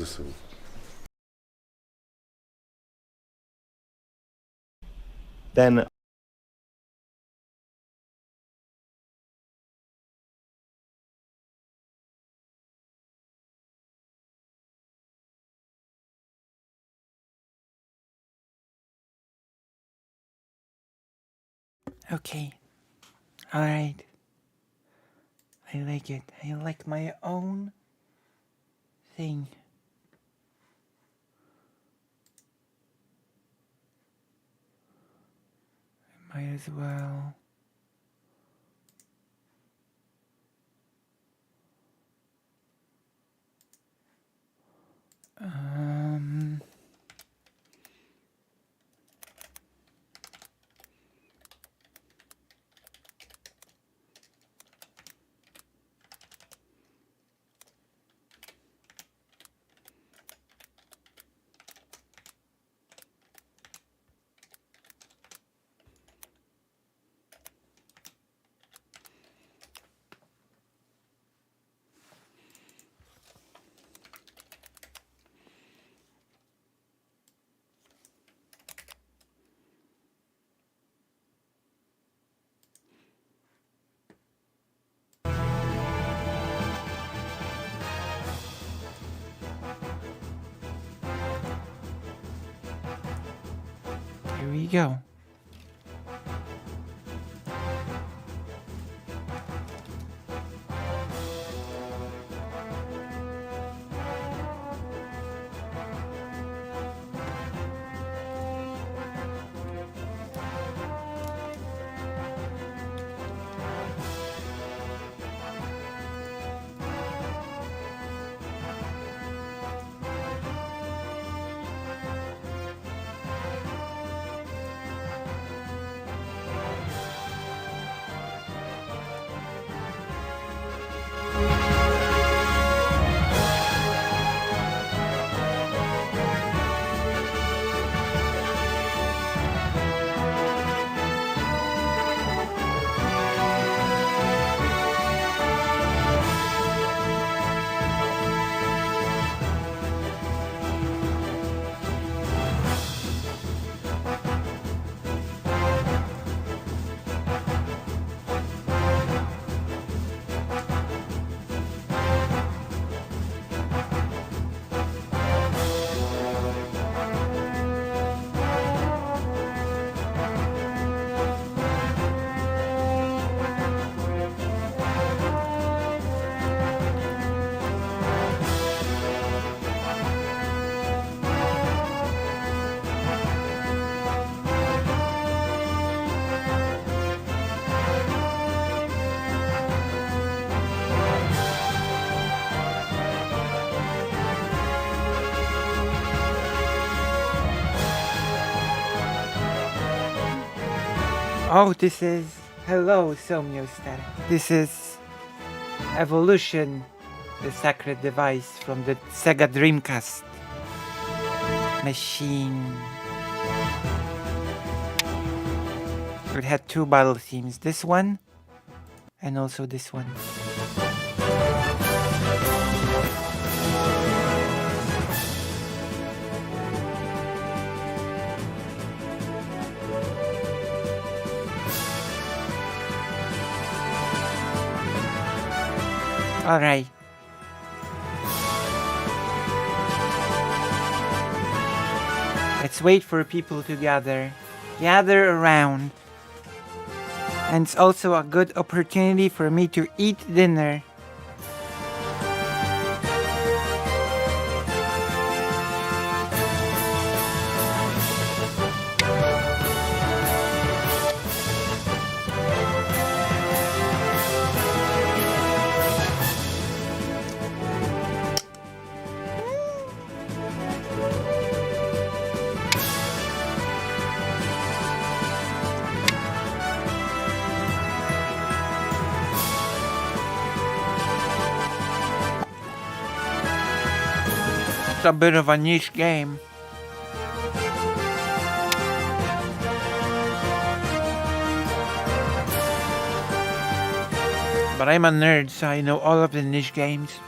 ЗСУ. Then Okay. Alright. I like it. I like my own thing. Might as well. Um... Here we go. Oh, this is... Hello, Somniostar. This is... Evolution, the sacred device from the Sega Dreamcast machine. It had two battle themes, this one and also this one. Alright. Let's wait for people to gather around. And it's also a good opportunity for me to eat dinner. It's a bit of a niche game. But I'm a nerd, so I know all of the niche games.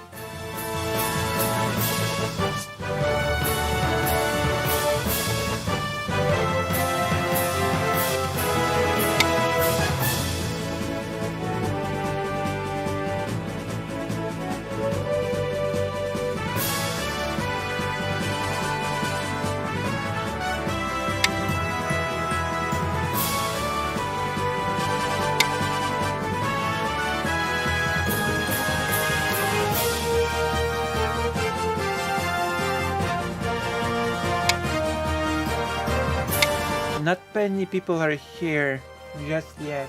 Not many people are here just yet.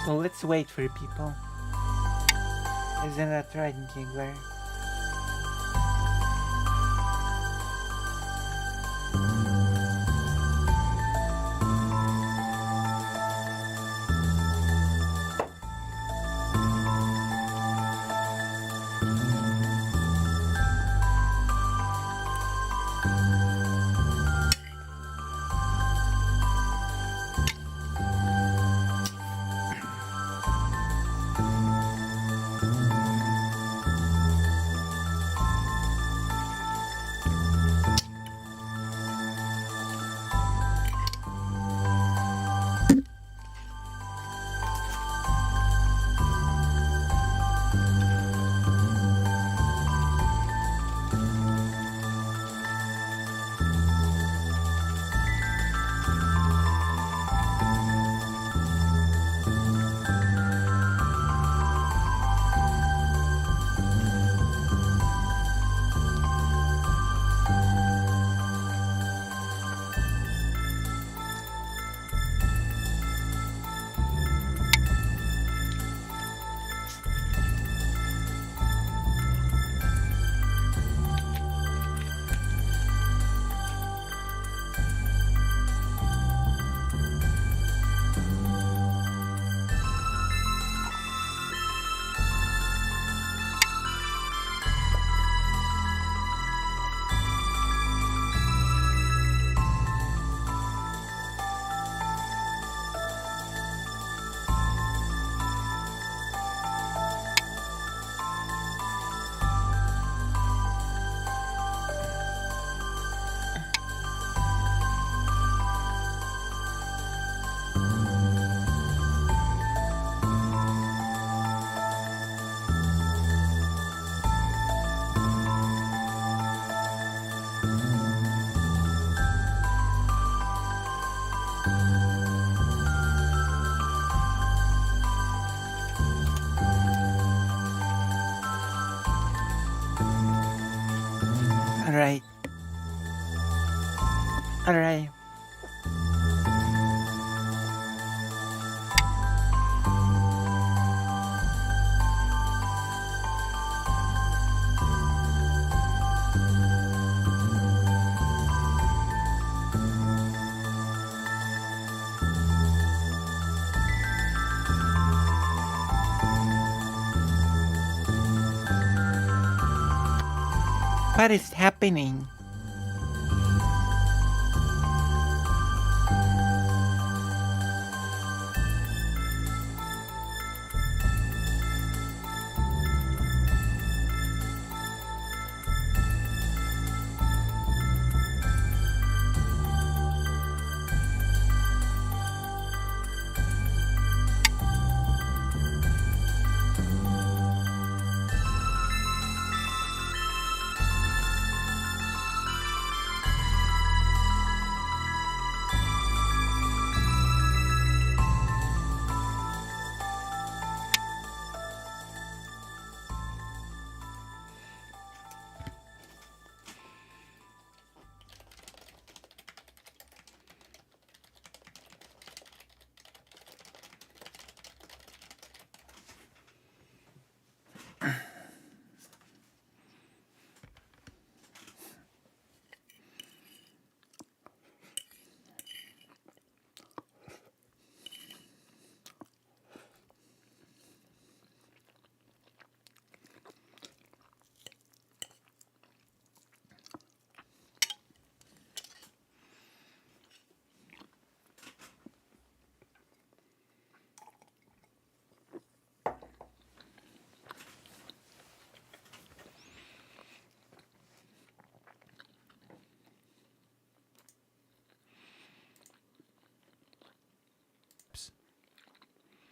So let's wait for people. Isn't that right, Giggler? Alright. Alright. What is happening?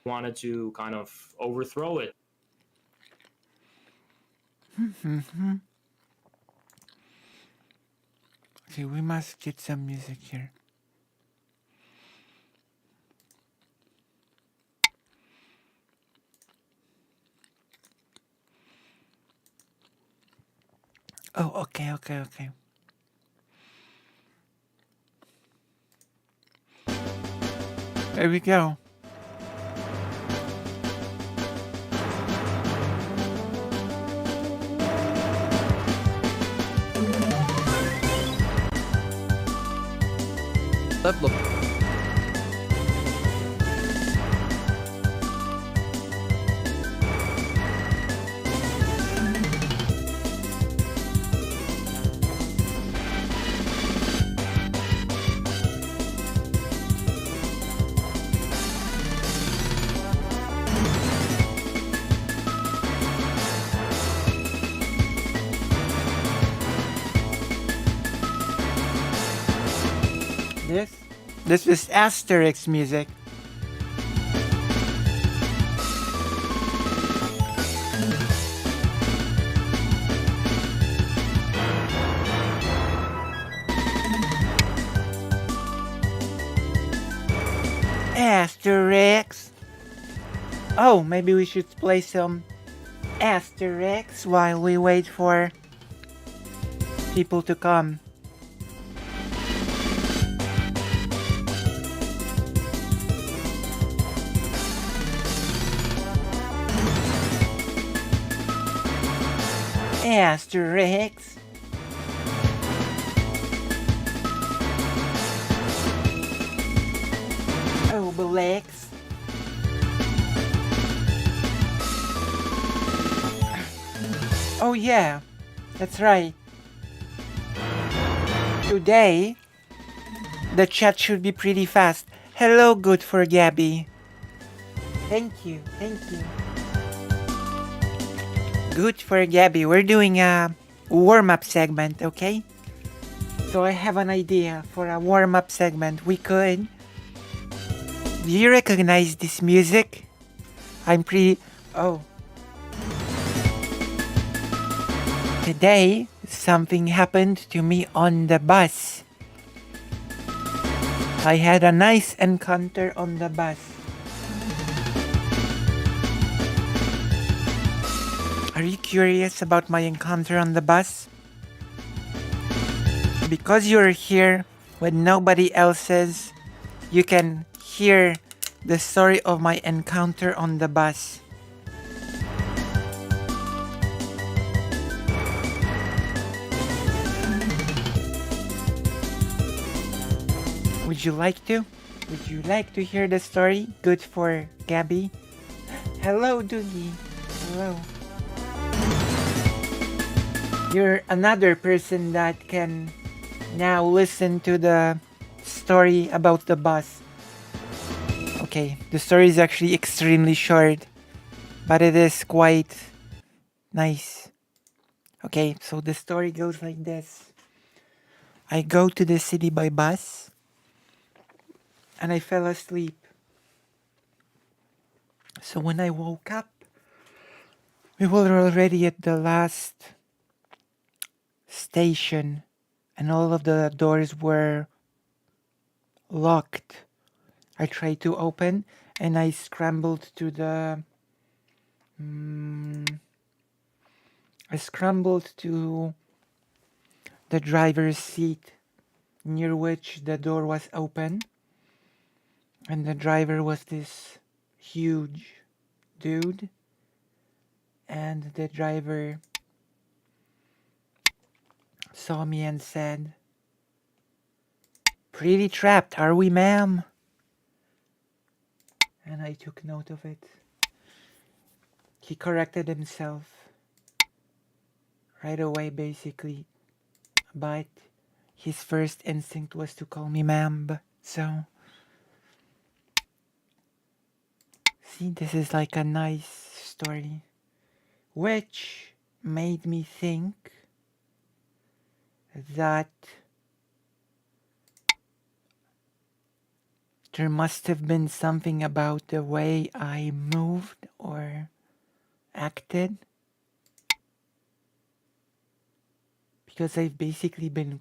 Wanted to kind of overthrow it. Okay, we must get some music here. Oh, okay. There we go. Look. This is Asterix music. Asterix. Oh, maybe we should play some Asterix while we wait for people to come. Asterix. Obelix. Oh yeah, that's right. Today, the chat should be pretty fast. Hello, good for Gabby. Thank you. Good for Gabby. We're doing a warm-up segment, okay? So I have an idea for a warm-up segment. We could... Do you recognize this music? I'm pretty... Oh. Today, something happened to me on the bus. I had a nice encounter on the bus. Are you curious about my encounter on the bus? Because you're here when nobody else is, you can hear the story of my encounter on the bus. Would you like to? Would you like to hear the story? Good for Gabby. Hello, Doogie. Hello. You're another person that can now listen to the story about the bus. Okay, the story is actually extremely short, but it is quite nice. Okay, so the story goes like this. I go to the city by bus, and I fell asleep. So when I woke up, we were already at the last station, and all of the doors were locked. I tried to open, and I scrambled to the... I scrambled to the driver's seat, near which the door was open, and the driver was this huge dude, and the driver saw me and said, "Pretty trapped, are we, ma'am?" And I took note of it. He corrected himself right away, basically, but his first instinct was to call me ma'am. So, see, this is like a nice story, which made me think that there must have been something about the way I moved or acted because I've basically been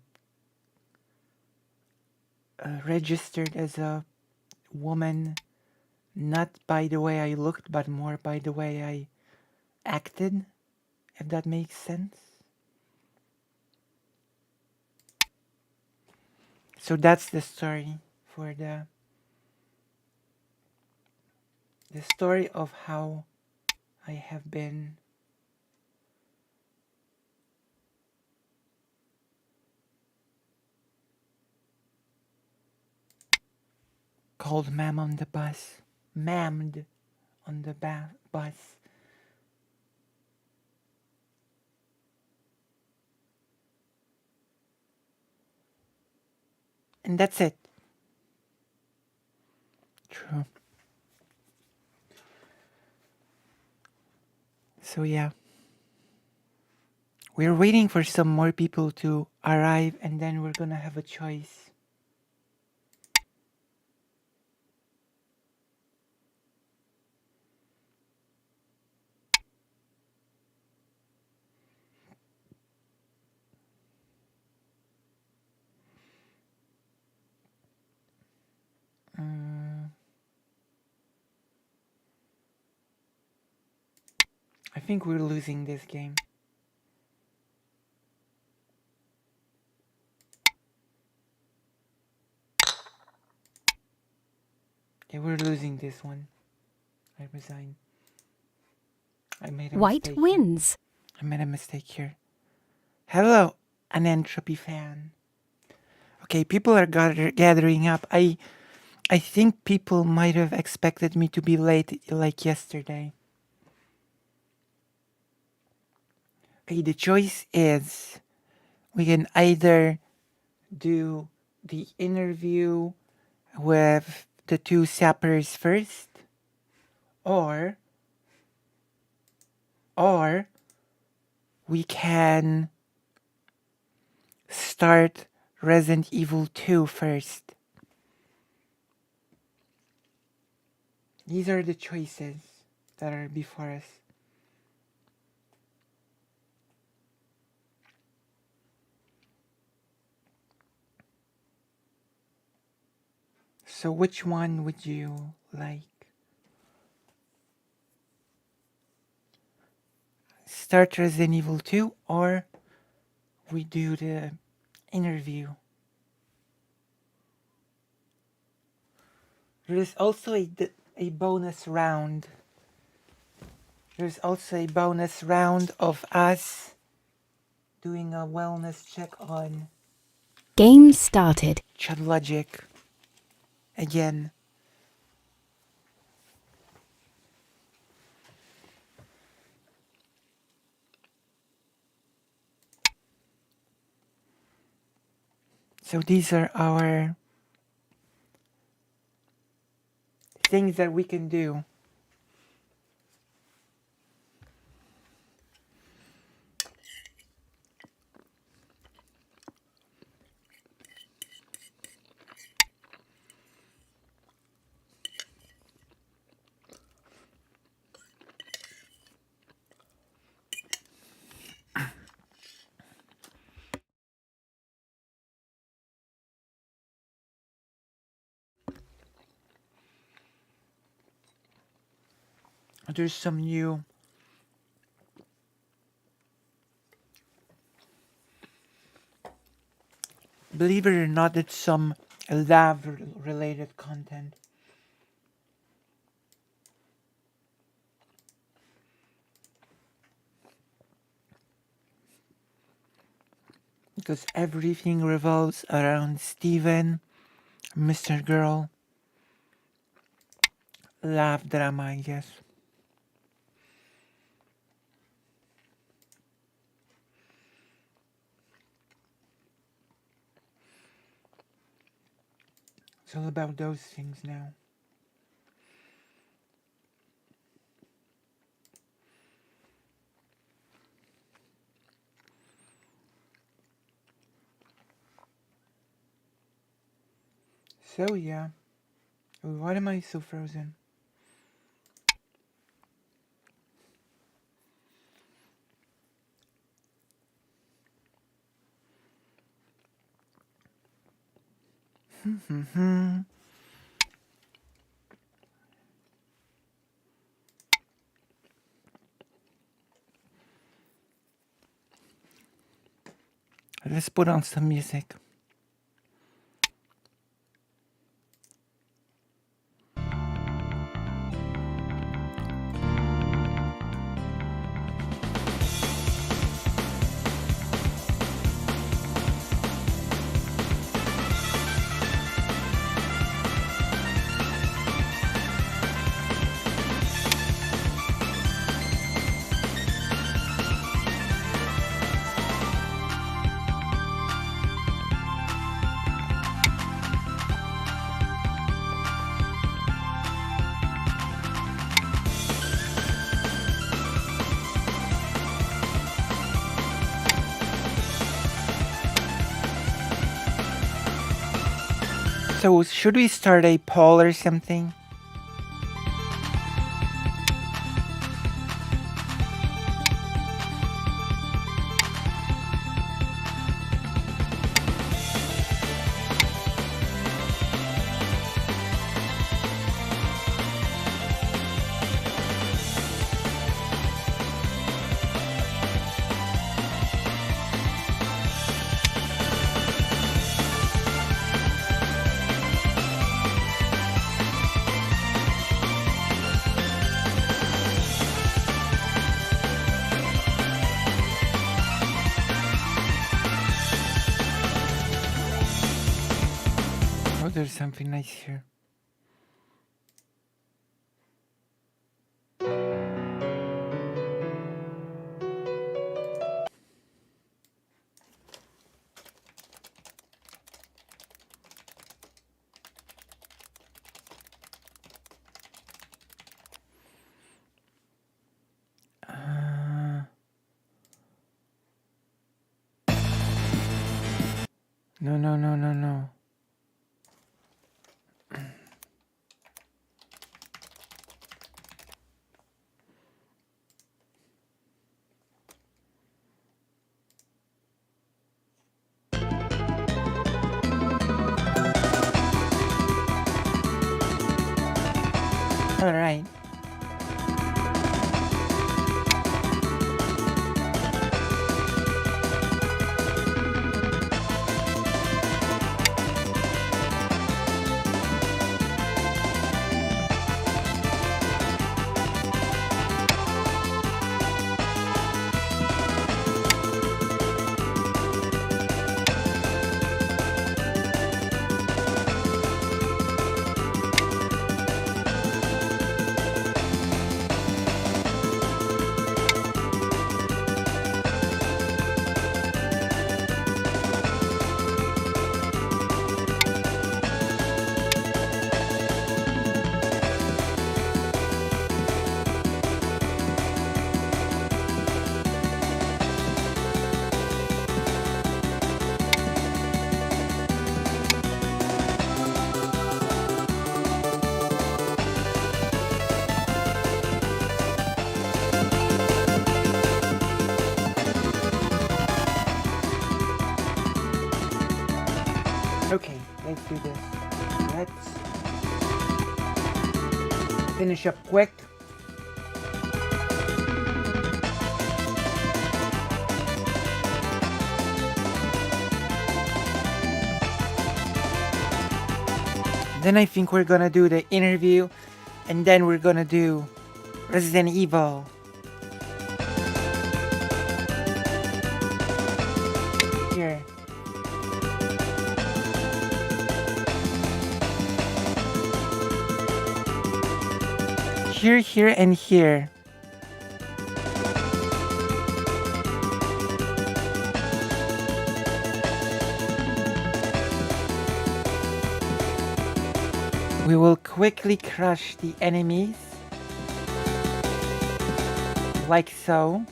registered as a woman, not by the way I looked, but more by the way I acted, if that makes sense. So that's the story for the story of how I have been called ma'am on the bus, mammed on the bus. And that's it. True. So yeah. We're waiting for some more people to arrive and then we're gonna have a choice. I think we're losing this game. Okay, we're losing this one. I resign. I made a White mistake wins. here. I made a mistake here. Hello, an entropy fan. Okay, people are gathering up. I think people might have expected me to be late like yesterday. Okay, the choice is we can either do the interview with the two sappers first, or we can start Resident Evil 2 first. These are the choices that are before us. So which one would you like? Start Resident Evil 2 or we do the interview? There's also a bonus round. There's also a bonus round of us doing a wellness check on Game started. Chud Logic again. So these are our things that we can do. There's some new believe it or not, it's some lab related content. Because everything revolves around Steven, Mr. Girl, lab drama, I guess. It's all about those things now. So yeah. Why am I so frozen? Let's put on some music. So, should we start a poll or something? Oh, there's something nice here. No. All right. Okay, let's do this. Let's finish up quick. Then I think we're gonna do the interview, and then we're gonna do Resident Evil. Here. Here, and here. We will quickly crush the enemies. Like so.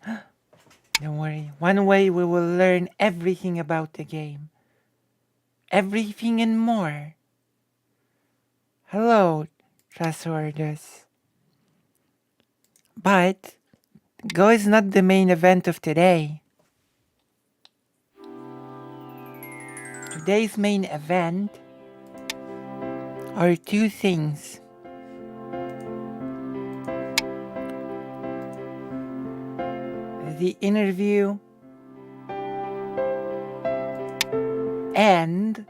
Don't worry. One way we will learn everything about the game. Everything and more. Hello, Trasordus. But Go is not the main event of today. Today's main event are two things. The interview and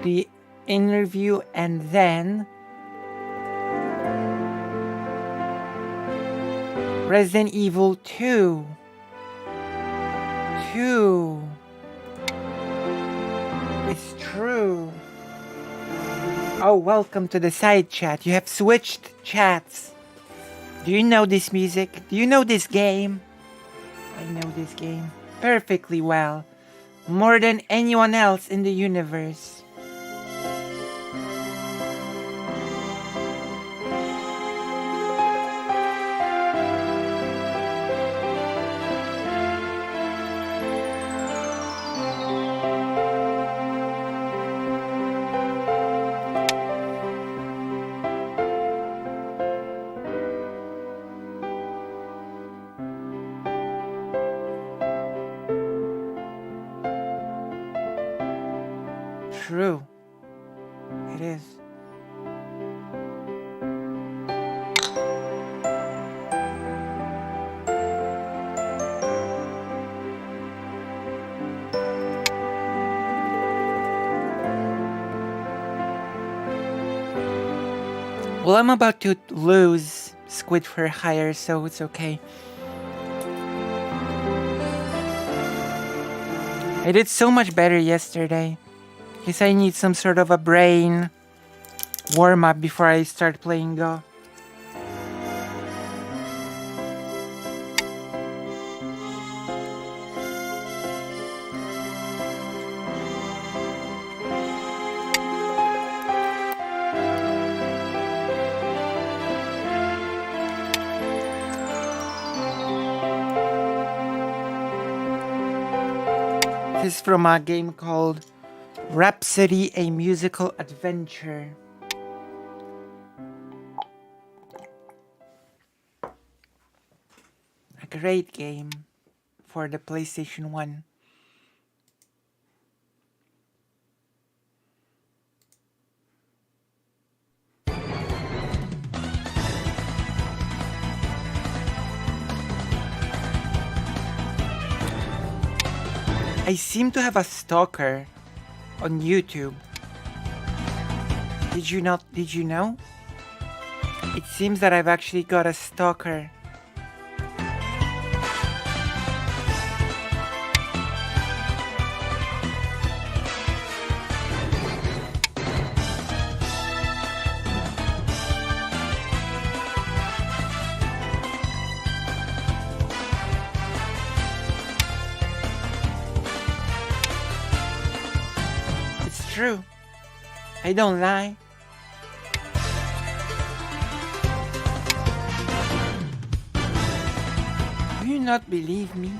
the interview and then Resident Evil 2. It's true. Oh, welcome to the side chat. You have switched chats. Do you know this music? Do you know this game? I know this game perfectly well. More than anyone else in the universe. True. It is. Well, I'm about to lose Squid for Hire, so it's okay. I did so much better yesterday. Guess I need some sort of a brain warm-up before I start playing Go. This is from a game called Rhapsody, a Musical Adventure. A great game for the PlayStation 1. I seem to have a stalker on YouTube. Did you know? It seems that I've actually got a stalker. It's true. I don't lie. Do you not believe me?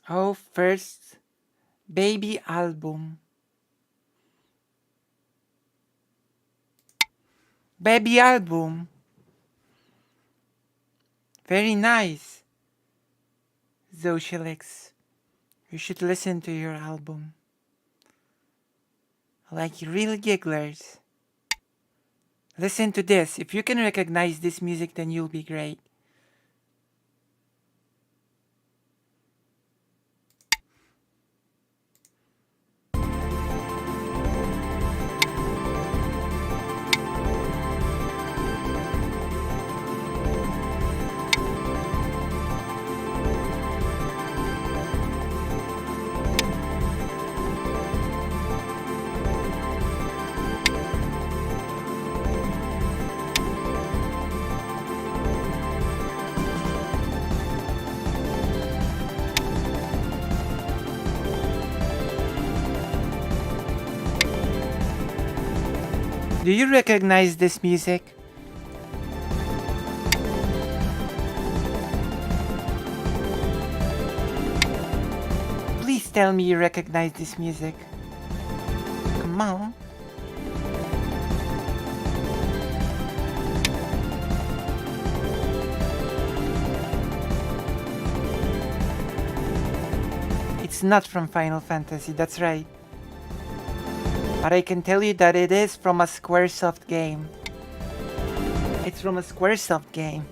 Oh, first, Baby album. Baby album. Very nice. Zoshilix. You should listen to your album. Like real gigglers. Listen to this. If you can recognize this music, then you'll be great. Do you recognize this music? Please tell me you recognize this music. Come on. It's not from Final Fantasy, that's right. But I can tell you that it is from a Squaresoft game. It's from a Squaresoft game.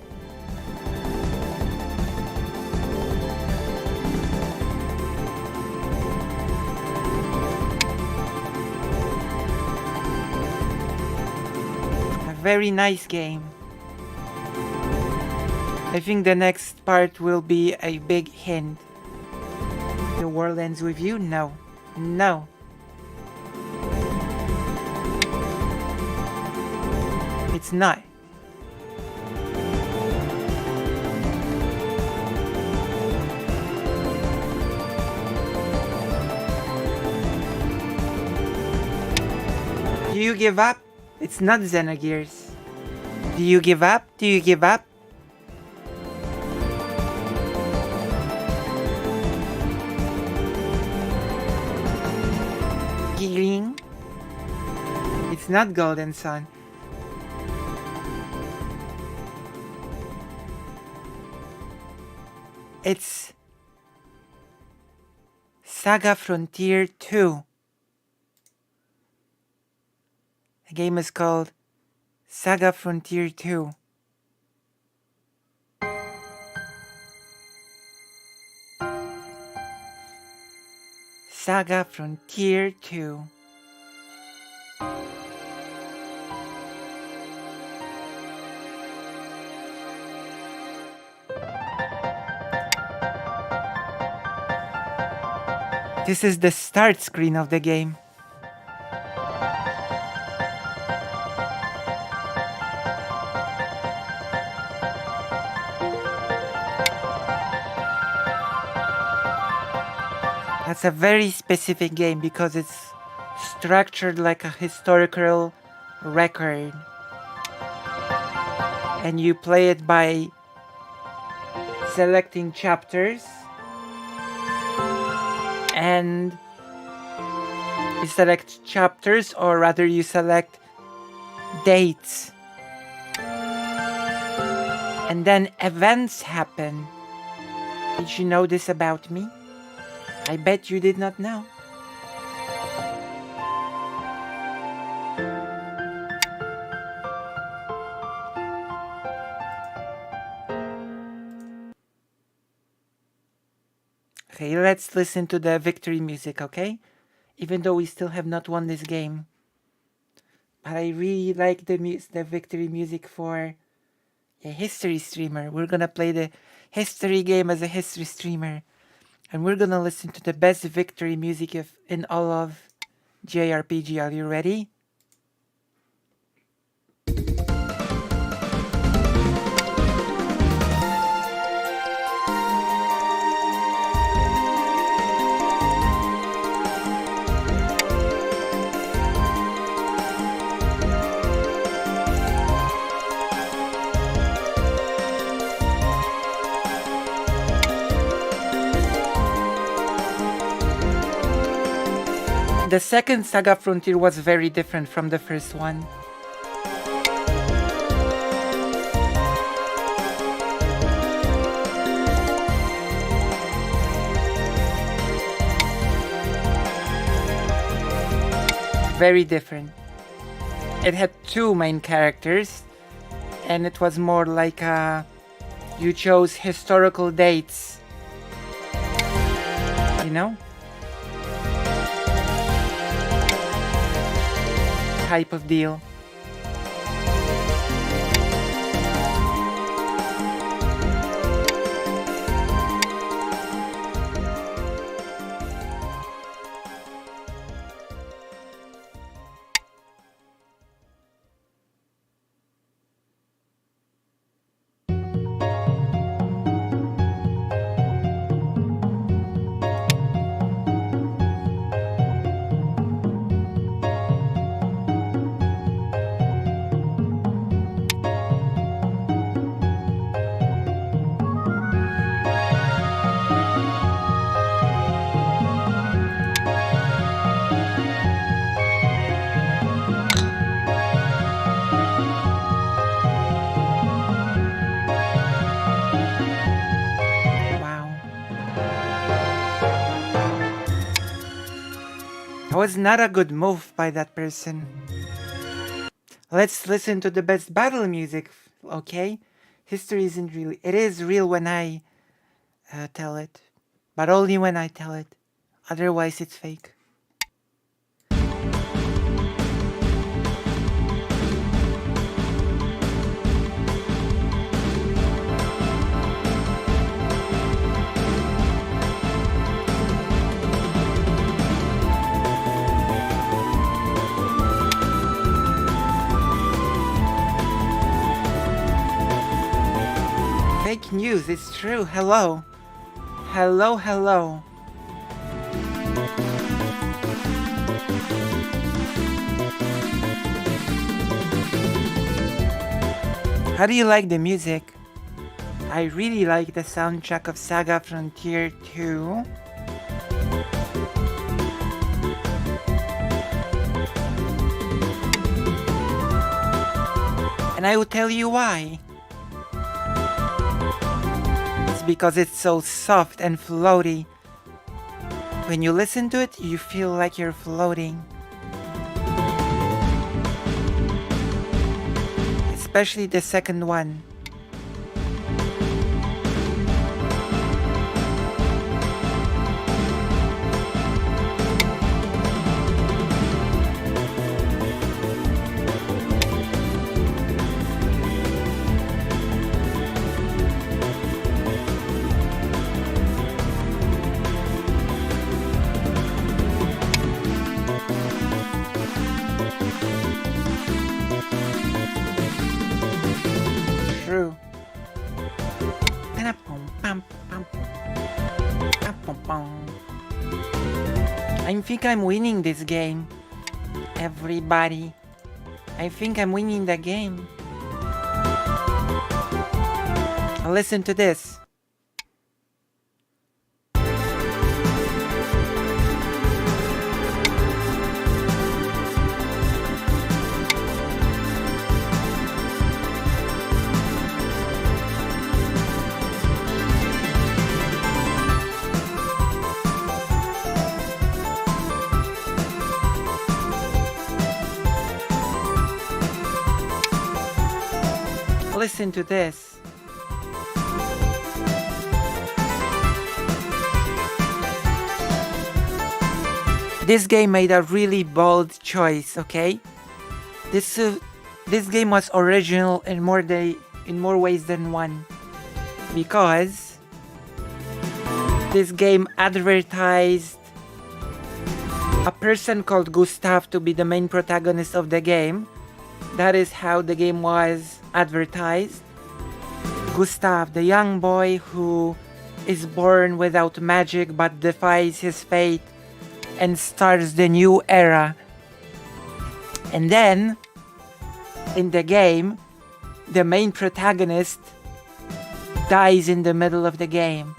A very nice game. I think the next part will be a big hint. The world ends with you? No. No. It's not. Do you give up? It's not Xenogears. Do you give up? Do you give up? Gearing? It's not Golden Sun. It's Saga Frontier 2. The game is called Saga Frontier 2. Saga Frontier 2. This is the start screen of the game. That's a very specific game because it's structured like a historical record. And you play it by selecting chapters. And you select chapters, or rather you select dates. And then events happen. Did you know this about me? I bet you did not know. Okay, let's listen to the victory music, okay? Even though we still have not won this game. But I really like the victory music for a history streamer. We're gonna play the history game as a history streamer. And we're gonna listen to the best victory music in all of JRPG. Are you ready? The second Saga Frontier was very different from the first one. Very different. It had two main characters, and it was more like you chose historical dates, you know? Type of deal. That was not a good move by that person. Let's listen to the best battle music, okay? History isn't real. It is real when I tell it. But only when I tell it. Otherwise, it's fake. Fake news, it's true. Hello. Hello, hello. How do you like the music? I really like the soundtrack of Saga Frontier 2. And I will tell you why. Because it's so soft and floaty. When you listen to it, you feel like you're floating. Especially the second one. I think I'm winning this game. Everybody. I think I'm winning the game. Listen to this. Listen to this. This game made a really bold choice, okay? This game was original in more ways than one, because this game advertised a person called Gustav to be the main protagonist of the game. That is how the game was advertised. Gustav, the young boy who is born without magic but defies his fate and starts the new era. And then, in the game, the main protagonist dies in the middle of the game.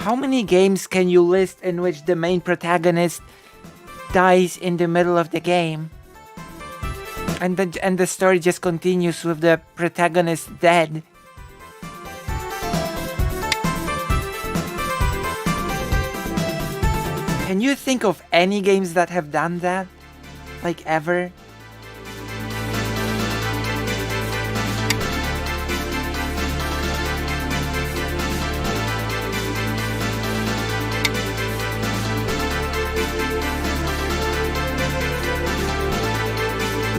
How many games can you list in which the main protagonist dies in the middle of the game? And the story just continues with the protagonist dead. Can you think of any games that have done that? Like ever?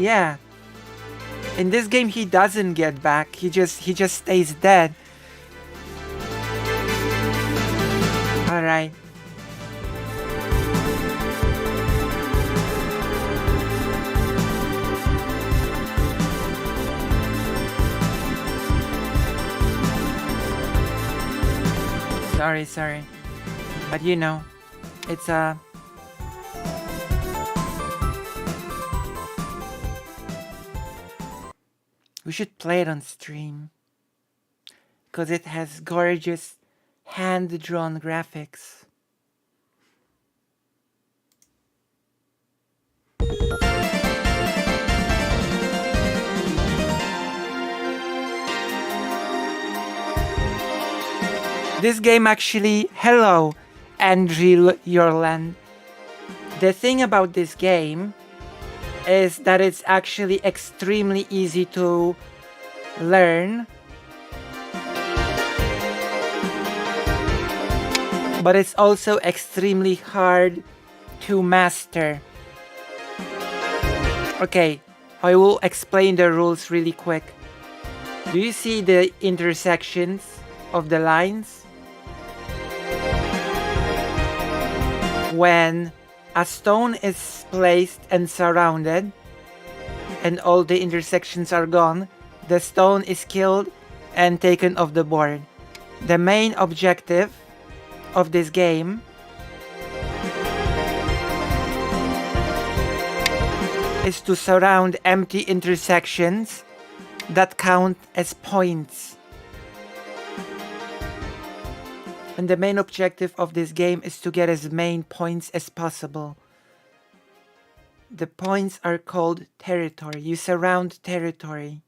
Yeah. In this game he doesn't get back. He just stays dead. All right. Sorry. But you know, it's we should play it on stream. Because it has gorgeous hand-drawn graphics. This game actually, hello, Andrew Yorland. The thing about this game is that it's actually extremely easy to learn, but it's also extremely hard to master. Okay, I will explain the rules really quick. Do you see the intersections of the lines? When a stone is placed and surrounded, and all the intersections are gone, the stone is killed and taken off the board. The main objective of this game is to surround empty intersections that count as points. And the main objective of this game is to get as many points as possible. The points are called territory. You surround territory.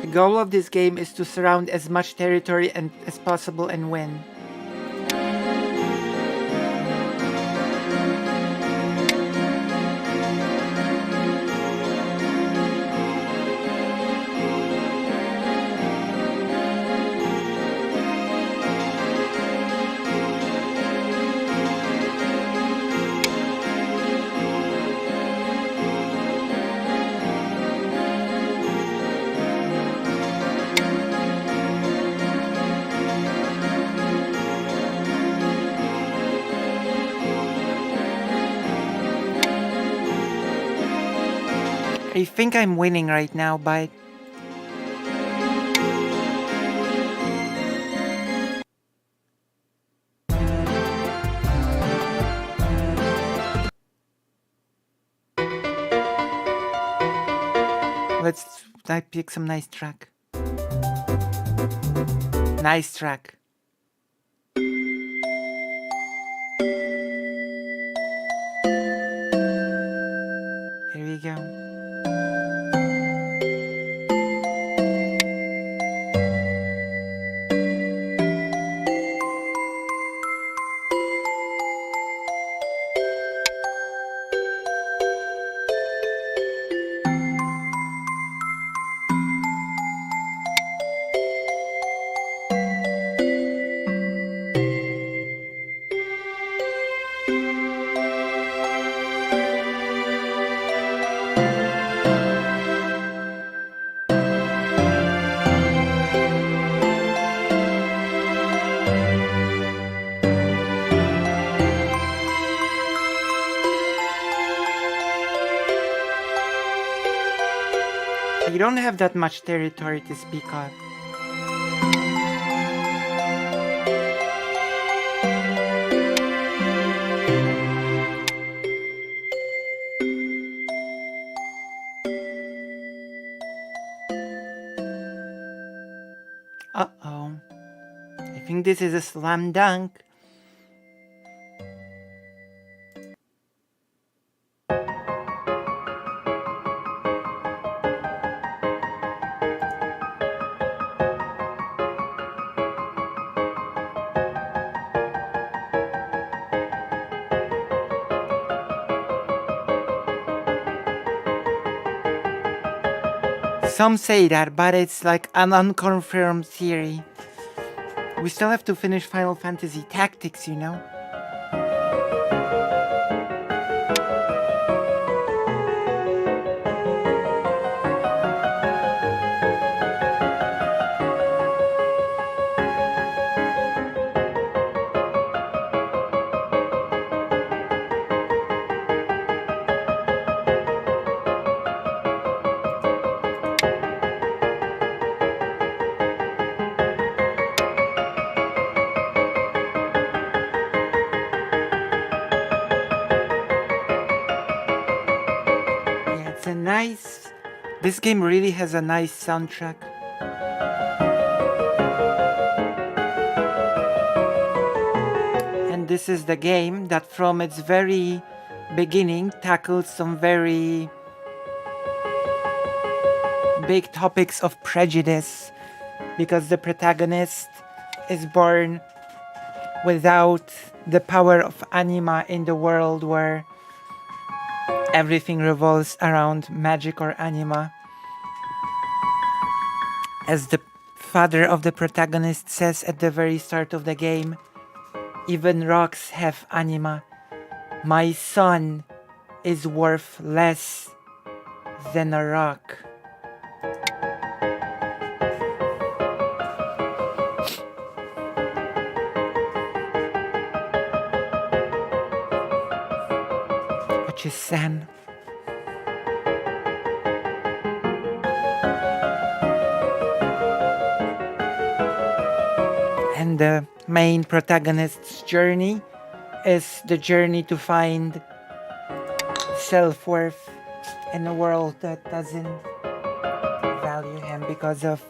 The goal of this game is to surround as much territory as possible and win. I think I'm winning right now, but let's pick some nice track. Nice track. Here we go. You don't have that much territory to speak of. think this is a slam dunk. Some say that, but it's like an unconfirmed theory. We still have to finish Final Fantasy Tactics, you know? This game really has a nice soundtrack. And this is the game that from its very beginning tackles some very big topics of prejudice, because the protagonist is born without the power of anima in the world where everything revolves around magic or anima. As the father of the protagonist says at the very start of the game, even rocks have anima. My son is worth less than a rock. Which is San. And the main protagonist's journey is the journey to find self-worth in a world that doesn't value him because of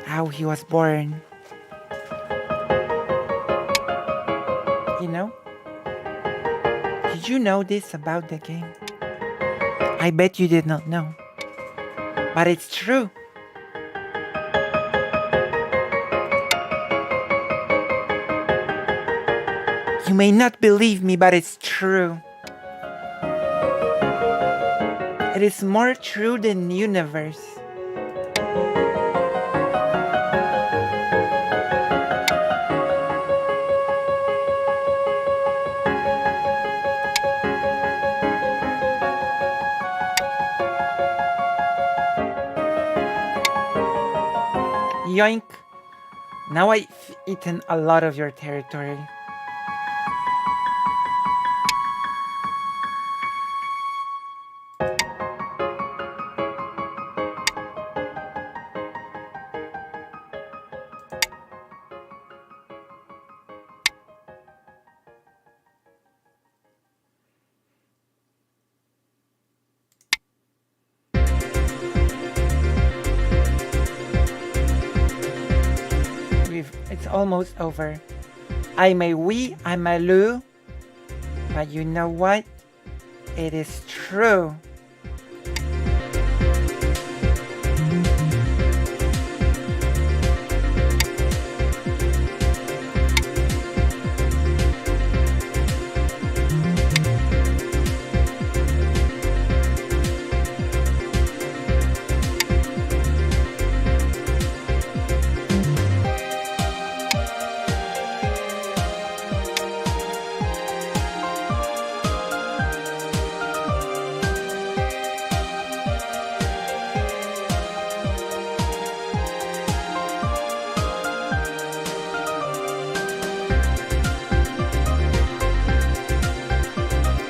how he was born. You know? Did you know this about the game? I bet you did not know. But it's true. You may not believe me, but it's true. It is more true than universe. Yoink! Now I've eaten a lot of your territory. It's almost over. I'm a we, I'm a Lou. But you know what? It is true.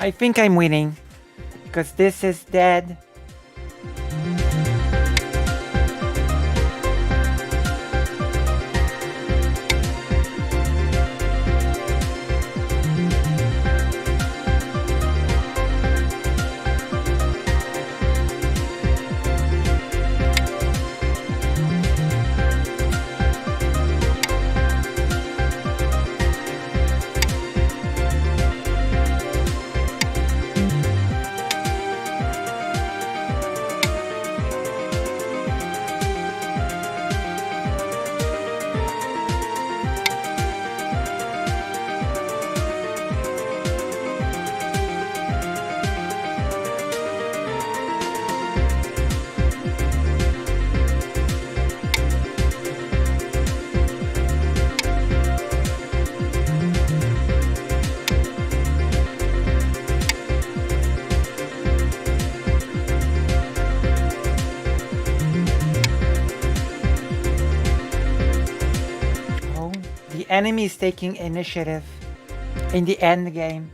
I think I'm winning, because this is dead. enemy is taking initiative in the end game.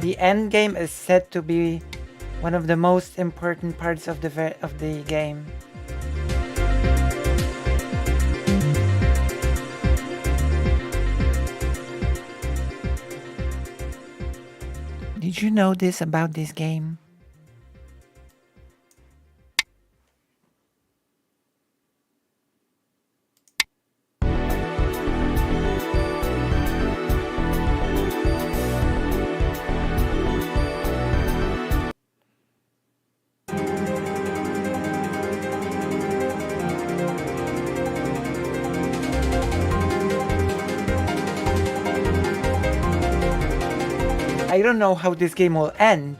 The end game is said to be one of the most important parts of the game. Did you know this about this game? I don't know how this game will end.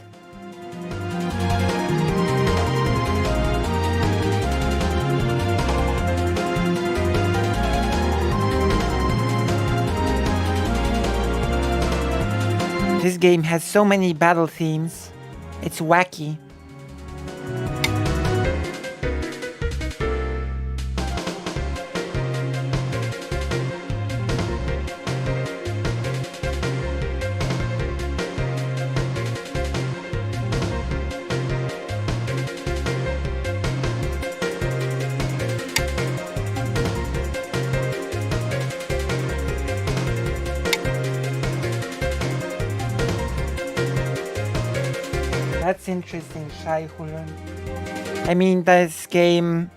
This game has so many battle themes. It's wacky. That's interesting, Shai Hulun. I mean, this game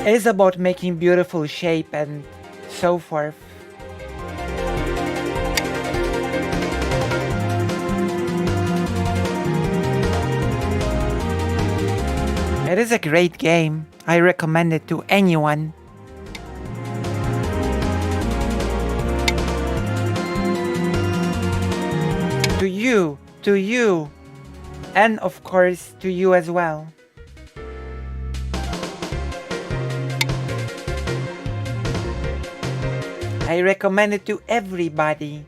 is about making beautiful shape and so forth. It is a great game. I recommend it to anyone. To you, and of course to you as well. I recommend it to everybody.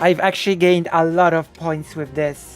I've actually gained a lot of points with this.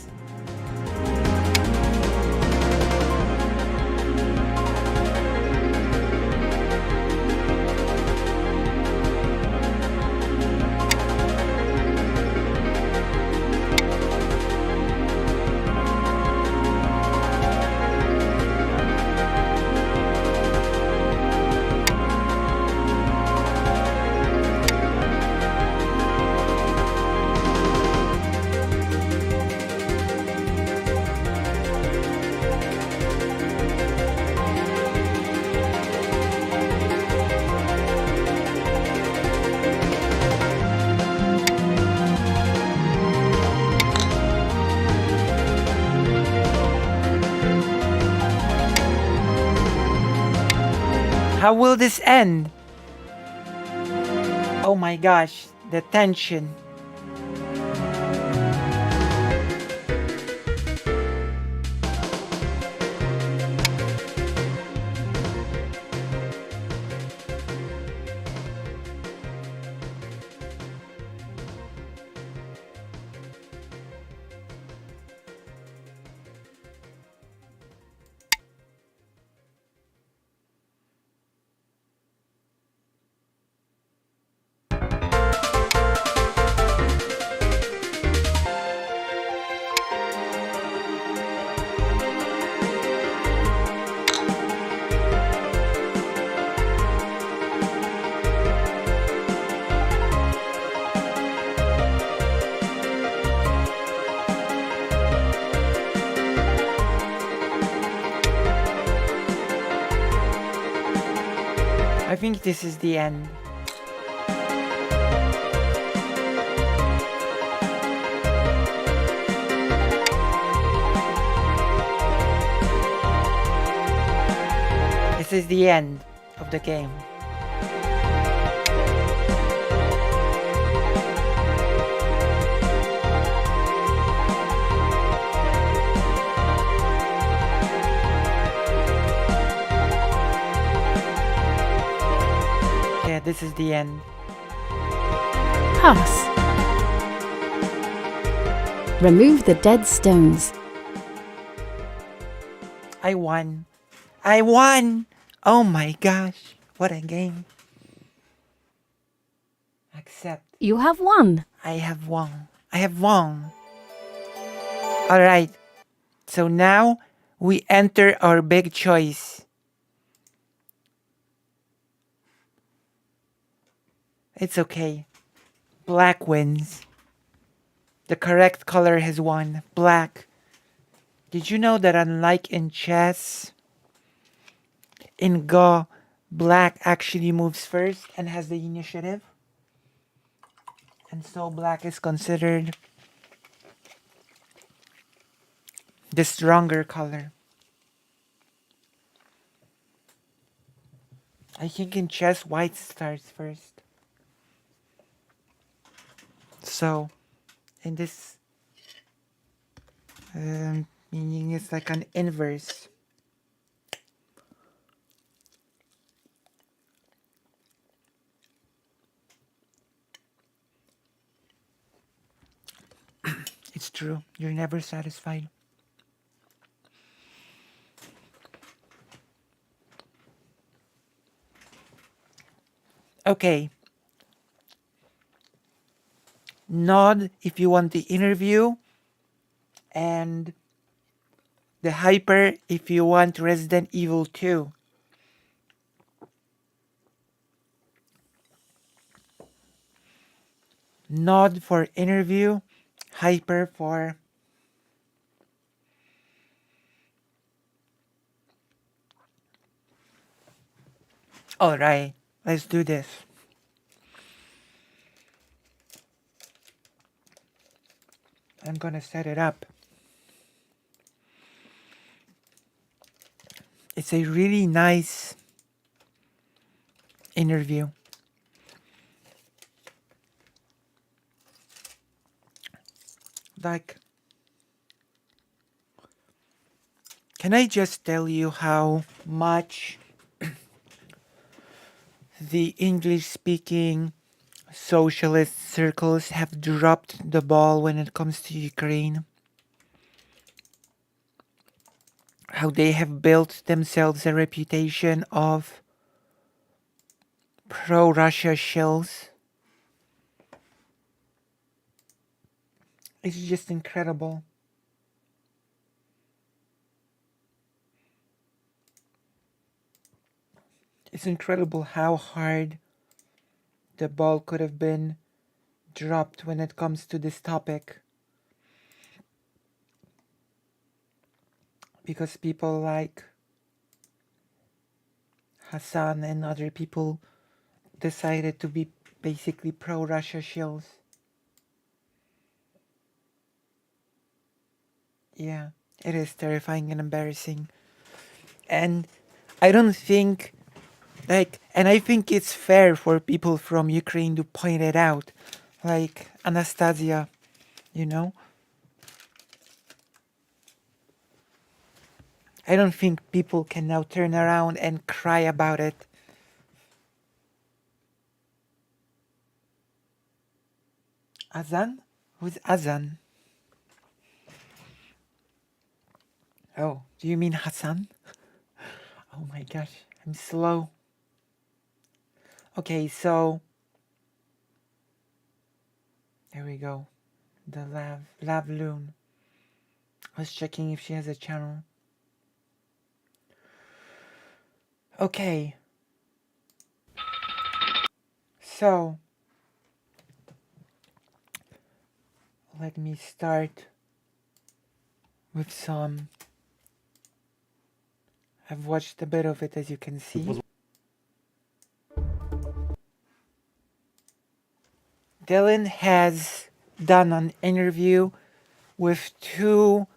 How will this end? Oh my gosh, the tension. I think this is the end. this is the end of the game. Yeah, this is the end. Pass. Remove the dead stones. I won. I won! Oh my gosh. What a game. Accept. You have won. I have won. I have won. Alright. So now we enter our big choice. It's okay. Black wins. The correct color has won. Black. Did you know that unlike in chess, in Go, black actually moves first and has the initiative? And so black is considered the stronger color. I think in chess, white starts first. So, in this meaning, it's like an inverse. It's true. You're never satisfied. Okay. Nod if you want the interview, and the hyper if you want Resident Evil 2. Nod for interview, hyper for alright, let's do this. I'm gonna set it up. It's a really nice interview. Like, can I just tell you how much the English-speaking socialist circles have dropped the ball when it comes to Ukraine? How they have built themselves a reputation of pro-Russia shills. It's just incredible. It's incredible how hard the ball could have been dropped when it comes to this topic. Because people like Hassan and other people decided to be basically pro-Russia shills. Yeah, it is terrifying and embarrassing. And I don't think, and I think it's fair for people from Ukraine to point it out. Like Anastasia, you know? I don't think people can now turn around and cry about it. Azan? Who's Azan? Oh, do you mean Hassan? Oh my gosh, I'm slow. Okay, so there we go. The Lav Loon. I was checking if she has a channel. Okay. So let me start with some. I've watched a bit of it, as you can see. Dylan has done an interview with two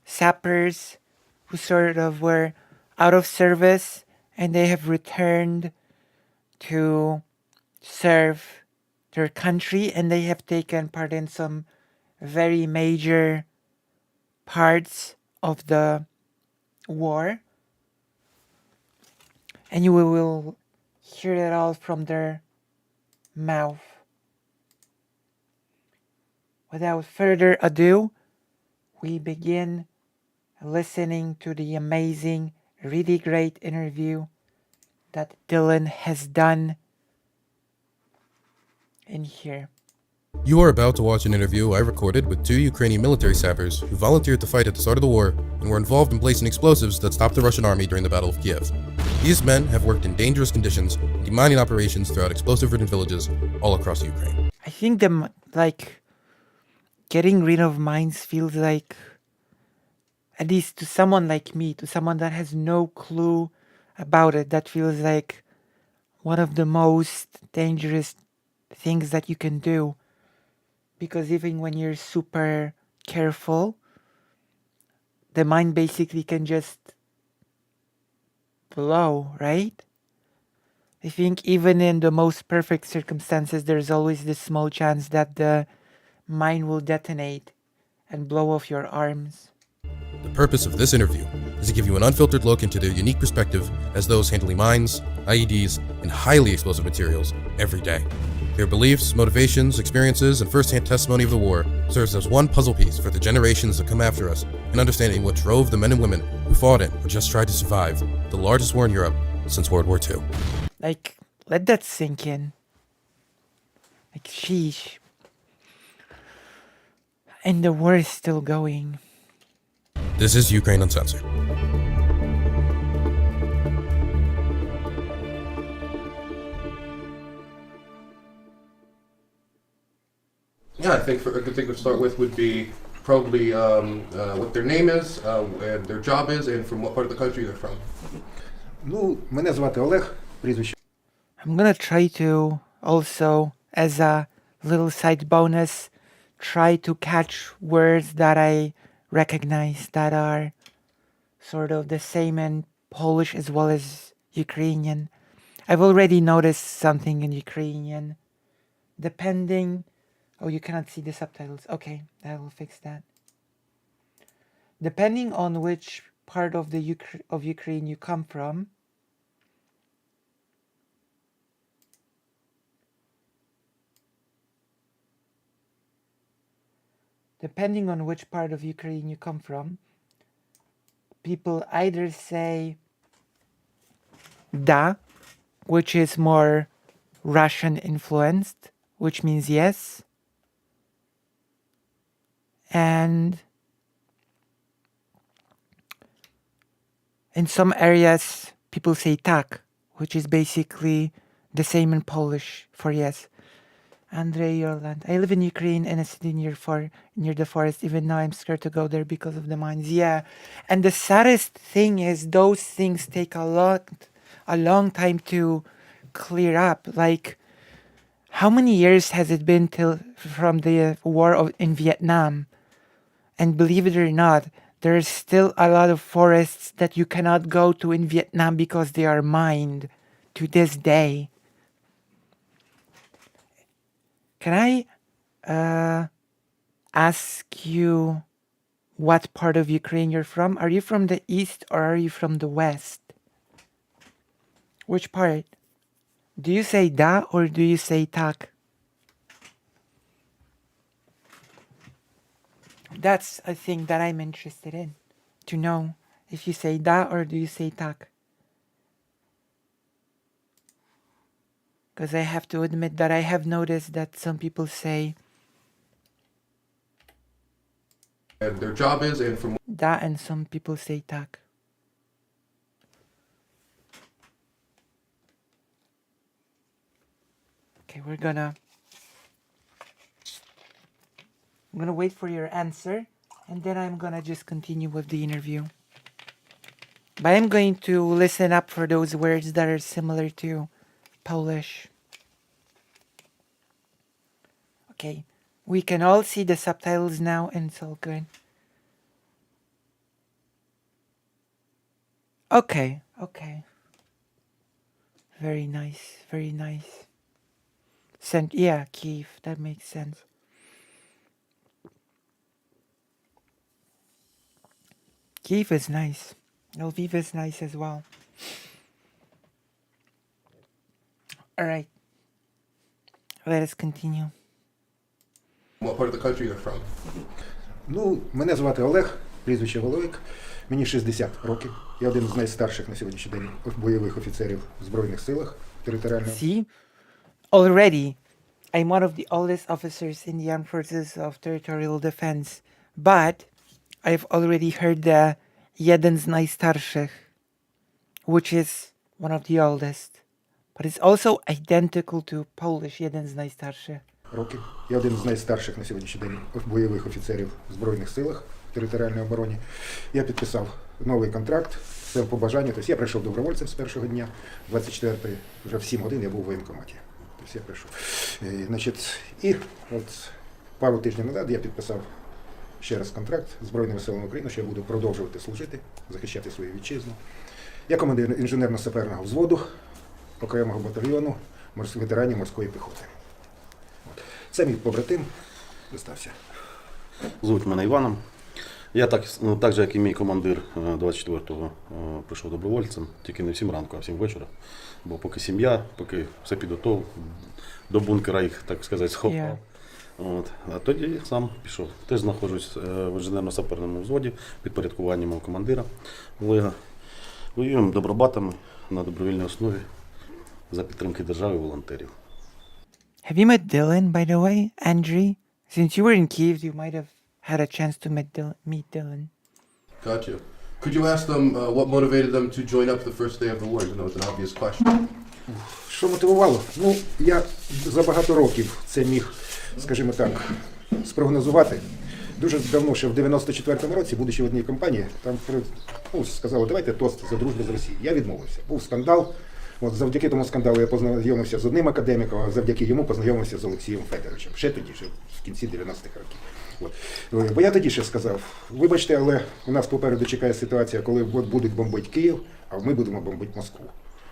sappers who sort of were out of service and they have returned to serve their country, and they have taken part in some very major parts of the war, and you will hear it all from their mouth. Without further ado, we begin listening to the amazing, really great interview that Dylan has done in here. You are about to watch an interview I recorded with 2 Ukrainian military sappers who volunteered to fight at the start of the war and were involved in placing explosives that stopped the Russian army during the Battle of Kiev. These men have worked in dangerous conditions and demining operations throughout explosive-ridden villages all across Ukraine. I think getting rid of mines feels like, at least to someone like me, to someone that has no clue about it, that feels like one of the most dangerous things that you can do. Because even when you're super careful, the mine basically can just blow, right? I think even in the most perfect circumstances, there's always this small chance that the mine will detonate and blow off your arms. The purpose of this interview is to give you an unfiltered look into their unique perspective as those handling mines, IEDs, and highly explosive materials every day. Their beliefs, motivations, experiences, and first-hand testimony of the war serves as one puzzle piece for the generations that come after us in understanding what drove the men and women who fought in or just tried to survive the largest war in Europe since World War II. Let that sink in. Sheesh. And the war is still going. This is Ukraine Uncensored. Yeah, I think a good thing to start with would be probably what their name is, and their job is, and from what part of the country they're from. Ну, мене звати Олег, прізвище. I'm gonna try to also, as a little side bonus, try to catch words that I recognize that are sort of the same in Polish as well as Ukrainian. I've already noticed something in Ukrainian. Depending... Oh, you cannot see the subtitles. Okay, I will fix that. Depending on which part of the Ukraine you come from, people either say da, which is more Russian influenced, which means yes, and in some areas people say tak, which is basically the same in Polish for yes. Andrei Yorland. I live in Ukraine in a city near the forest. Even now I'm scared to go there because of the mines. Yeah. And the saddest thing is those things take a long time to clear up. Like, how many years has it been from the war in Vietnam? And believe it or not, there's still a lot of forests that you cannot go to in Vietnam because they are mined to this day. Can I ask you what part of Ukraine you're from? Are you from the east or are you from the west? Which part? Do you say da or do you say tak? That's a thing that I'm interested in, to know if you say da or do you say tak. Because I have to admit that I have noticed that some people say And their job is, and from da and some people say tak. Okay, I'm gonna wait for your answer, and then I'm gonna just continue with the interview. But I'm going to listen up for those words that are similar to Polish. Okay, we can all see the subtitles now, and it's all good. Okay, okay. Very nice, very nice. Yeah, Kiev, that makes sense. Kiev is nice. Lviv is nice as well. Alright, let us continue. What part of the country you're from? Ну, мене звати Олег, прізвище Головик. Мені 60 років. Я один з найстарших на сьогоднішній день бойових офіцерів в Збройних силах територіального. See? Already, I'm one of the oldest officers in the armed forces of territorial defense. But I've already heard the jeden z najstarszych, which is one of the oldest. But it's also identical to Polish jeden z najstarszych. Років. Я один з найстарших на сьогоднішній день бойових офіцерів в Збройних силах територіальної оборони. Я підписав новий контракт, все по бажанню. Тобто я прийшов добровольцем з першого дня, 24-й, вже в 7 годин я був у воєнкоматі. Тобто я прийшов. І от пару тижнів назад я підписав ще раз контракт з Збройними силами України, що я буду продовжувати служити, захищати свою вітчизну. Я командир інженерно-саперного взводу окремого батальйону ветеранів морської піхоти. Це мій побратим, достався. Звуть мене Іваном. Я так же, як і мій командир 24-го, прийшов добровольцем, тільки не в 7 ранку, а в 7 вечора. Бо поки сім'я, поки все підготовив, до бункера їх, так сказати, схопав. Yeah. От. А тоді сам пішов. Теж знаходжусь в інженерно-саперному взводі, підпорядкуванні мого командира Олега. Воюємо добробатами на добровільній основі за підтримки держави і волонтерів. Have you met Dylan, by the way, Andriy? Since you were in Kiev, you might have had a chance to meet Dylan. Gotcha. Could you ask them what motivated them to join up the first day of the war? I know it's an obvious question. Що мотивувало? Ну, я за багато років це міг, скажімо так, спрогнозувати. Дуже давно, ще в 94-му році, будучи в одній компанії, там сказали, давайте тост за дружбу з Росією. Я відмовився. Був скандал. От завдяки тому скандалу я познайомився з одним академіком, а завдяки йому познайомився з Олексієм Федоровичем. Ще тоді, ще в кінці 90-х років. От. Бо я тоді ще сказав, вибачте, але у нас попереду чекає ситуація, коли будуть бомбити Київ, а ми будемо бомбити Москву.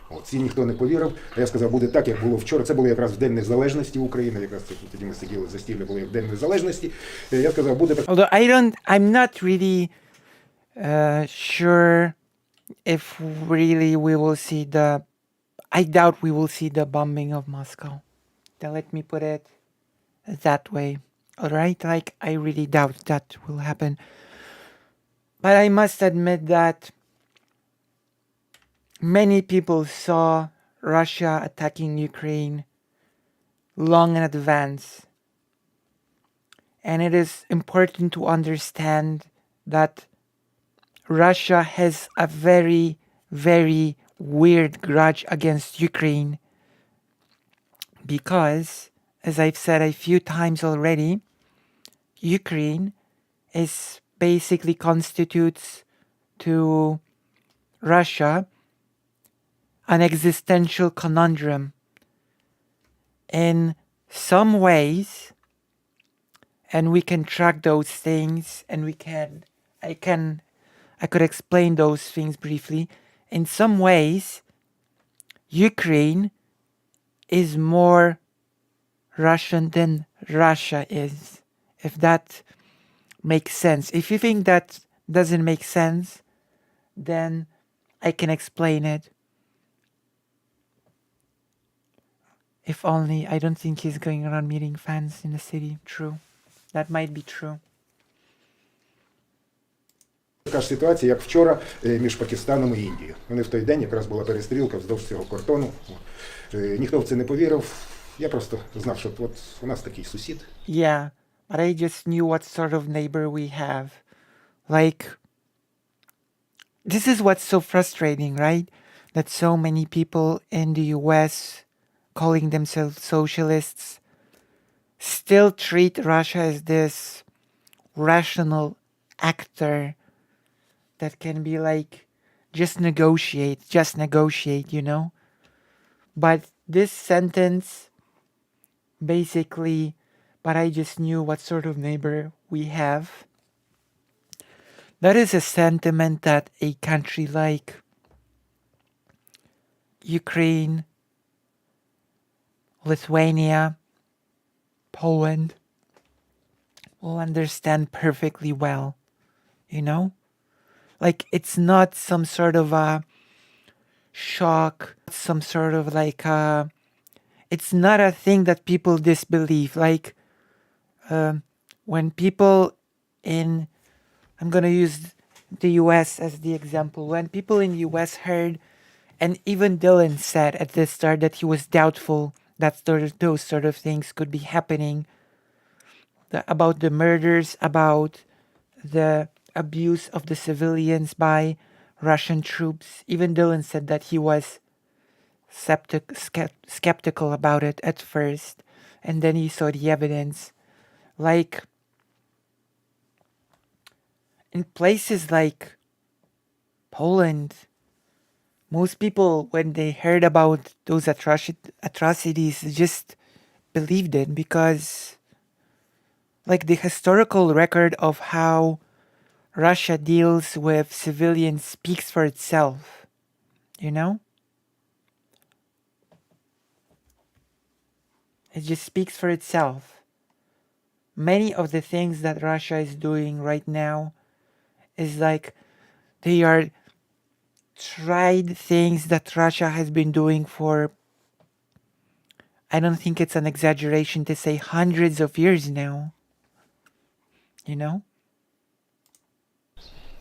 От. Ці ніхто не повірив. А я сказав, буде так, як було вчора. Це було якраз в День Незалежності України, якраз тоді ми сиділи за стілем, було як День Незалежності. Я сказав, буде так. Although I'm not really sure if really we will see I doubt we will see the bombing of Moscow. Then let me put it that way. Alright? Like, I really doubt that will happen. But I must admit that many people saw Russia attacking Ukraine long in advance. And it is important to understand that Russia has a very, very weird grudge against Ukraine because, as I've said a few times already, Ukraine is basically constitutes to Russia an existential conundrum. In some ways, and we can track those things, and I could explain those things briefly. In some ways, Ukraine is more Russian than Russia is, if that makes sense. If you think that doesn't make sense, then I can explain it. If only, I don't think he's going around meeting fans in the city. True. That might be true. Така ж ситуація, як вчора, між Пакистаном і Індією. Вони в той день якраз була перестрілка вздовж цього кордону. Ніхто в це не повірив. Я просто знав, що от у нас такий сусід. Yeah, but I just knew what sort of neighbor we have. Like, this is what's so frustrating, right? That so many people in the US, calling themselves socialists, still treat Russia as this rational actor that can be like, just negotiate, you know? But this sentence, basically, but I just knew what sort of neighbor we have. That is a sentiment that a country like Ukraine, Lithuania, Poland will understand perfectly well, you know? Like, it's not some sort of a shock, some sort of like it's not a thing that people disbelieve. Like, when people in, I'm gonna use the US as the example, when people in the US heard, and even Dylan said at the start that he was doubtful that those sort of things could be happening, about the murders, about the abuse of the civilians by Russian troops. Even Dylan said that he was skeptical about it at first, and then he saw the evidence. Like, in places like Poland, most people, when they heard about those atrocities, just believed it, because like the historical record of how Russia deals with civilians speaks for itself, you know? It just speaks for itself. Many of the things that Russia is doing right now is like they are tried things that Russia has been doing for, I don't think it's an exaggeration to say, hundreds of years now. You know?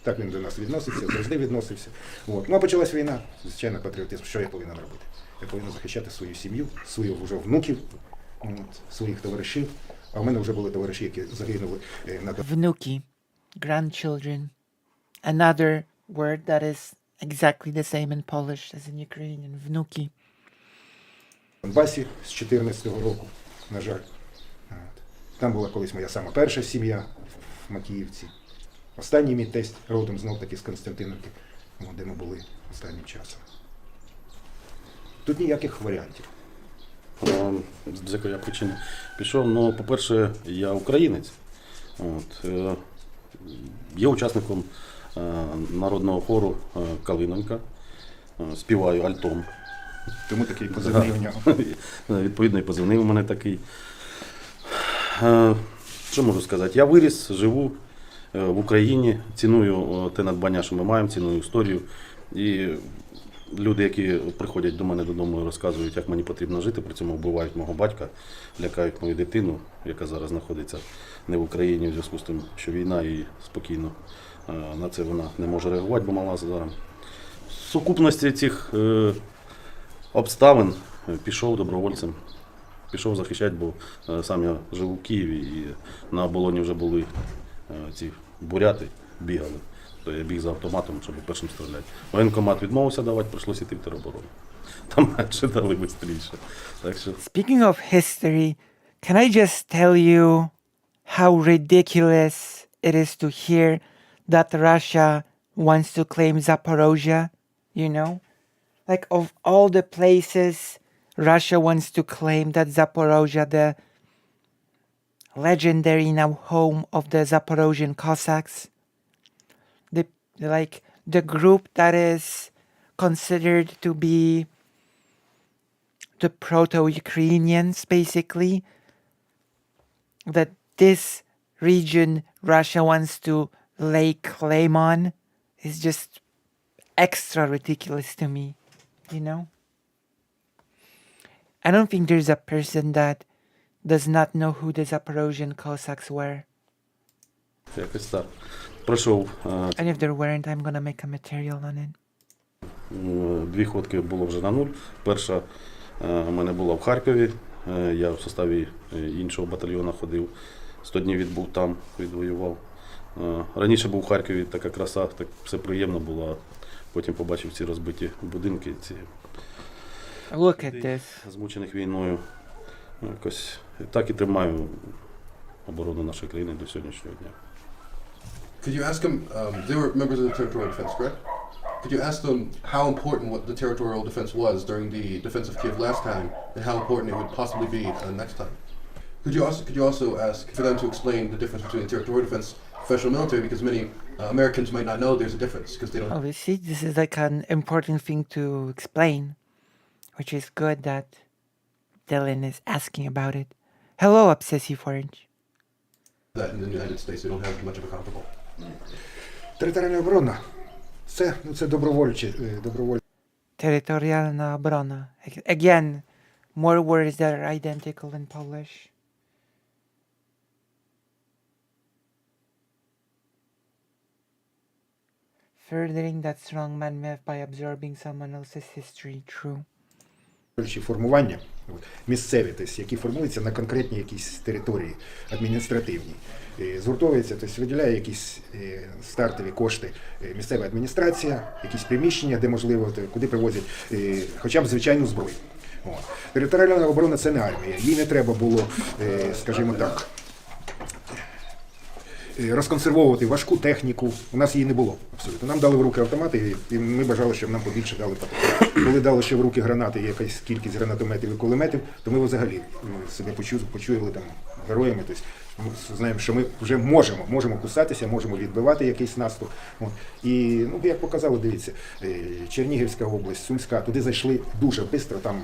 Так він до нас відносився, завжди відносився. От. Ну а почалась війна, звичайно, патріотизм. Що я повинен робити? Я повинен захищати свою сім'ю, своїх вже внуків, своїх товаришів. А в мене вже були товариші, які загинули на Внуки, grandchildren. Another word that is exactly the same in Polish as in Ukrainian. Внуки. Донбасі з 14-го року, на жаль. От. Там була колись моя сама перша сім'я в Макіївці. Останній мій тесть родом знов-таки з Константинівки, де ми були останнім часом. Тут ніяких варіантів. З якої я причини пішов? Ну, по-перше, я українець. От, є учасником народного хору Калинонька. Співаю альтом. Тому такий позивний у нього. Відповідно, і позивний у мене такий. Що можу сказати? Я виріс, живу в Україні, ціную те надбання, що ми маємо, ціную історію. І люди, які приходять до мене додому і розказують, як мені потрібно жити, при цьому вбивають мого батька, лякають мою дитину, яка зараз знаходиться не в Україні, в зв'язку з тим, що війна, і спокійно на це вона не може реагувати, бо мала зараз. В сукупності цих обставин пішов добровольцем, пішов захищати, бо сам я живу в Києві, і на оболоні вже були ці буряти, бігали. То я біг за автоматом, щоб першим стріляти. Воєнкомат відмовився давати, прийшлося йти в тероборону. Там менше дали швидше. Так що... Speaking of history, can I just tell you how ridiculous it is to hear that Russia wants to claim Zaporozhye, you know? Like, of all the places Russia wants to claim, that Zaporozhye, the legendary now home of the Zaporozhian Cossacks, the group that is considered to be the proto-Ukrainians, basically, that this region Russia wants to lay claim on, is just extra ridiculous to me, you know? I don't think there's a person that does not know who the Zaporozhian Cossacks were. Якось так. Пройшов. And if there weren't, I'm gonna make a material on it. Дві ходки було вже на нуль. Перша у мене була в Харкові. Я в составі іншого батальйону ходив. 100 днів відбув там, відвоював. Раніше був в Харкові, така краса, так все приємно було. Потім побачив ці розбиті будинки, ці Look at this. змучених війною. Якось так і тримаю оборону нашої країни до сьогоднішнього дня. Could you ask them, they were members of the territorial defense, correct? Could you ask them how important what the territorial defense was during the defense of Kiev last time, and how important it would possibly be next time? Could you also ask for them to explain the difference between the territorial defense and professional military, because many Americans might not know there's a difference, because they don't... Oh, you see, this is like an important thing to explain. which is good that Dylan is asking about it. Hello, Obsessive Orange. That in the United States, they don't have much of a comparable. Територіальна оборона це добровольчі. Територіальна оборона. Again, more words that are identical in Polish. Furthering that strong man myth by absorbing someone else's history. True. Формування місцеві, тобто, які формуються на конкретній якійсь території адміністративній. Згуртовується, тобто виділяє якісь стартові кошти місцева адміністрація, якісь приміщення, де можливо, куди привозять хоча б звичайну зброю. Територіальна оборона – це не армія, їй не треба було, скажімо так, розконсервовувати важку техніку. У нас її не було абсолютно. Нам дали в руки автомати, і ми бажали, щоб нам побільше дали патронів. Коли дали ще в руки гранати, якась кількість гранатометів і кулеметів, то ми взагалі себе почули там героями. Тобто ми знаємо, що ми вже можемо кусатися, можемо відбивати якийсь наступ. І, як показало, дивіться, Чернігівська область, Сумська, туди зайшли дуже швидко, там,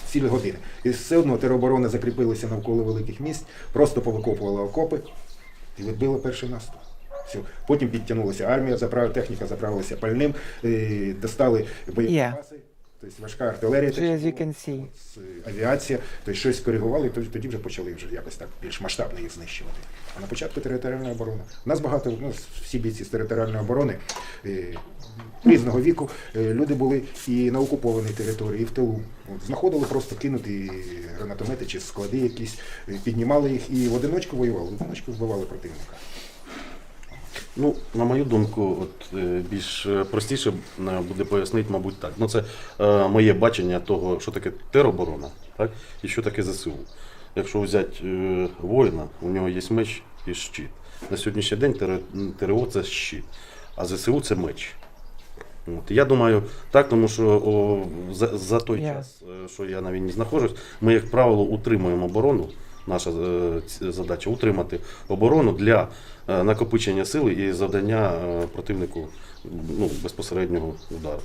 цілі години. І все одно тероборона закріпилася навколо великих міст, просто повикопувала окопи і відбила перший наступ. Все. Потім підтягнулася армія, техніка заправилася пальним, достали боєприпаси, тобто важка артилерія, авіація, тобто щось коригували, і тоді вже почали якось так більш масштабно їх знищувати. А на початку територіальна оборона. У нас багато, всі бійці з територіальної оборони різного віку, люди були і на окупованій території, і в тилу. Знаходили просто кинуті гранатомети чи склади якісь, піднімали їх і в одиночку воювали, в одиночку вбивали противника. На мою думку, більш простіше буде пояснити, мабуть, так. Це моє бачення того, що таке тероборона, так, і що таке ЗСУ. Якщо взяти воїна, у нього є меч і щит. На сьогоднішній день ТРО – це щит, а ЗСУ – це меч. Я думаю, так, тому що за той час, що я на війні знаходжусь, ми, як правило, утримуємо оборону. Наша задача – утримати оборону для накопичення сили і завдання противнику безпосереднього удару.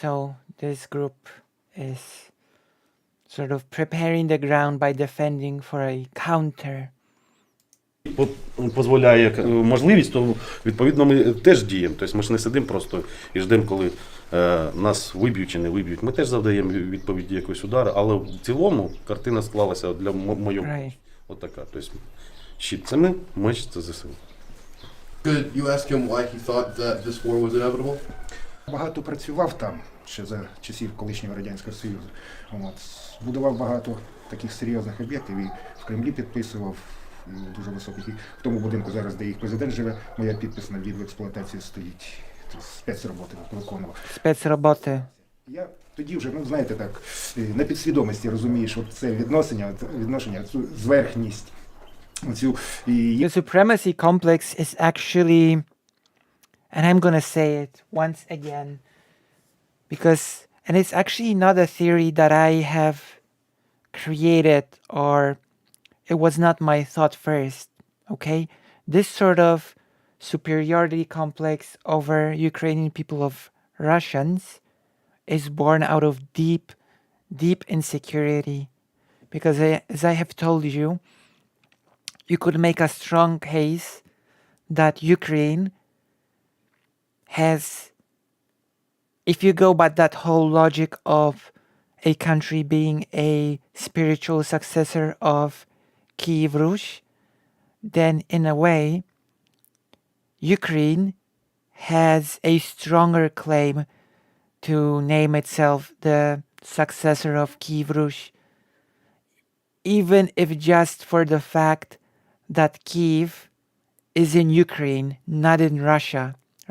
So, this group is sort of preparing the ground by defending for a counter. Дозволяє можливість, то відповідно ми теж діємо. Тобто ми ж не сидимо просто і ждемо, коли нас виб'ють чи не виб'ють. Ми теж завдаємо відповіді якогось удару, але в цілому картина склалася для моєї отака. Тобто щит – це ми, меч – це ЗСУ. Could you ask him why he thought that this war was inevitable? Багато працював там, ще за часів колишнього Радянського Союзу. Будував багато таких серйозних об'єктів і в Кремлі підписував дуже високих. І в тому будинку зараз, де їх президент живе, моя підпис на від в експлуатації стоїть. Спецроботи виконував. Спецроботи. Я тоді вже, знаєте, так, на підсвідомості розумієш, це відношення, цю зверхність. The supremacy complex is actually, and I'm gonna say it once again, and it's actually not a theory that I have created, or it was not my thought first, okay? This sort of superiority complex over Ukrainian people of Russians is born out of deep insecurity. Because as I have told you, you could make a strong case that Ukraine has, if you go by that whole logic of a country being a spiritual successor of Kiev Rus, then in a way, Ukraine has a stronger claim to name itself the successor of Kiev Rus, even if just for the fact that Kiev is in Ukraine, not in Russia,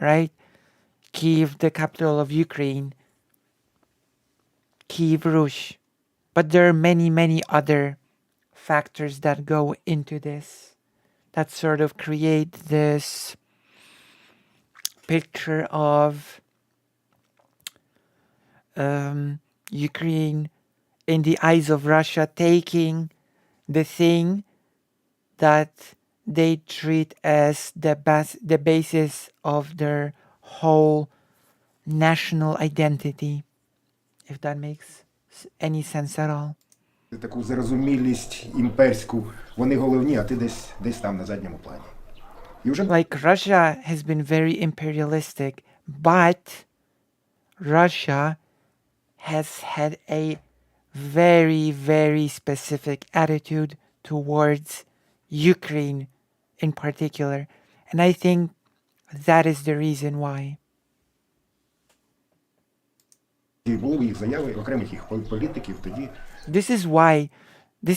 right? Kiev, the capital of Ukraine, Kiev Rus. But there are many other factors that go into this, that sort of create this picture of Ukraine in the eyes of Russia taking the thing that they treat as the basis of their whole national identity. if that makes any sense at all. Таку зарозумілість імперську, вони головні, а ти десь там на задньому плані. І вже Like Russia has been very imperialistic, but Russia has had a very, very specific attitude towards Ukraine in particular. And I think that is the reason why. були їх заяви, окремих їх політиків тоді. This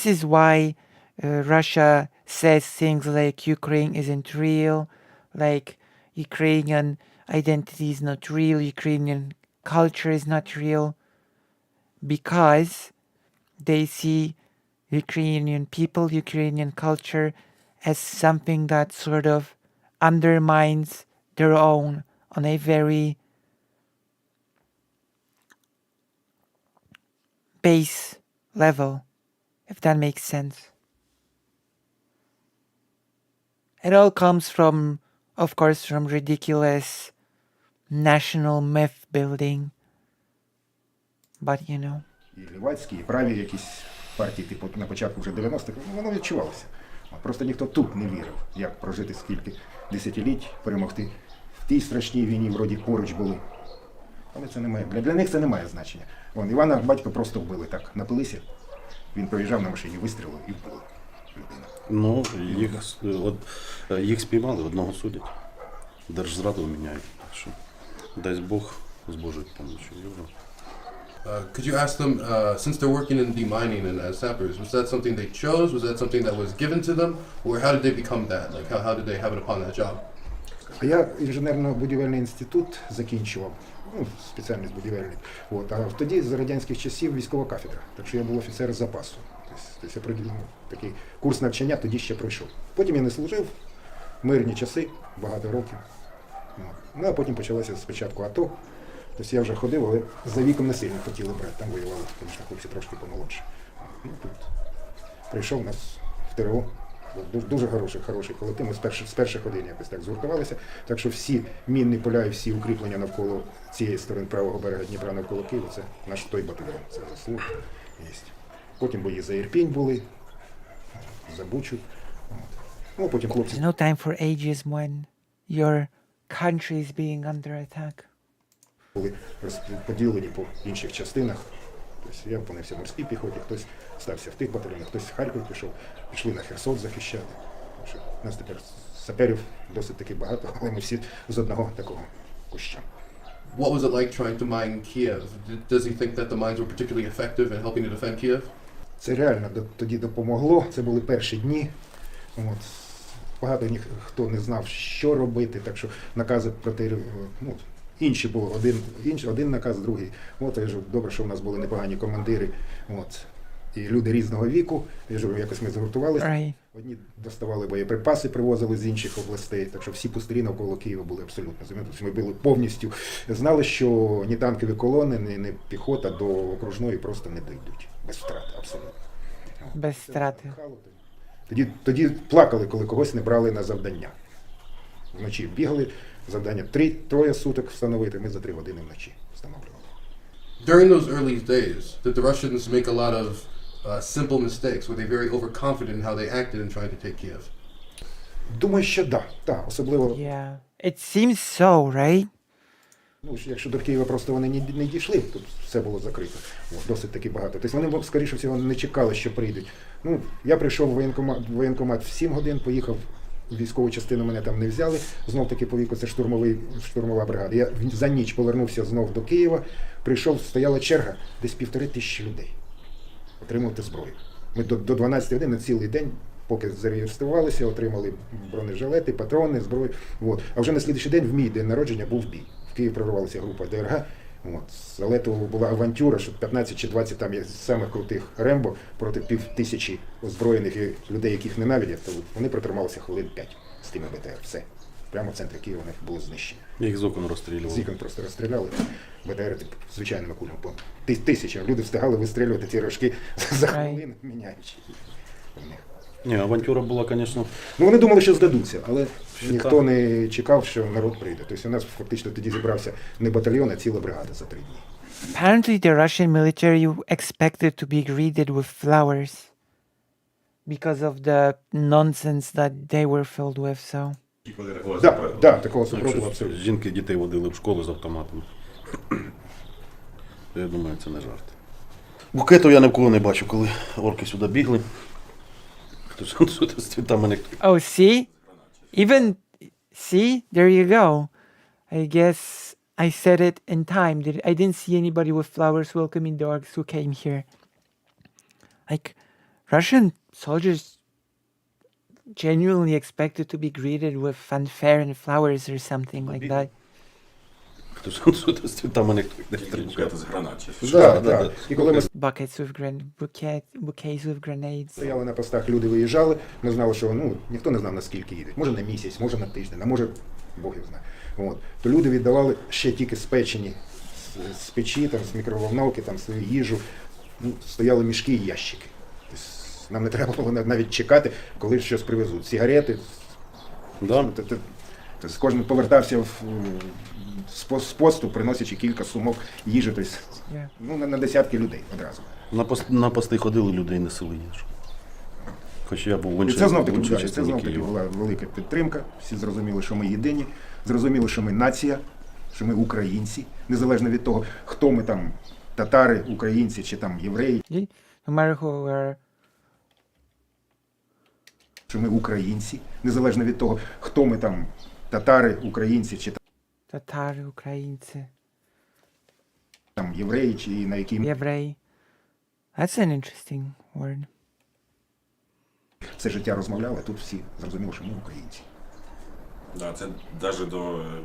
is why Russia says things like Ukraine isn't real, like Ukrainian identity is not real, Ukrainian culture is not real, because they see Ukrainian people, Ukrainian culture as something that sort of undermines their own on a very base level, if that makes sense. It all comes from, of course, from ridiculous national myth building. But you know. І лівацькі, і праві якісь партії, типу на початку вже 90-х, воно відчувалося. Просто ніхто тут не вірив, як прожити скільки десятиліть, перемогти в тій страшній війні, вроді поруч були. Але це не має, для них це не має значення. Івана батько просто вбили так, напилися, він проїжджав на машині, вистрілив і вбили людину. Ну, їх спіймали, одного судять. Держзраду міняють. Так що, дасть Бог з Божою помочю. Could you ask them, since they're working in demining and as sappers, was that something they chose? Was that something that was given to them? Or how did they become that? Like, how did they have it upon that job? Я інженерно-будівельний інститут закінчував, спеціальність будівельник. А тоді, за радянських часів, військова кафедра. Так що я був офіцер запасу. Тобто такий курс навчання тоді ще пройшов. Потім я не служив, мирні часи, багато років. Ну, а потім почалося спочатку АТО. Тобто я вже ходив, але за віком не сильно хотіли брати. Там воювали, тому що хлопці трошки помолодші. Ну, тут прийшов у нас в ТРО. Дуже хороший колектив. Ми з перших годин якось так згуртувалися. Так що всі мінні поля і всі укріплення навколо цієї сторони правого берега Дніпра навколо Києва, це наш той батальйон. Це заслуг. Потім бої за Ірпінь були, за Бучу. Ну, потім хлопці. There's no time for ages when your country is being under attack. Були розподілені по інших частинах. Тобто я опинився в морській піхоті, хтось стався в тих батальйонах, хтось в Харків пішов, пішли на Херсон захищати. У нас тепер саперів досить таки багато, але ми всі з одного такого куща. What was it like trying to mine Kiev? Does he think that the mines were particularly effective in helping to defend Kiev? Це реально тоді допомогло, це були перші дні. Багато хто не знав, що робити, так що накази проти, інші було, один наказ, другий. Добре, що в нас були непогані командири. І люди різного віку. Якось ми згуртувалися. Right. Одні доставали боєприпаси, привозили з інших областей. Так що всі пустирі навколо Києва були абсолютно замінені. Ми були повністю, знали, що ні танкові колони, ні піхота до окружної просто не дійдуть. Без втрат, абсолютно. Без втрати. Тоді плакали, коли когось не брали на завдання. Вночі бігали, завдання 3 суток встановити, ми за 3 години вночі встановлювали. During those early days, did the Russians make a lot of simple mistakes? Were they very overconfident in how they acted in trying to take Kiev? Думаю, що так, особливо. Yeah. It seems so, right? Якщо до Києва просто вони не дійшли, тут все було закрито. Досить таки багато. Тобто вони, скоріше всього, не чекали, що прийдуть. Я прийшов в воєнкомат в 7 годин, поїхав в військову частину, мене там не взяли. Знов таки по віку це штурмова бригада. Я за ніч повернувся знов до Києва, прийшов, стояла черга, десь 1500 людей. Отримувати зброю. Ми до 12 годин на цілий день, поки зареєструвалися, отримали бронежилети, патрони, зброю. А вже на слідчий день, в мій день народження, був бій. В Київ прорвалася група ДРГ. Але то була авантюра, що 15 чи 20 там є самих крутих Рембо проти 5000 озброєних людей, яких ненавидять. То вони протрималися хвилин 5 з тими БТР. Все. Прямо в центрі Києва вони були знищені. Їх з окон розстрілювали. З окон просто розстріляли. БТР звичайними кулями. Тисячі. Люди встигали вистрілювати ті рожки за хвилину, міняючи їх. Ні, авантюра була, звісно. Вони думали, що здадуться, але ніхто не чекав, що народ прийде. Тобто у нас фактично тоді зібрався не батальйон, а ціла бригада за 3 дні. Apparently, the Russian military expected to be greeted with flowers because of the nonsense that they were filled with. So Да, такого супротиву абсолютно. Жінки дітей водили в школу з автоматом. Я думаю, це не жарт. Букету я ні в кого не бачу, коли орки сюди бігли. Хтось сюди з цвітами не... oh, see, there you go. I guess I said it in time. I didn't see anybody with flowers welcoming the orcs who came here. Like, Russian soldiers genuinely expected to be greeted with fanfare and flowers or something like that. Хтось сюди з цвітами не... Букети з гранатів. Да. І коли ми Buckets with bouquets with grenades. стояли на постах, люди виїжджали, ми знали, що ніхто не знав, наскільки їдуть. Може на місяць, може на тиждень, а може Бог його знає. От. То люди віддавали ще тільки спечені з печі, там, з мікроволновки, там, свою їжу. Стояли мішки і ящики. Тобто, нам не треба було навіть чекати, коли щось привезуть. Сигарети. Да. Тобто кожен повертався з посту, приносячи кілька сумок їжі. Тобто, Yeah. на десятки людей одразу. На пости ходили, людей несили їжу. Хоч я був в І іншій це знов таки частині Києва. була велика підтримка. Всі зрозуміли, що ми єдині, зрозуміли, що ми нація, що ми українці, незалежно від того, хто ми там, татари, українці чи там євреї, No matter who we are. що ми українці, незалежно від того, хто ми там, татари, українці чи Татари, українці, там євреї, чи на якій євреї. That's an interesting word. все життя розмовляли, тут всі зрозуміли, що ми українці. Да, це навіть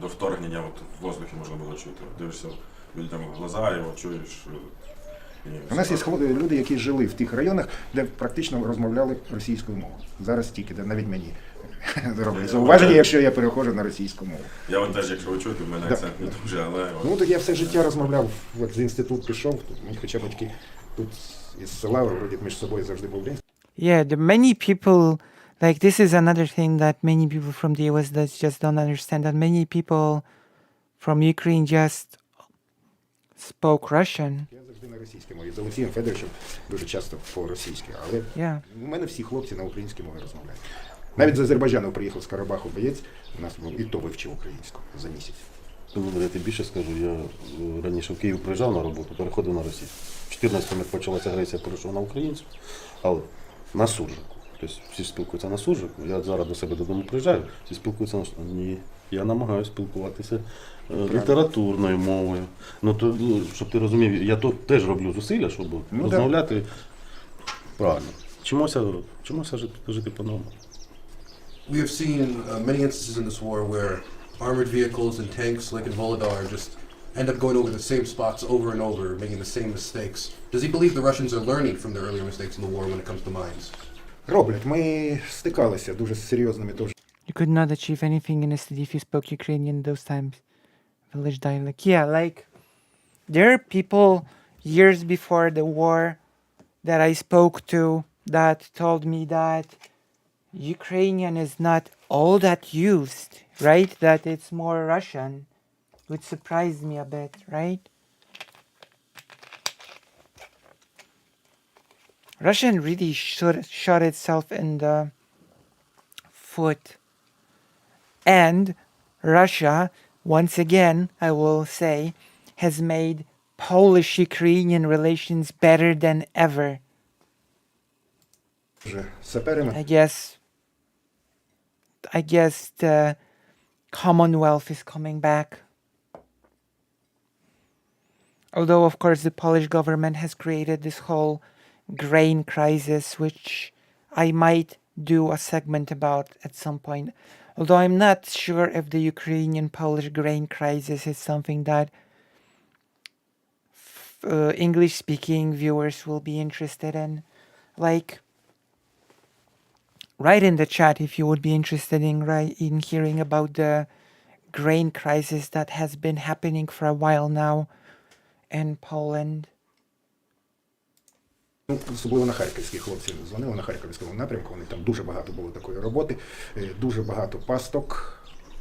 до вторгнення от, в воздухі можна було чути. Дивишся людям в глаза, і от чуєш. У нас є люди, які жили в тих районах, де практично розмовляли російською мовою. Зараз тільки, де навіть мені роблять зауваження, якщо я переходжу на російську мову. Я от теж, якщо ви чуєте, в мене акцент не дуже, але... Так я все життя розмовляв, от з інститут пішов, хоча батьки тут із села, вроді між собою завжди був день. Yeah, the many people, like this is another thing that many people from the US just don't understand, that many people from Ukraine just spoke Russian. Я завжди на російській мові. З Олексієм Федоровичем дуже часто по-російськи, але Yeah. у мене всі хлопці на українській мові розмовляють. Навіть з Азербайджану приїхав з Карабаху боєць, у нас був і то вивчив українську за місяць. Я тобі більше скажу, я раніше в Київ приїжджав на роботу, переходив на російську. В 14-му, як почалася агресія, перейшов на українську, але на суржику. Тобто всі спілкуються на суржику. Я зараз до себе додому приїжджаю, всі спілкуються на суржику. Ні, я намагаюся спілкуватися літературною мовою. То, щоб ти розумів, я тут теж роблю зусилля, щоб розмовляти правильно. Чомуся жити по-новому. We have seen many instances in this war where armored vehicles and tanks like in Volodar just end up going over the same spots over and over, making the same mistakes. Does he believe the Russians are learning from their earlier mistakes in the war when it comes to mines? Роблять. Ми стикалися дуже з серйозними теж. You could not achieve anything in a city if you spoke Ukrainian those times. Village dialect. Yeah, like there are people years before the war that I spoke to that told me that Ukrainian is not all that used, right? That it's more Russian, which surprised me a bit, right? Russian really shot itself in the foot. And Russia, once again, I will say, has made Polish-Ukrainian relations better than ever. Вже саперами. I guess the Commonwealth is coming back. Although, of course, the Polish government has created this whole grain crisis, which I might do a segment about at some point. Although I'm not sure if the Ukrainian-Polish grain crisis is something that English-speaking viewers will be interested in. Like, write in the chat if you would be interested in hearing about the grain crisis that has been happening for a while now in Poland. Особливо на Харківські хлопці дзвонили, на Харківському напрямку, вони там дуже багато було такої роботи, дуже багато пасток,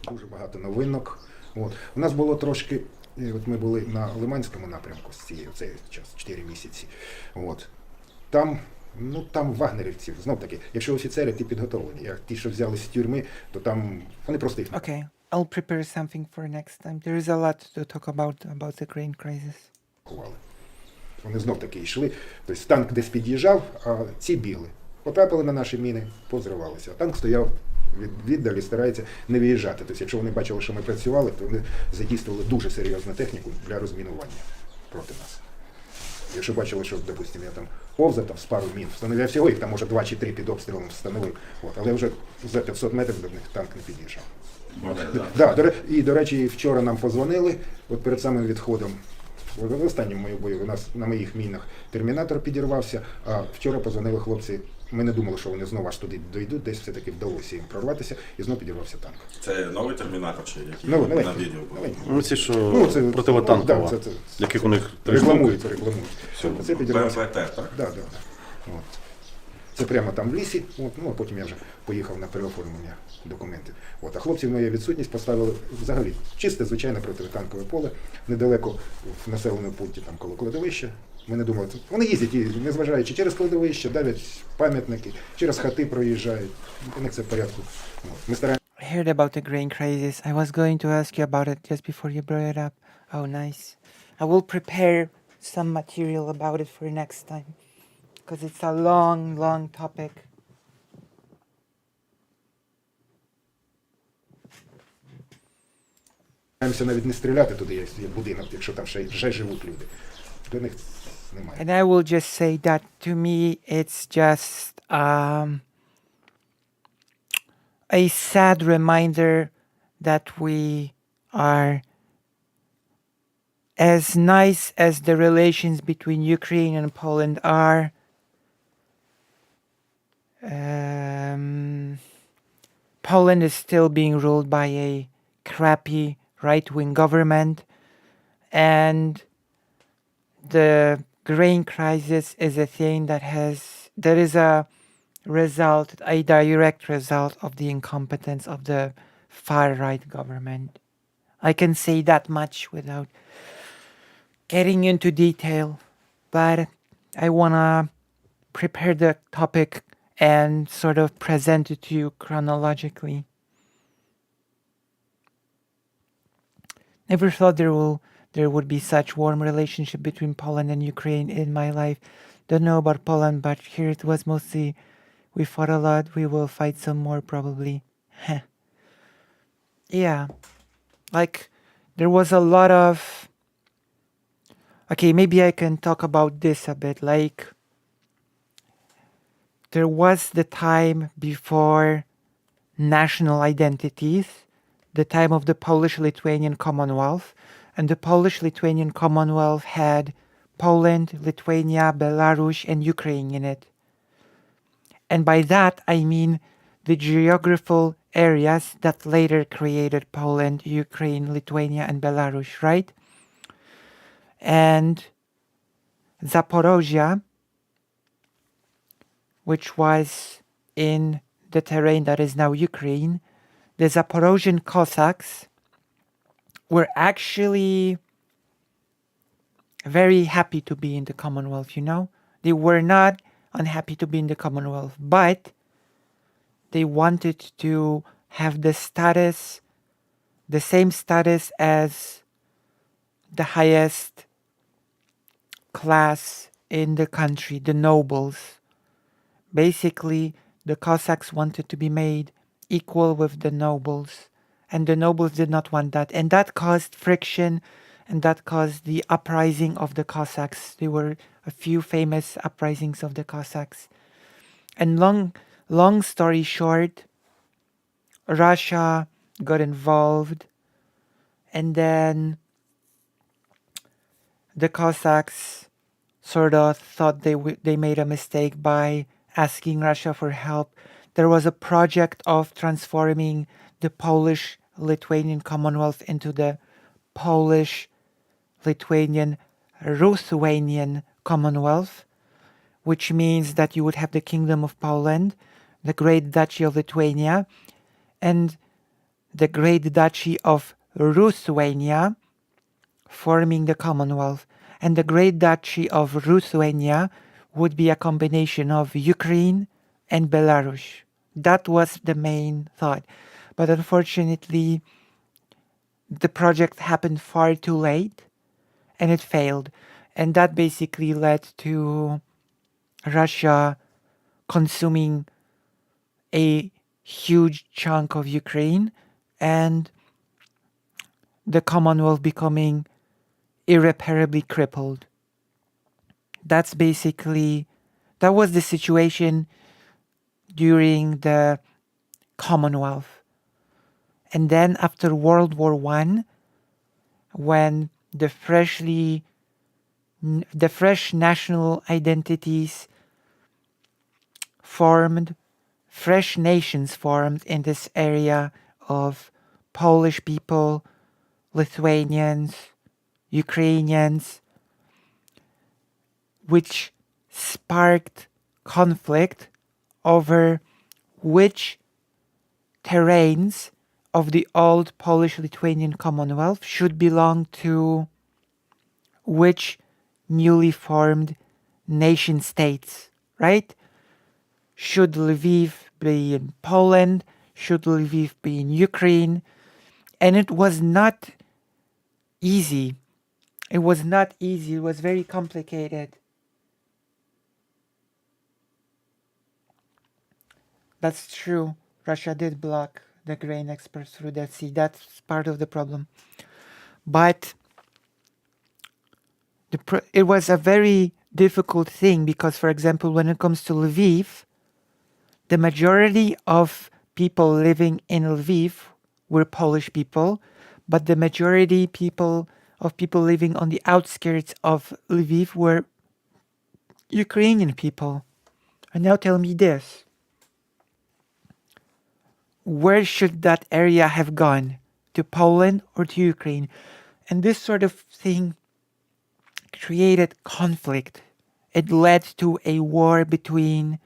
дуже багато новинок. От. У нас було трошки І от ми були на Лиманському напрямку в цей час, 4 місяці. От. Там, ну, там вагнерівців, знов таки, якщо офіцери, ті підготовлені, а ті, що взяли з тюрми, то там вони просто їх не Okay, I'll prepare something for next time. There is a lot to talk about the grain crisis. ховали. Вони знов таки йшли, тобто танк десь під'їжджав, а ці бігли. Потрапили на наші міни, позривалися. А танк стояв віддалі, старається не виїжджати. Тобто, якщо вони бачили, що ми працювали, то вони задійствували дуже серйозну техніку для розмінування проти нас. Якщо бачили, що, допустимо, я там повзав там, з пару мін, встановив, я всього їх там, може, 2 чи 3 під обстрілом встановив. От, але вже за 500 метрів до них танк не під'їжджав. І, до речі, вчора нам позвонили, от перед самим відходом, в останньому мою бою, у нас на моїх мінах термінатор підірвався, а вчора позвонили хлопці, ми не думали, що вони знову аж туди дійдуть, десь все-таки вдалося їм прорватися, і знову підірвався танк. Це новий термінатор чи який Новий. на відео був? Ну, ці, що це противотанкова, да, це яких у них 3 рекламують. Все. Це підірвався. БМПТ, так? Да. От. Це прямо там в лісі, от, ну а потім я вже поїхав на переоформлення документів. От, а хлопці в моїй відсутність поставили взагалі чисте, звичайне протитанкове поле, недалеко в населеному пункті, там коло кладовища. Ми не думали, вони їздять, і, незважаючи через кладовище, давлять пам'ятники, через хати проїжджають, у них це в порядку. От. Ми стараємося. I heard about the grain crisis. I was going to ask you about it just before you brought it up. Oh, nice. I will prepare some material about it for next time. Because it's a long, long topic. Намагаємося навіть не стріляти туди, є будинок, якщо там ще живуть люди. До них немає. And I will just say that to me, it's just a sad reminder that we are, as nice as the relations between Ukraine and Poland are, Poland is still being ruled by a crappy right-wing government, and the grain crisis is a thing that is a direct result of the incompetence of the far-right government. I can say that much without getting into detail, but I wanna prepare the topic and sort of present it to you chronologically. Never thought there would be such warm relationship between Poland and Ukraine in my life. Don't know about Poland, but here it was mostly we fought a lot. We will fight some more probably. Yeah. Like there was a lot of okay, maybe I can talk about this a bit. Like there was the time before national identities, the time of the Polish-Lithuanian Commonwealth, and the Polish-Lithuanian Commonwealth had Poland, Lithuania, Belarus, and Ukraine in it. And by that, I mean the geographical areas that later created Poland, Ukraine, Lithuania, and Belarus, right? And Zaporozhia, which was in the terrain that is now Ukraine, the Zaporozhian Cossacks were actually very happy to be in the Commonwealth, you know? They were not unhappy to be in the Commonwealth, but they wanted to have the same status as the highest class in the country, the nobles. Basically, the Cossacks wanted to be made equal with the nobles, and the nobles did not want that, and that caused friction, and that caused the uprising of the Cossacks. There were a few famous uprisings of the Cossacks. And long story short, Russia got involved, and then the Cossacks sort of thought they made a mistake by asking Russia for help. There was a project of transforming the Polish-Lithuanian Commonwealth into the Polish-Lithuanian-Ruthenian Commonwealth, which means that you would have the Kingdom of Poland, the Great Duchy of Lithuania, and the Great Duchy of Ruthenia, forming the Commonwealth. And the Great Duchy of Lithuania would be a combination of Ukraine and Belarus. That was the main thought. But unfortunately, the project happened far too late and it failed. And that basically led to Russia consuming a huge chunk of Ukraine and the Commonwealth becoming irreparably crippled. That was the situation during the Commonwealth. And then after World War I, when the fresh national identities formed, fresh nations formed in this area of Polish people, Lithuanians, Ukrainians, which sparked conflict over which terrains of the old Polish-Lithuanian Commonwealth should belong to which newly formed nation states, right? Should Lviv be in Poland? Should Lviv be in Ukraine? And it was not easy. It was not easy. It was very complicated. That's true. Russia did block the grain exports through that sea. That's part of the problem. But it was a very difficult thing because, for example, when it comes to Lviv, the majority of people living in Lviv were Polish people, but the majority of people living on the outskirts of Lviv were Ukrainian people. And now tell me this. Where should that area have gone? To Poland or to Ukraine? And this sort of thing created conflict. It led to a war between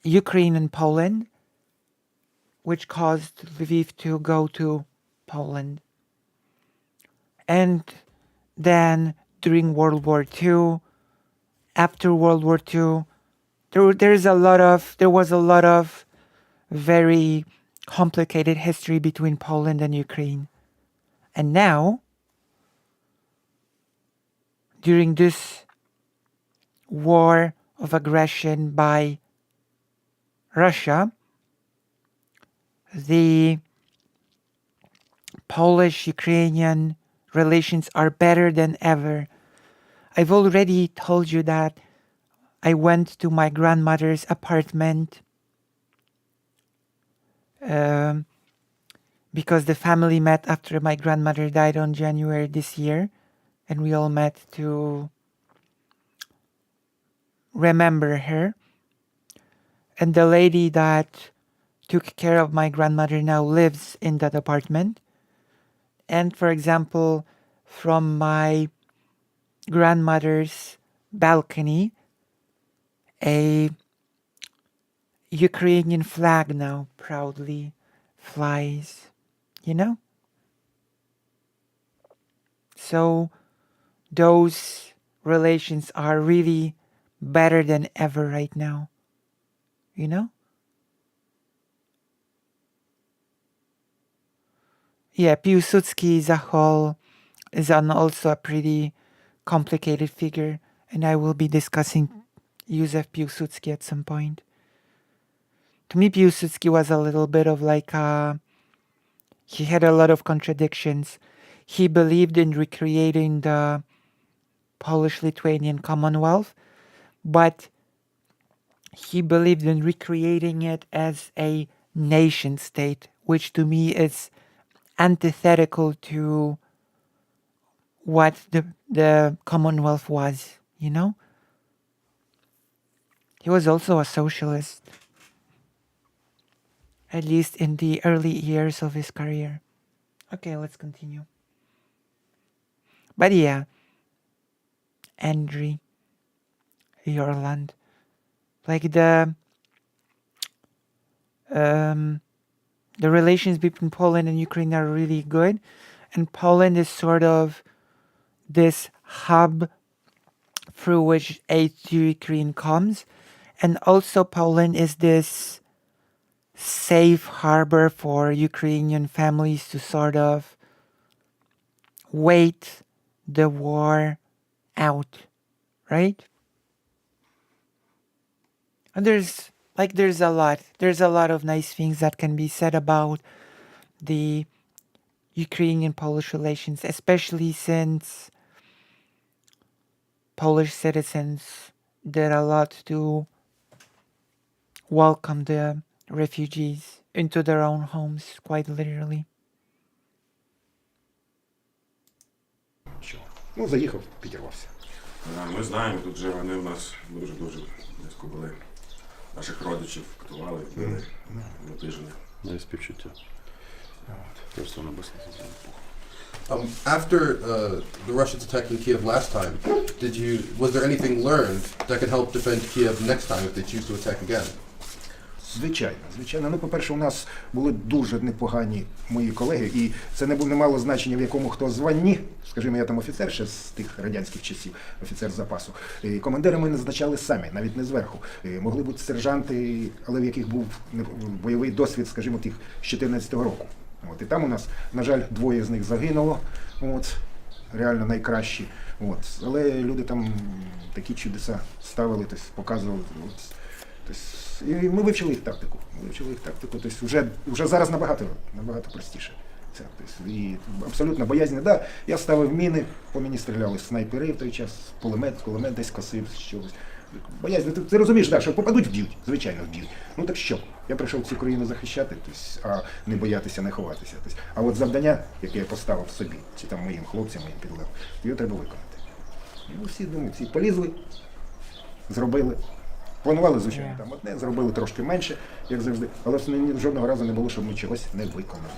Ukraine and Poland, which caused Lviv to go to Poland. And then during World War II, after World War II, there was a lot of very complicated history between Poland and Ukraine. And now, during this war of aggression by Russia, the Polish-Ukrainian relations are better than ever. I've already told you that I went to my grandmother's apartment because the family met after my grandmother died on January this year, and we all met to remember her. And the lady that took care of my grandmother now lives in that apartment. And for example, from my grandmother's balcony, a Ukrainian flag now proudly flies, you know? So those relations are really better than ever right now, you know? Yeah, Piłsudski is also a pretty complicated figure, and I will be discussing Józef Piłsudski at some point. To me, Piłsudski was a little bit of he had a lot of contradictions. He believed in recreating the Polish-Lithuanian Commonwealth, but he believed in recreating it as a nation state, which to me is antithetical to what the Commonwealth was, you know? He was also a socialist, at least in the early years of his career. Okay, let's continue. But yeah, Andriy Yorland, the relations between Poland and Ukraine are really good, And Poland is sort of this hub through which aid to Ukraine comes. And also Poland is this safe harbor for Ukrainian families to sort of wait the war out, right? And there's a lot of nice things that can be said about the Ukrainian-Polish relations, especially since Polish citizens did a lot to welcome the refugees into their own homes, quite literally. Що? Ну, заїхав, підірвався. Ми знаємо, тут же вони у нас дуже близько були. Наших родичів катували, били на тижні. Моє співчуття. Просто небесне. After the Russians attacked in Kiev last time, was there anything learned that could help defend Kiev next time if they choose to attack again? Звичайно. Ну, по-перше, у нас були дуже непогані мої колеги, і це не мало значення, в якому хто званні. Скажімо, я там офіцер ще з тих радянських часів, офіцер запасу. І командири ми назначали самі, навіть не зверху. Могли бути сержанти, але в яких був бойовий досвід, скажімо, тих з 14-го року. І там у нас, на жаль, 2 з них загинуло, реально найкращі. Але люди там такі чудеса ставили, показували. І ми вивчили їх тактику. Тобто вже зараз набагато простіше. І абсолютно боязнь. Да, я ставив міни, по мені стріляли снайпери в той час, кулемет десь косив з чогось. Боязнь, ти розумієш, да, що попадуть, вб'ють, звичайно вб'ють. Ну так що? Я прийшов цю країну захищати, а не боятися, не ховатися. А от завдання, яке я поставив собі, чи там моїм хлопцям, моїм підлеглим, його треба виконати. І всі думають, всі полізли, зробили. Планували, звичайно, там одне, зробили трошки менше, як завжди, але жодного разу не було, щоб ми чогось не виконали.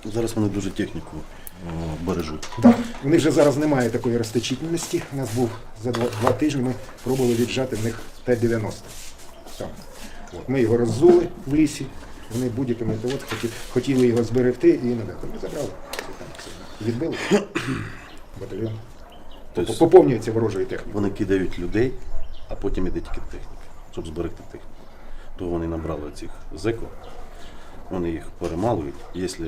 Зараз вони дуже техніку бережуть. Так, у них вже зараз немає такої розточительності. У нас був за 2 тижні, ми пробували віджати в них Т-90. Ми його роззули в лісі, вони будь-яким методом хотіли його зберегти і не дали. Ми забрали. Відбили батальйон. Поповнюється ворожою технікою. Вони кидають людей, а потім іде тільки техніка, щоб зберегти техніку. То вони набрали цих зеків, вони їх перемалують. Якщо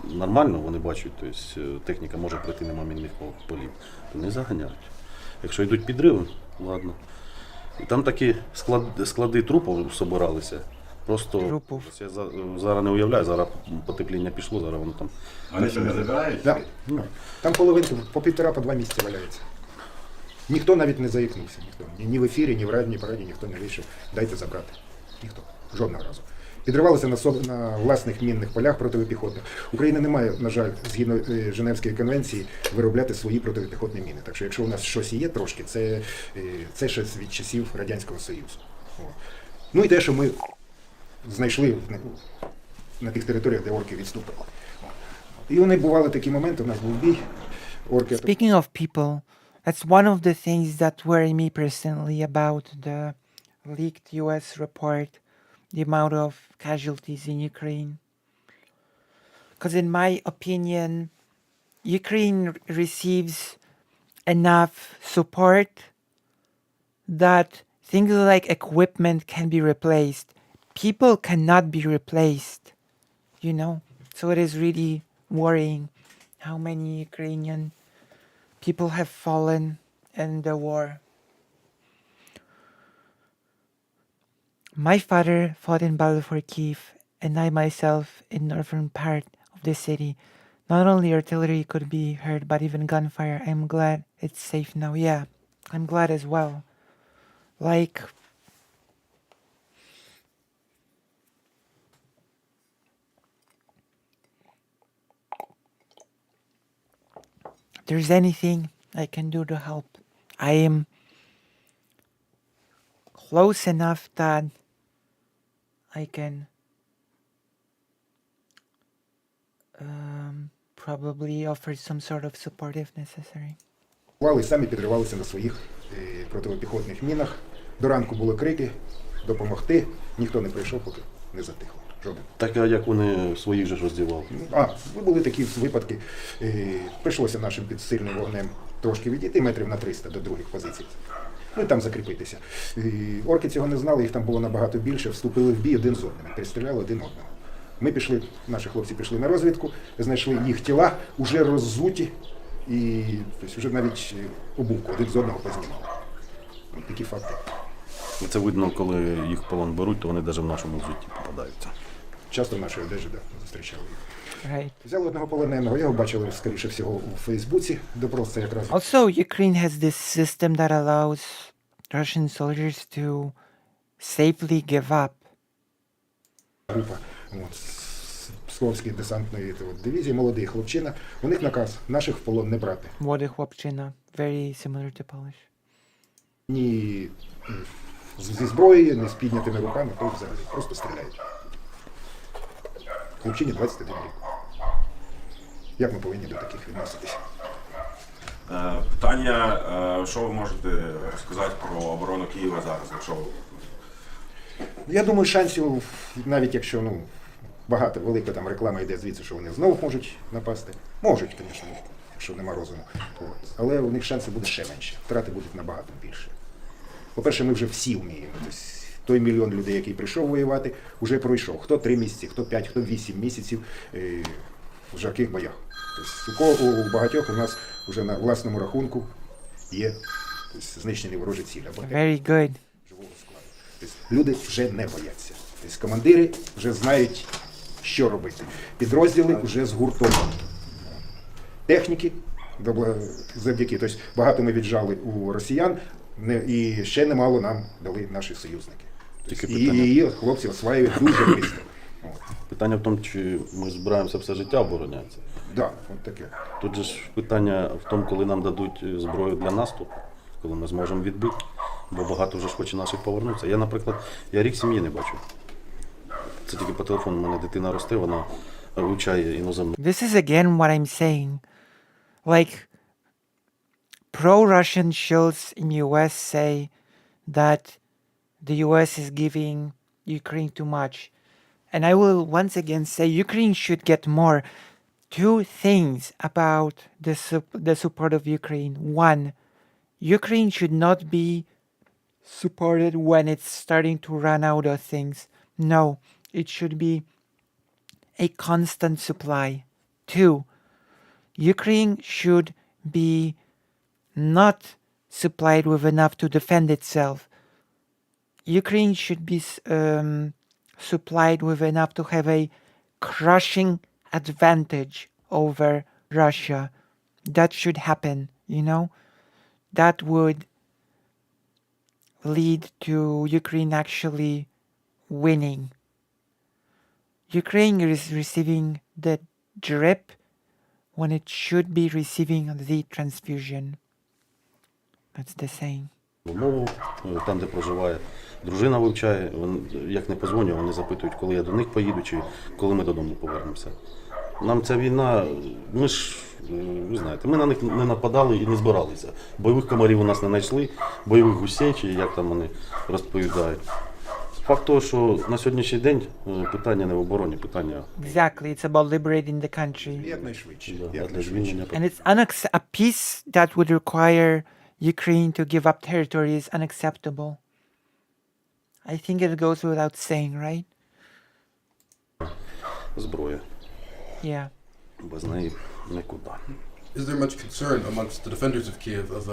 нормально вони бачать, тобто техніка може пройти нема мінних полів, то не заганяють. Якщо йдуть підриви, ладно. І там такі склади трупів збиралися. Просто я зараз не уявляю, зараз потепління пішло, зараз воно там. Вони ще не забирають? Да. Там половинки по 1,5-2 місяці валяється. Ніхто навіть не заїкнувся. Ні в ефірі, ні в раді, ні в раді ніхто не вийшов. Дайте забрати. Ніхто. Жодного разу. Підривалися на власних мінних полях протипіхотних. Україна не має, на жаль, згідно Женевської конвенції, виробляти свої протипіхотні міни. Так що якщо у нас щось є трошки, це ще від часів Радянського Союзу. Ну і те, що ми знайшли на тих територіях, де орки відступили. І вони бували такі моменти, у нас був бій. Speaking of people, that's one of the things that worry me personally about the leaked US report, the amount of casualties in Ukraine. Because in my opinion, Ukraine receives enough support that things like equipment can be replaced. People cannot be replaced, you know? So it is really worrying how many Ukrainian people have fallen in the war. My father fought in battle for Kiev, and I myself in northern part of the city. Not only artillery could be heard, but even gunfire. I'm glad it's safe now. Yeah, I'm glad as well. Like, if there's anything I can do to help, I am close enough that I can probably offer some sort of support if necessary. Самі підривалися на своїх протипіхотних мінах. До ранку були крики, допомогти. Ніхто не прийшов, поки не затихло. Жоден. Так як вони своїх же ж роздівали. Були такі випадки. Прийшлося нашим під сильним вогнем трошки відійти метрів на 300 до других позицій. Ну і там закріпитися. Орки цього не знали, їх там було набагато більше, вступили в бій один з одним, перестріляли один одного. Ми пішли, наші хлопці пішли на розвідку, знайшли їх тіла, уже роззуті, і тобто, вже навіть обувку один з одного познімали. Ось такі факти. І це видно, коли їх в полон беруть, то вони навіть в нашому взутті попадаються. Часто в нашій одежі зустрічали їх. Right. Взяли одного полоненого, його бачили, скоріше всього, у Фейсбуці, де просто якраз Also, Ukraine has this system that allows Russian soldiers to safely give up. група Псковської десантної дивізії, молодий хлопчина. У них наказ наших в полон не брати. Młody chłopczyna, very similar to Polish. Ні зі зброєю, ні з піднятими руками, то взагалі просто стріляють. Хлопчині 21 рік. Як ми повинні до таких відноситися? Питання, що ви можете розказати про оборону Києва зараз, якщо Я думаю, шансів, навіть якщо багато, велика там реклама йде звідси, що вони знову можуть напасти. Можуть, звісно, якщо нема розуму. Але у них шанси буде ще менше. Втрати будуть набагато більше. По-перше, ми вже всі вміємо. Тобто, той мільйон людей, який прийшов воювати, вже пройшов. Хто 3 місяці, хто 5, хто 8 місяців в жарких боях. Тобто, у багатьох у нас вже на власному рахунку є знищені ворожі цілі. Very good. Тобто, люди вже не бояться. Тобто, командири вже знають, що робити. Підрозділи вже згуртовані. Техніки, завдяки, тобто, багато ми віджали у росіян, і ще немало нам дали наші союзники. Тобто, і її хлопці осваюють дуже швидко. Питання в тому, чи ми збираємося все життя оборонятися. Так, от таке. Тут же ж питання в тому, коли нам дадуть зброю для наступу, коли ми зможемо відбити, бо багато вже ж хоче наших повернутися. Я, наприклад, рік сім'ї не бачу. Це тільки по телефону, у мене дитина росте, вона вивчає іноземну. This is again what I'm saying. Like, pro-Russian shields in US say that the US is giving Ukraine too much. And I will once again say Ukraine should get more. Two things about the support of Ukraine. One, Ukraine should not be supported when it's starting to run out of things. No, it should be a constant supply. Two, Ukraine should be not supplied with enough to defend itself. Ukraine should be supplied with enough to have a crushing advantage over Russia. That should happen, you know? That would lead to Ukraine actually winning. Ukraine is receiving the drip when it should be receiving the transfusion. That's the saying. Мову, там, де проживає дружина, вивчає. Як не позвоню, вони запитують, коли я до них поїду, чи коли ми додому повернемося. Нам ця війна, ми ж, ви знаєте, ми на них не нападали і не збиралися. Бойових комарів у нас не знайшли, бойових гусей, чи як там вони розповідають. Факт того, що на сьогоднішній день питання не в обороні, питання... Exactly, it's about liberating the country. Якнайшвидше. для звільнення. And it's a peace that would require Ukraine to give up territory is unacceptable. I think it goes without saying, right? Зброя. Yeah. Без неї нікуди. Is there much concern amongst the defenders of Kiev of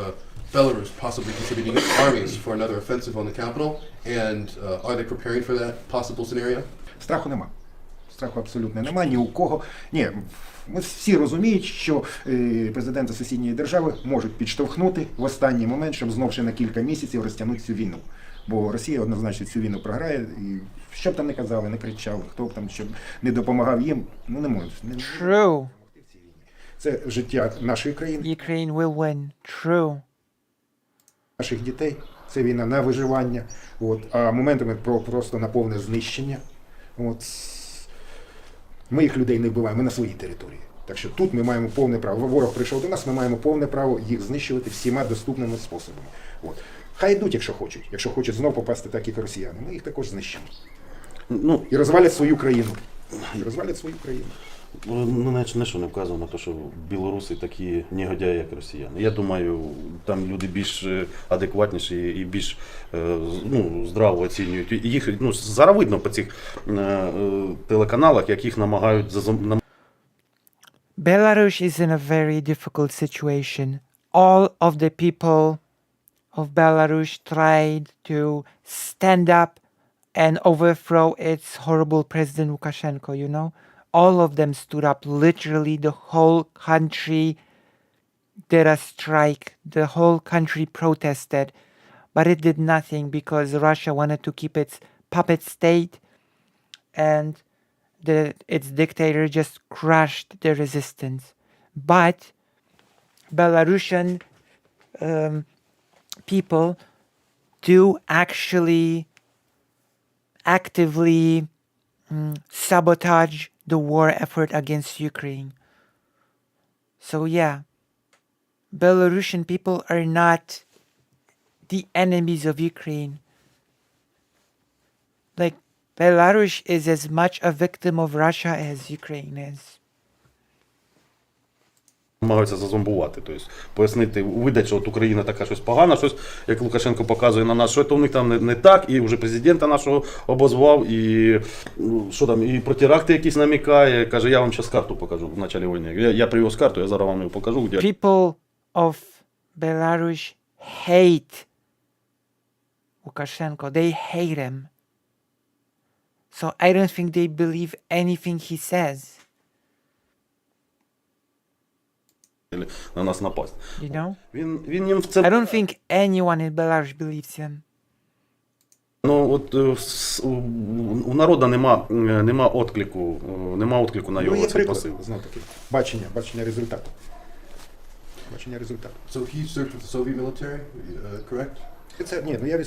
Belarus possibly contributing armies for another offensive on the capital? And are they preparing for that possible scenario? Страху нема. Страху абсолютно нема, ні у кого. Ні, ми всі розуміють, що президенти сусідньої держави можуть підштовхнути в останній момент, щоб знов ще на кілька місяців розтягнути цю війну. Бо Росія однозначно цю війну програє, і що б там не казали, не кричали, хто б там щоб не допомагав їм, не може. True. Це життя нашої країни, Ukraine will win. True. наших дітей. Це війна на виживання, а моментами просто на повне знищення. Ми їх людей не вбиваємо, ми на своїй території. Так що тут ми маємо повне право. Ворог прийшов до нас, ми маємо повне право їх знищувати всіма доступними способами. Хай йдуть, якщо хочуть. Якщо хочуть знов попасти так, як росіяни, ми їх також знищимо. Ну, І розвалять свою країну. І розвалять свою країну. не що не вказано на те, що білоруси такі негодяї, як росіяни. Я думаю, там люди більш адекватніші і більш здраво оцінюють. Їх зараз видно по цих телеканалах, як їх намагають Belarus is in a very difficult situation. All of the people of Belarus tried to stand up and overthrow its horrible president Lukashenko, you know? All of them stood up. Literally, the whole country did a strike. The whole country protested. But it did nothing because Russia wanted to keep its puppet state, and its dictator just crushed the resistance. But Belarusian people do actually actively sabotage the war effort against Ukraine. So yeah, Belarusian people are not the enemies of Ukraine. Like, Belarus is as much a victim of Russia as Ukraine is. намагаються зазомбувати. Тобто пояснити, видати, що от Україна така щось погана, щось, як Лукашенко показує на нас, що це у них там не так, і вже президента нашого обозвав, і що там, і про теракти якісь намікає, каже, я вам зараз карту покажу в початку війни. Я привез карту, я зараз вам її покажу. Де... People of Belarus hate Lukashenko. They hate him. So I don't think they believe anything he says. На нас напасть. You know? Він їм в це... I don't think anyone in Belarus believes him. Ну, от у народу нема відклику на його є цей приклад, посил. знов таки. Бачення результату. So he served with the Soviet military, correct? Це, ні, ну я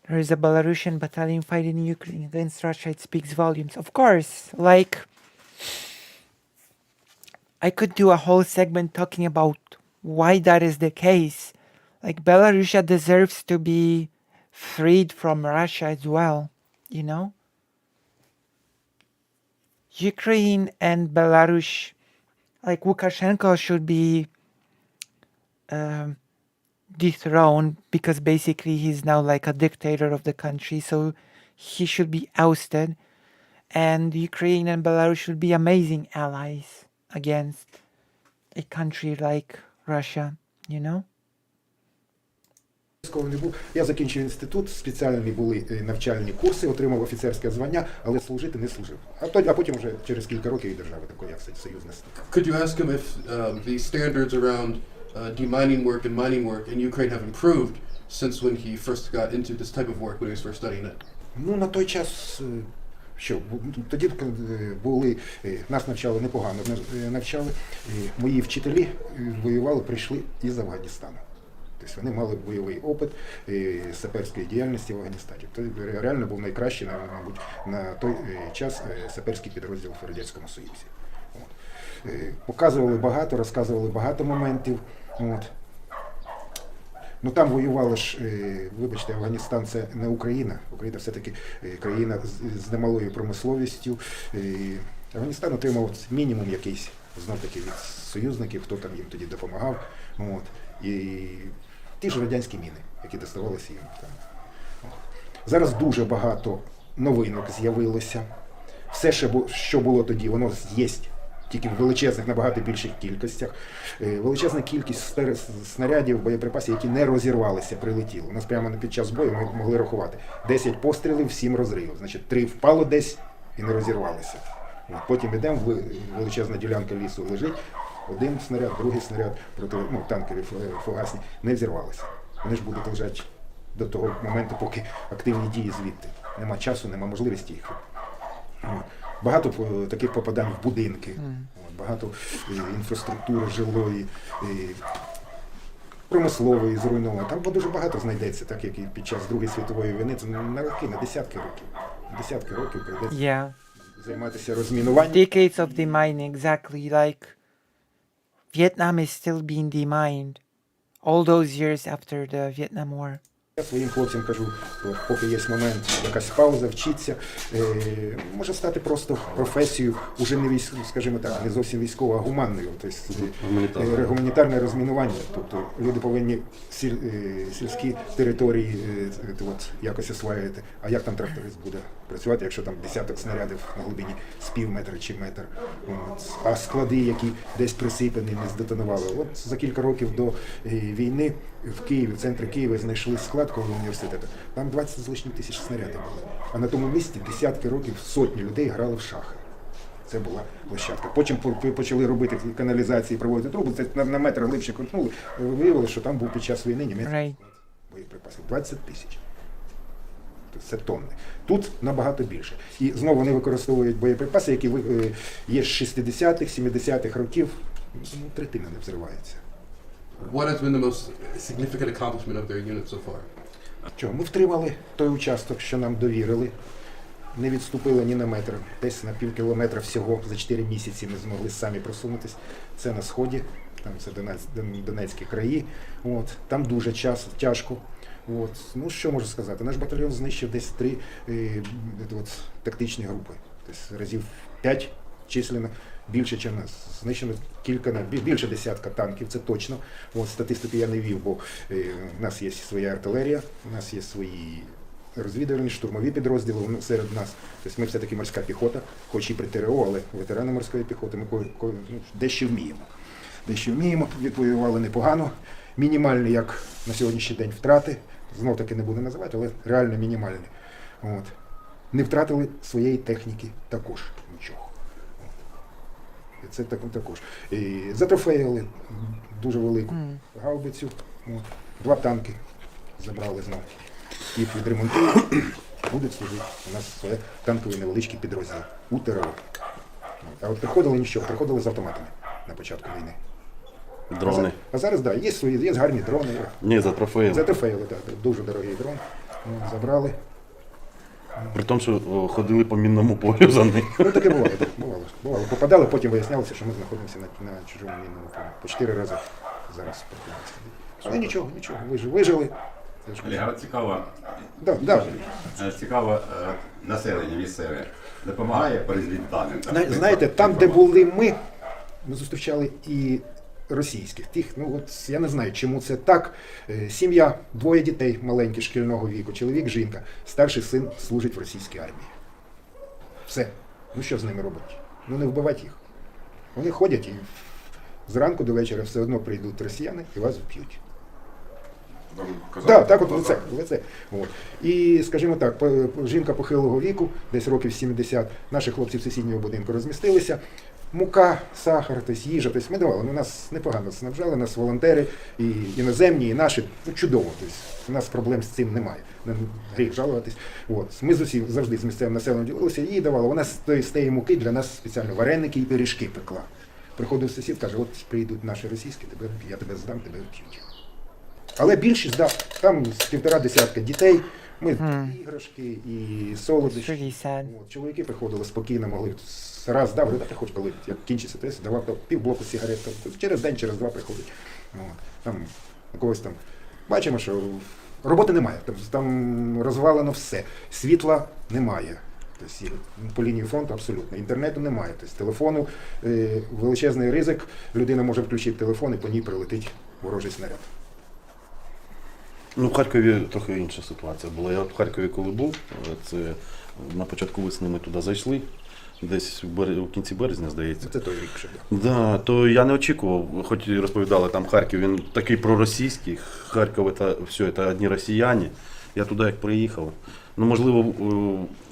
There is a Belarusian battalion fighting in Ukraine against Russia. It speaks volumes. Of course, like, I could do a whole segment talking about why that is the case. Like, Belarus deserves to be freed from Russia as well, you know? Ukraine and Belarus, like, Lukashenko should be dethroned because basically he's now like a dictator of the country, so he should be ousted, and Ukraine and Belarus should be amazing allies against a country like Russia, you know? не був. Я закінчив інститут, спеціальні були навчальні курси, отримав офіцерське звання, але служити не служив. А потім вже через кілька років і держава такої, як союзна. Could you ask him if the standards around demining work and mining work in Ukraine have improved since when he first got into this type of work when he was first studying it? Ну, на той час, тоді були, нас навчали непогано, навчали, мої вчителі воювали, прийшли із Афганістану. Тобто вони мали бойовий опит саперської діяльності в Афганістані. Це реально був найкращий, мабуть, на той час саперський підрозділ в Радянському Союзі. Показували багато, розказували багато моментів. От. Ну там воювали ж, вибачте, Афганістан це не Україна. Україна все-таки країна з немалою промисловістю. Афганістан отримав мінімум якийсь, знов-таки, від союзників, хто там їм тоді допомагав. От. І ті ж радянські міни, які доставалися їм там. Зараз дуже багато новинок з'явилося. Все, що було тоді, воно є. Тільки в величезних, набагато більших кількостях. Величезна кількість снарядів, боєприпасів, які не розірвалися, прилетіло. У нас прямо під час бою ми могли рахувати. 10 пострілів, 7 розривів. Значить, 3 впало десь і не розірвалися. Потім йдемо, величезна ділянка лісу лежить, один снаряд, другий снаряд, танкові фугасні, не взірвалися. Вони ж будуть лежати до того моменту, поки активні дії звідти. Нема часу, нема можливості їх. Багато таких попадань в будинки, багато інфраструктури жилої, промислової зруйновано. Там дуже багато знайдеться, так як і під час Другої світової війни. Це на роки, на десятки років. Десятки років прийдеться займатися розмінуванням. Decades of demining, exactly. Like, Vietnam is still being demined all those years after the Vietnam War. Я своїм хлопцям кажу, от, поки є момент, якась пауза, вчиться, може стати просто професією, уже не скажімо так, не зовсім військовою, а гуманною, тобто гуманітарне розмінування. Тобто люди повинні сільські території от, якось осваювати. А як там тракторист буде працювати, якщо там десяток снарядів на глибині з пів метра чи метр, от, а склади, які десь присипані, не здетонували. От за кілька років до війни в Києві, в центрі Києва, знайшли склад коло університету. Там 20 з лишнім тисяч снарядів було. А на тому місці десятки років сотні людей грали в шахи. Це була площадка. Потім почали робити каналізації, проводити труби. Це на метр глибше крутнули. Виявилося, що там був під час війни німецький боєприпасів. 20 тисяч. Це тонни. Тут набагато більше. І знову вони використовують боєприпаси, які є з 60-х, 70-х років. Третина не взривається. What has been the most significant accomplishment of their unit so far? Чого? Ми втримали той участок, що нам довірили. Не відступили ні на метр. Десь на пів кілометра всього за 4 місяці ми змогли самі просунутися. Це на сході, там це Донецькі краї. От. Там дуже тяжко. От. Ну, що можу сказати? Наш батальйон знищив десь 3 тактичні групи. Тобто разів 5 численно більше, ніж нас. Знищено більше десятка танків, це точно. От, статистики я не вів, бо в нас є своя артилерія, у нас є свої розвідувальні, штурмові підрозділи серед нас. Тобто ми все-таки морська піхота, хоч і при ТРО, але ветерани морської піхоти, ми дещо вміємо. Дещо вміємо, відвоювали непогано. Мінімальні, як на сьогоднішній день, втрати, знов таки не буду називати, але реально мінімальні. От. Не втратили своєї техніки також нічого. Це також. І затрофеїли дуже велику гаубицю. От. 2 танки забрали знову. Їх відремонтують, будуть служити. У нас своє танковий невеличкий підрозділ у ТРО. А от приходили нічого, приходили з автоматами на початку війни. Дрони. А зараз, так, є гарні дрони. Ні, затрофеїли. Затрофеїли, так, дуже дорогий дрон. Забрали. При тому, що ходили по мінному полю за них. Ну таке бувало. Попадали, потім вияснялося, що ми знаходимося на чужому мінному полі. По 4 рази зараз. Але нічого, вижили. Олег, цікаво, Да. Населення місцеве допомагає по розвідданим? Знаєте, там, де були ми зустрічали і російських. Тих, я не знаю, чому це так. Сім'я, 2 дітей маленьких шкільного віку, чоловік, жінка, старший син служить в російській армії. Все. Ну що з ними робити? Ну не вбивати їх. Вони ходять і зранку до вечора все одно прийдуть росіяни і вас вб'ють. Так, от в лице. От. І, скажімо так, жінка похилого віку, десь років 70, наші хлопці в сусідньому будинку розмістилися. Мука, сахар, їжа, ми давали. Ну, нас непогано снабжали, нас волонтери, і іноземні, і наші. Чудово. У нас проблем з цим немає. Гріх жалуватись. От. Ми завжди з місцевим населенням ділилися, їй давали. Вона з тієї муки для нас спеціально вареники і пиріжки пекла. Приходив сусід, каже, от прийдуть наші російські, я тебе здам, тебе вб'ють. Але більшість, там з 1,5 десятка дітей, ми іграшки і солодощі. Чоловіки приходили спокійно, могли раз дав, ти хоч коли як кінчиться тест, давав півблоку сигарет, через день, через 2 приходить. Там когось там. Бачимо, що роботи немає, там розвалено все, світла немає. Тобто, по лінії фронту абсолютно. Інтернету немає. Тобто, телефону величезний ризик, людина може включити телефон і по ній прилетить ворожий снаряд. Ну, в Харкові трохи інша ситуація була. Я в Харкові коли був, це на початку весни ми туди зайшли, десь у кінці березня, здається. Це той рік ще. Да, то я не очікував, хоч і розповідали, там Харків, він такий проросійський, Харків це все, це одні росіяни. Я туди як приїхав. Ну, можливо,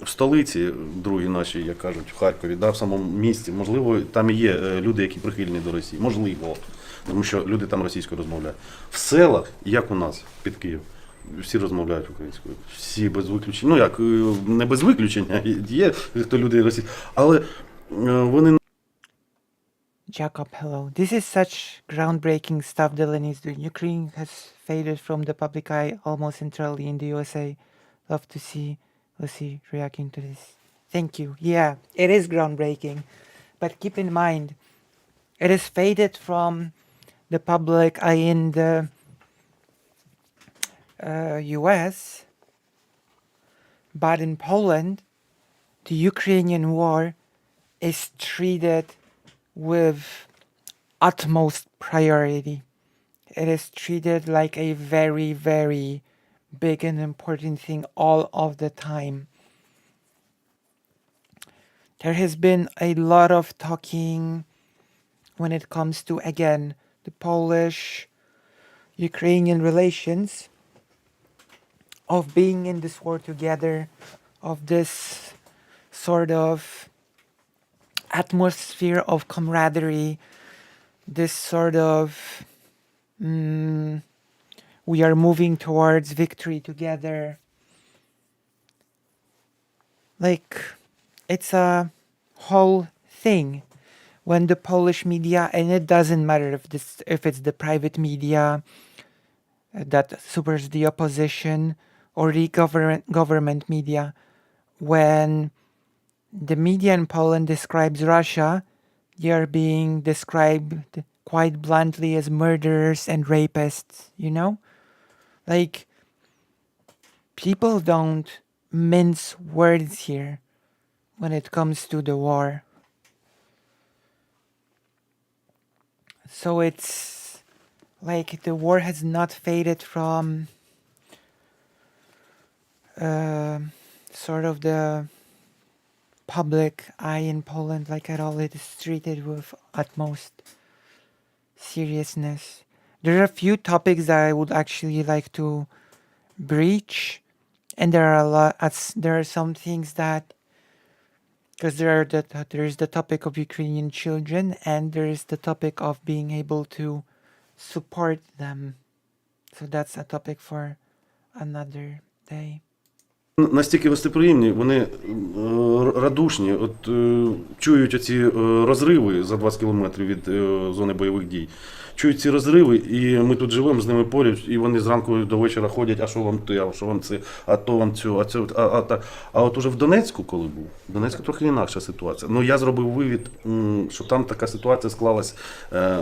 в столиці, другі наші, як кажуть, в Харкові, в самому місті, можливо, там і є люди, які прихильні до Росії. Можливо. Тому що люди там російською розмовляють. В селах, як у нас під Києвом, всі розмовляють українською. Всі без виключення. Ну як, не без виключення, є хто люди російські, але вони... Jacob, hello. This is such groundbreaking stuff Delaney is doing. Ukraine has faded from the public eye almost entirely in the USA. Love to see Lucy reacting to this. Thank you. Yeah, it is groundbreaking. But keep in mind, it is faded from the public eye in the US, but in Poland, the Ukrainian war is treated with utmost priority. It is treated like a very, very big and important thing all of the time. There has been a lot of talking when it comes to, again, the Polish-Ukrainian relations, of being in this war together, of this sort of atmosphere of camaraderie, this sort of we are moving towards victory together. Like, it's a whole thing when the Polish media, and it doesn't matter if it's the private media that supports the opposition or the government media, when the media in Poland describes Russia, they are being described quite bluntly as murderers and rapists, you know? Like, people don't mince words here when it comes to the war. So it's like the war has not faded from sort of the public eye in Poland, like at all. It is treated with utmost seriousness. There are a few topics that I would actually like to breach, and there are some things that, because there is the topic of Ukrainian children, and there is the topic of being able to support them. So that's a topic for another day. Настільки гостеприємні, вони радушні, от чують оці розриви за 20 кілометрів від зони бойових дій. Чують ці розриви, і ми тут живемо з ними поряд, і вони зранку до вечора ходять, а що вам те, а що вам це, а то вам цю, а от уже в Донецьку, коли був, в Донецьку трохи інакша ситуація. Ну, я зробив вивід, що там така ситуація склалась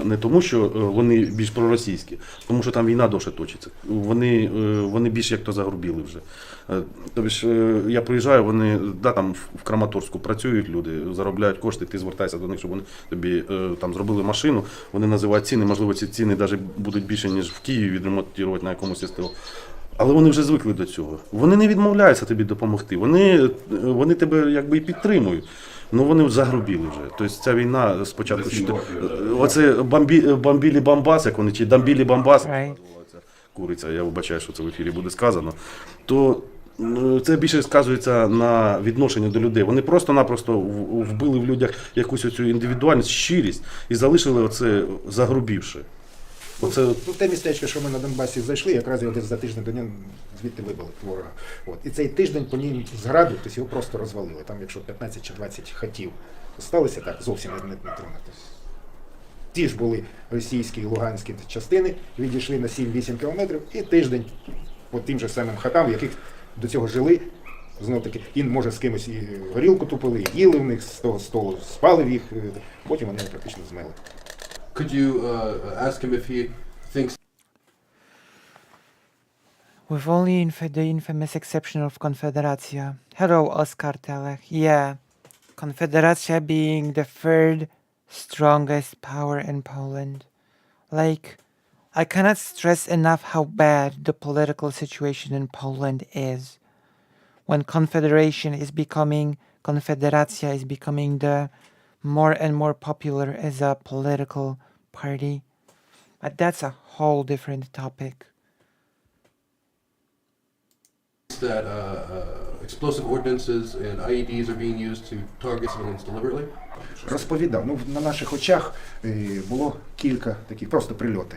не тому, що вони більш проросійські, тому що там війна довше точиться. Вони більш як то загрубіли вже. Тобто я приїжджаю, вони там в Краматорську працюють люди, заробляють кошти, ти звертайся до них, щоб вони тобі там зробили машину, вони називають ціни, можливо ці ціни навіть будуть більше, ніж в Києві відремонтувати на якомусь СТО. Але вони вже звикли до цього. Вони не відмовляються тобі допомогти, вони тебе якби і підтримують. Ну вони загрубіли вже. Тобто ця війна спочатку, оце бомбілі бамбас, як вони, чи дамбілі бамбас, куриця, я вибачаю, що це в ефірі буде сказано, то це більше сказується на відношенні до людей. Вони просто-напросто вбили в людях якусь оцю індивідуальність, щирість і залишили оце загрубівши. Те містечко, що ми на Донбасі зайшли, якраз його десь за тиждень до нього звідти вибили ворога. І цей тиждень по ній зграду, тобто його просто розвалили. Там, якщо 15 чи 20 хатів залишилися, так зовсім не тронути. Ті ж були російські і луганські частини, відійшли на 7-8 кілометрів, і тиждень по тим же самим хатам, в яких до цього жили, знов таки, і може з кимось і горілку тупили, і їли в них з того столу, спали в їх, потім вони практично змили. Could you ask him if he thinks With only the infamous exception of Confederacja. Hello, Oscar Telech. Yeah, Confederacja being the third strongest power in Poland. Like, I cannot stress enough how bad the political situation in Poland is. When Confederacja is becoming the more and more popular as a political party. But that's a whole different topic. that explosive ordinances and IEDs are being used to target civilians deliberately? Розповідав. На наших очах було кілька таких просто прильоти.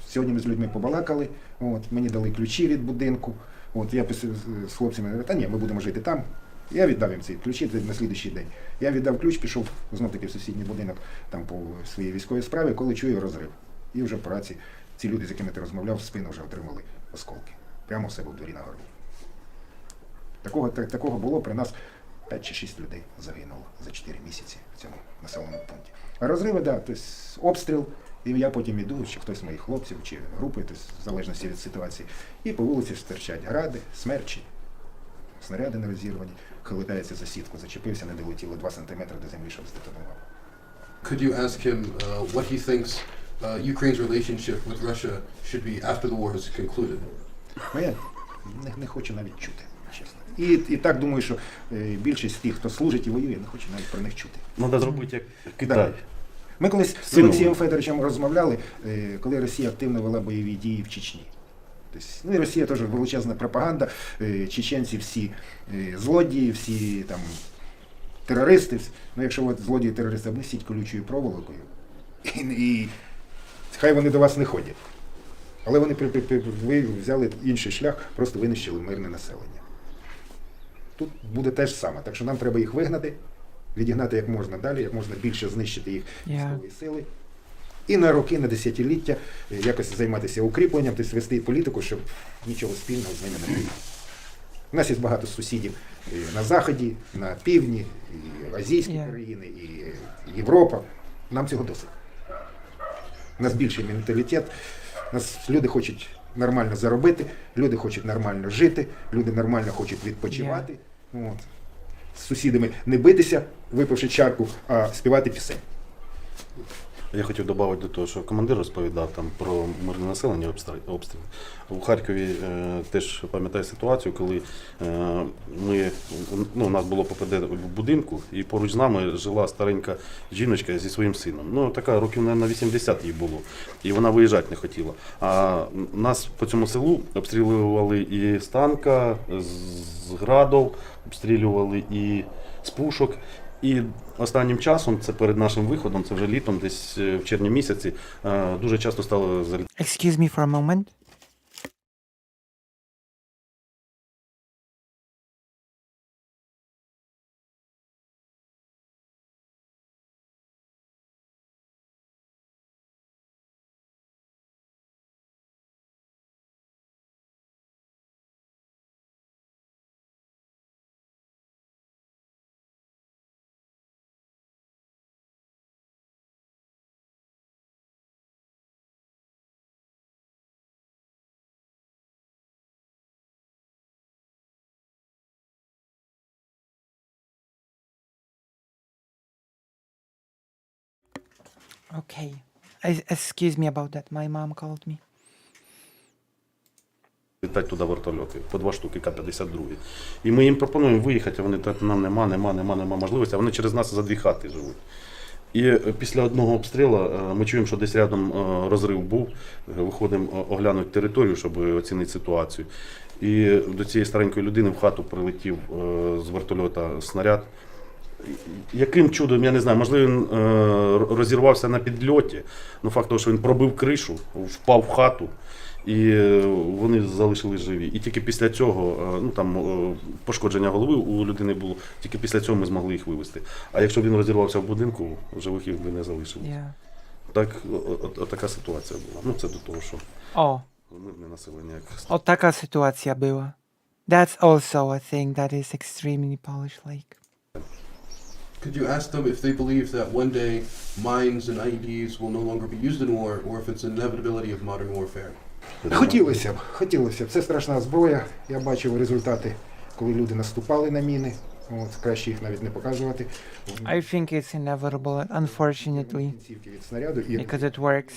Сьогодні ми з людьми побалакали, мені дали ключі від будинку. Я з хлопцями говорю, та ні, ми будемо жити там. Я віддав їм ці ключі на слідуючий день. Я віддав ключ, пішов знов-таки в сусідній будинок там по своїй військовій справі, коли чую розрив. І вже по рації ці люди, з якими ти розмовляв, в спину вже отримали осколки. Прямо в себе в дворі на горі. Такого було при нас 5 чи 6 людей загинуло за 4 місяці в цьому населеному пункті. А розриви, тобто обстріл І я потім іду, чи хтось з моїх хлопців, чи групи, тобто, в залежності від ситуації, і по вулиці стирчать гради, смерчі, снаряди не розірвані, хилитається за сітку, зачепився, не долетіло 2 сантиметри до землі, щоб здетонував. Could you ask him what he thinks Ukraine's relationship with Russia should be after the war is concluded? Я не хочу навіть чути, чесно. І так думаю, що більшість тих, хто служить і воює, не хоче навіть про них чути. Треба зробити як Китай. Ми колись з Олексієм Федоровичем розмовляли, коли Росія активно вела бойові дії в Чечні. Тобто, ну і Росія теж величезна пропаганда, чеченці всі злодії, всі там терористи. Ну якщо от злодії терористи обнесіть колючою проволокою, і хай вони до вас не ходять. Але вони ви взяли інший шлях, просто винищили мирне населення. Тут буде те ж саме, так що нам треба їх вигнати, відігнати як можна далі, як можна більше знищити їх військової сили. І на роки, на десятиліття якось займатися укріпленням, тобто вести політику, щоб нічого спільного з ними не було. У нас є багато сусідів на Заході, на півдні, і азійські країни, і Європа. Нам цього досить. У нас більший менталітет, нас люди хочуть нормально заробити, люди хочуть нормально жити, люди нормально хочуть відпочивати. От. З сусідами не битися, випивши чарку, а співати пісень. Я хотів додати до того, що командир розповідав там про мирне населення, обстріли. У Харкові теж пам'ятаю ситуацію, коли у нас було ППД в будинку, і поруч з нами жила старенька жіночка зі своїм сином. Ну, така років, мабуть, 80 їй було, і вона виїжджати не хотіла. А нас по цьому селу обстрілювали і з танка, з градів, обстрілювали і з пушок. І останнім часом, це перед нашим виходом, це вже літом, десь в червні місяці, дуже часто стало залітати. Excuse me for a moment. Okay. Excuse me about that. My mom called me. Літати туди вертольоти, по 2 штуки К-52. І ми їм пропонуємо виїхати, а вони так, нам нема можливості, а вони через нас за 2 хати живуть. І після одного обстрілу ми чуємо, що десь рядом розрив був, виходимо оглянути територію, щоб оцінити ситуацію. І до цієї старенької людини в хату прилетів з вертольота снаряд. Яким чудом, я не знаю, можливо, він розірвався на підльоті, але факт того, що він пробив кришу, впав в хату, і вони залишились живі. І тільки після цього, ну там пошкодження голови у людини було, тільки після цього ми змогли їх вивезти. А якщо б він розірвався в будинку, живих їх би не залишилось. Так, така ситуація була. Ну, це до того, що мирне населення як... Така ситуація була. That's also a thing that is extremely Polish-like. Could you ask them if they believe that one day mines and IEDs will no longer be used in war, or if it's an inevitability of modern warfare? Хотілося б. Це страшна зброя. Я бачив результати, коли люди наступали на міни. От, краще їх навіть не показувати. I think it's inevitable, unfortunately, Від снаряду, і because it works.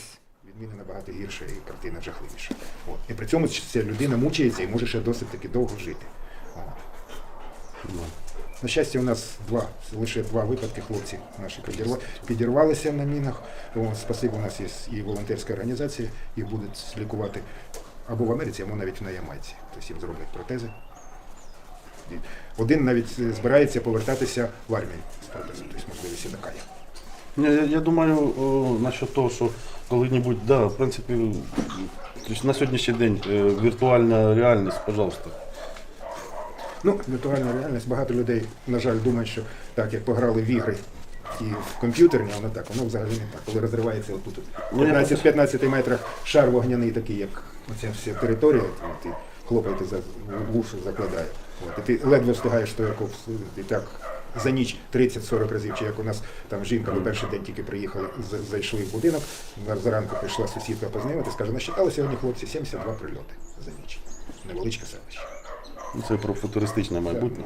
від міни набагато гірше і картина жахливіша. От. І при цьому ця людина мучається і може ще досить таки довго жити. На щастя, у нас лише 2 випадки хлопці наші підірвалися на мінах. Спасибо, у нас є і волонтерська організація, їх будуть лікувати або в Америці, або навіть на Ямайці. Тобто їм зроблять протези. Один навіть збирається повертатися в армію з протезом, тобто можливість і така є. Я думаю, насчет того, що коли-небудь, да, в принципі, на сьогоднішній день віртуальна реальність, пожалуйста. Ну, віртуальна реальність. Багато людей, на жаль, думають, що так, як пограли в ігри і в комп'ютерні, воно так, воно взагалі не так. Коли розривається отут, в 15 метрах шар вогняний такий, як оця вся територія, і хлопаєте за вушу закладає. От, і ти ледве встигаєш той окоп, і так за ніч 30-40 разів, чи як у нас там жінка на перший день тільки приїхали, зайшли в будинок, зранку прийшла сусідка познайомитися, каже, насчитали сьогодні хлопці 72 прильоти за ніч. Невеличке селище. Це про футуристичне майбутнє,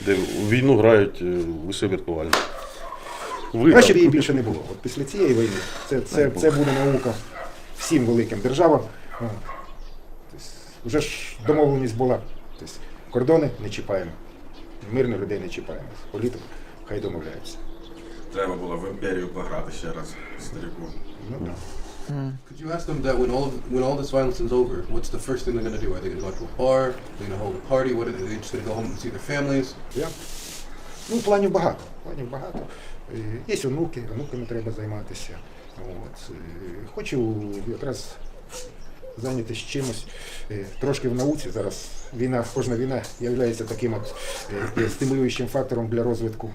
де в війну грають лише віртуально. Краще б її більше не було. От після цієї війни це буде наука всім великим державам. Вже ж домовленість була. Тобто, кордони не чіпаємо, мирних людей не чіпаємо. Політику хай домовляються. Треба було в імперію пограти ще раз, старику. Ну, да. Could you ask them that when all this violence is over, what's the first thing they're going to do? Are they going to go to a bar? Are they going to hold a party? What are they just going to go home and see their families? Ну, планів багато. Є онуками треба займатися. От. Хочу якраз зайнятися чимось, трошки в науці. Зараз кожна війна є таким стимулюючим фактором для розвитку.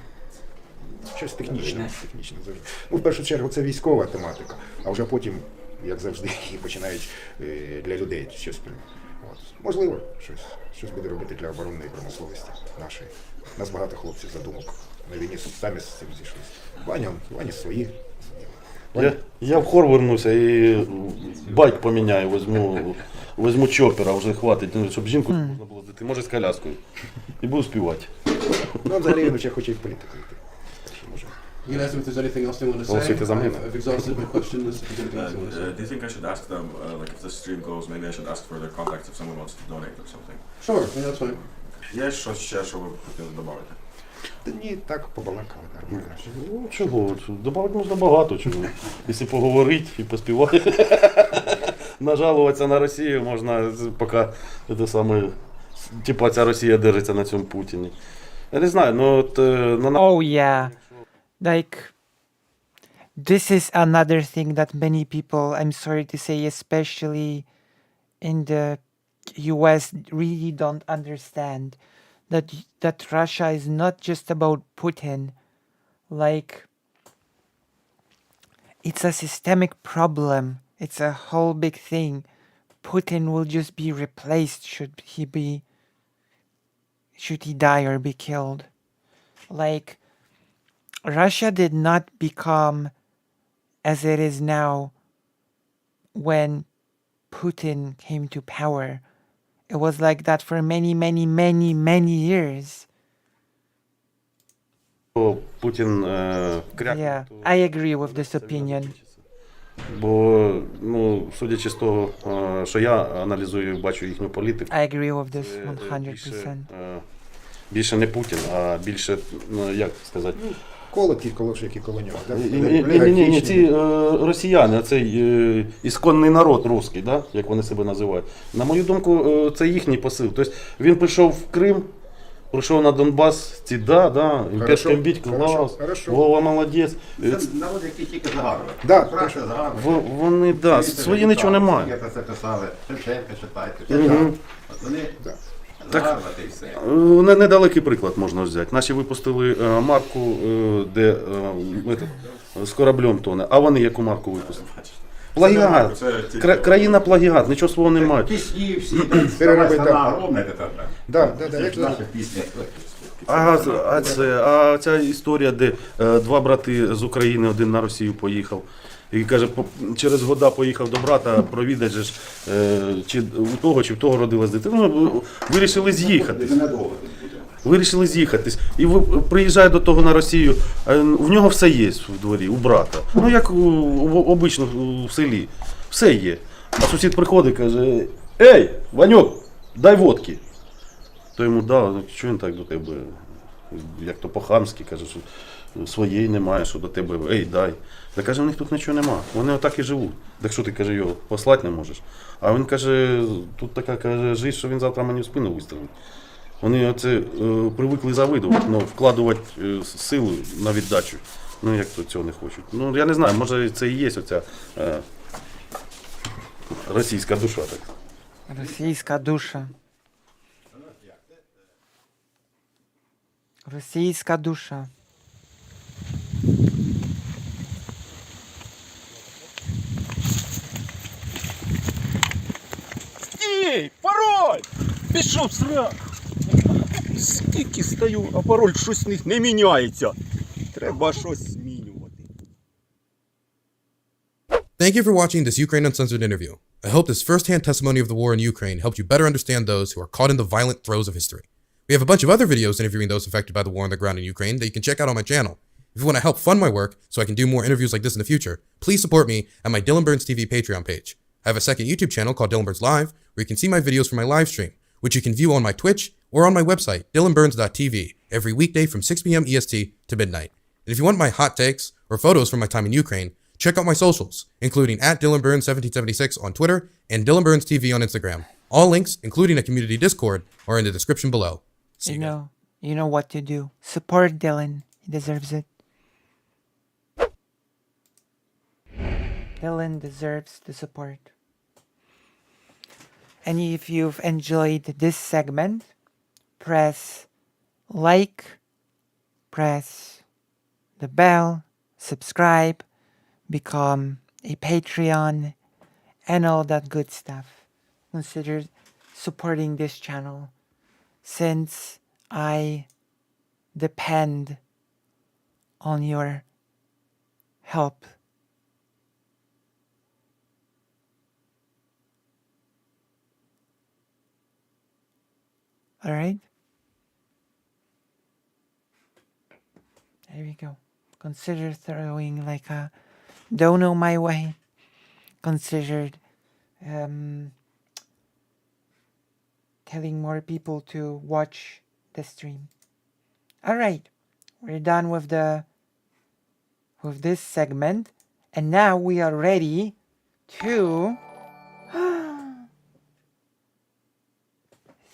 Щось технічне завжди. Ну, в першу чергу це військова тематика, а вже потім, як завжди, починають для людей щось. От. Можливо, щось буде робити для оборонної промисловості нашої. У нас багато хлопців задумок на війні самі з цим зійшлися. Ваня свої. Я в хор вернуся і байк поміняю, візьму чопера, вже хватить, щоб жінку можна було здати, може з коляскою. І буду співати. Ну, взагалі він ще хоче і в політику йти. You can ask them if there's anything else they want to say. I've exhausted my question list. If there's anything else they want to say. Do you think I should ask them, like if this stream goes, maybe I should ask for their contacts if someone wants to donate or something? Sure, yeah, that's fine. Є щось ще, що ви хотіли додати? Та ні, так побалакали нормально. Ну, чого? Добавити можна багато чого. Якщо поговорити і поспівати. Нажалуватися на Росію можна, поки ця Росія держиться на цьому Путіні. Я не знаю, ну от... Oh yeah. Like, this is another thing that many people, I'm sorry to say, especially in the US, really don't understand. That Russia is not just about Putin. Like, it's a systemic problem. It's a whole big thing. Putin will just be replaced should he die or be killed. Like, Russia did not become as it is now when Putin came to power. It was like that for many years. Путін крякне. Yeah, I agree with this opinion. Бо, ну, судячи з того, що я аналізую і бачу їхню політику, I agree with this 100%. більше не Путін, а більше, ну, як сказати... Коло які коло нього. Ні, ці росіяни, цей ісконний народ русський, да, як вони себе називають. На мою думку, це їхній посил. Тобто він прийшов в Крим, прийшов на Донбас, імперський біть, клас, Вова молодець. Це народ, який тільки загарбує. Вони, свої нічого не мають. Я це писали, Шевченка читайте. Вони загарбати і все. Недалекий приклад можна взяти. Наші випустили марку, де з кораблем тоне, а вони яку марку випустили? Плагіат. Країна плагіат, нічого свого не мають. Пісні всі, страна огромна тепер. Це ж наша пісня. А ця історія, де два брати з України, один на Росію поїхав. І каже, через года поїхав до брата, провідати ж, чи у того, чи в того родилась дитина. Ну, вирішили з'їхатись. І приїжджає до того на Росію, в нього все є в дворі, у брата. Ну, як обично в селі. Все є. А сусід приходить і каже, ей, Ванюк, дай водки. То йому, що він так до тебе, як то по-хамськи, каже, що своєї немає, що до тебе, ей, дай. Та каже, у них тут нічого нема, вони отак і живуть. Так що ти, каже, його послати не можеш? А він каже, тут така, каже, жизнь, що він завтра мені в спину вистрілить. Вони оце привикли завидувати, вкладувати силу на віддачу. Ну, як то цього не хочуть. Ну, я не знаю, може це і є оця російська душа. Так. Російська душа. Російська душа. Эй, пароль! Пішов срак! Тільки стаю, а пароль щось в них не міняється. Треба щось змінювати. Thank you for watching this Ukraine Uncensored interview. I hope this first-hand testimony of the war in Ukraine helped you better understand those who are caught in the violent throes of history. We have a bunch of other videos interviewing those affected by the war on the ground in Ukraine that you can check out on my channel. If you want to help fund my work so I can do more interviews like this in the future, please support me at my Dylan Burns TV Patreon page. I have a second YouTube channel called Dylan Burns Live, where you can see my videos from my live stream, which you can view on my Twitch or on my website, dylanburns.tv, every weekday from 6 p.m. EST to midnight. And if you want my hot takes or photos from my time in Ukraine, check out my socials, including at DylanBurns1776 on Twitter and Dylan Burns TV on Instagram. All links, including a community Discord, are in the description below. See You know what to do. Support Dylan. He deserves it. Dylan deserves the support. And if you've enjoyed this segment, press like, press the bell, subscribe, become a Patreon, and all that good stuff. Consider supporting this channel since I depend on your help. All right? There we go. Consider throwing like a dono my way. Considered telling more people to watch the stream. All right, we're done with this segment, and now we are ready to.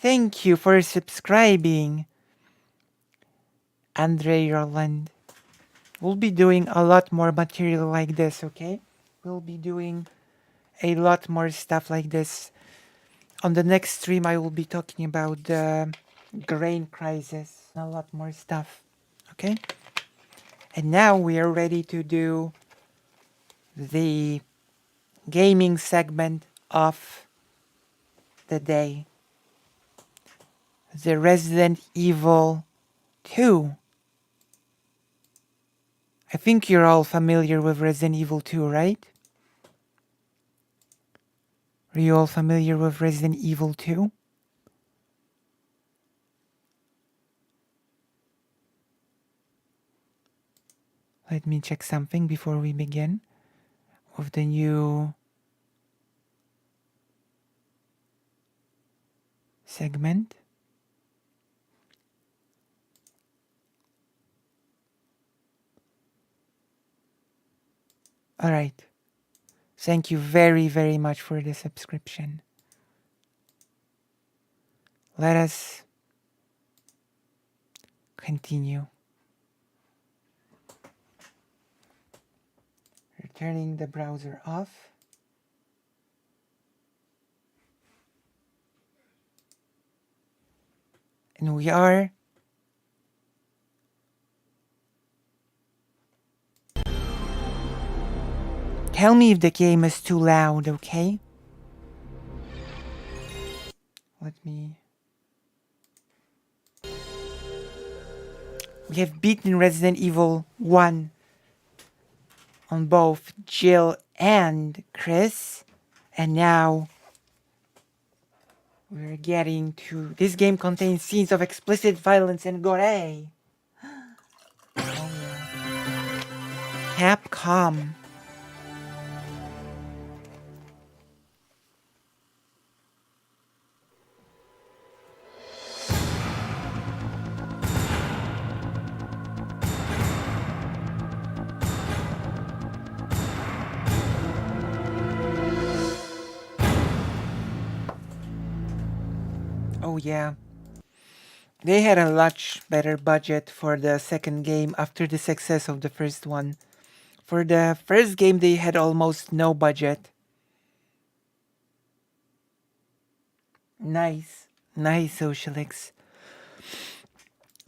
Thank you for subscribing, Andre Roland. We'll be doing a lot more material like this, okay? We'll be doing a lot more stuff like this. On the next stream, I will be talking about the grain crisis. A lot more stuff, okay? And now we are ready to do the gaming segment of the day. The Resident Evil 2. I think you're all familiar with Resident Evil 2, right? Are you all familiar with Resident Evil 2? Let me check something before we begin with the new segment. All right. Thank you very, very much for the subscription. Let us continue. Turning the browser off. And we are tell me if the game is too loud, okay? Let me. We have beaten Resident Evil 1 on both Jill and Chris, and now we're getting to this game contains scenes of explicit violence and gore. Oh, yeah. Capcom. Oh yeah, they had a much better budget for the second game after the success of the first one. For the first game, they had almost no budget. Nice Socialix.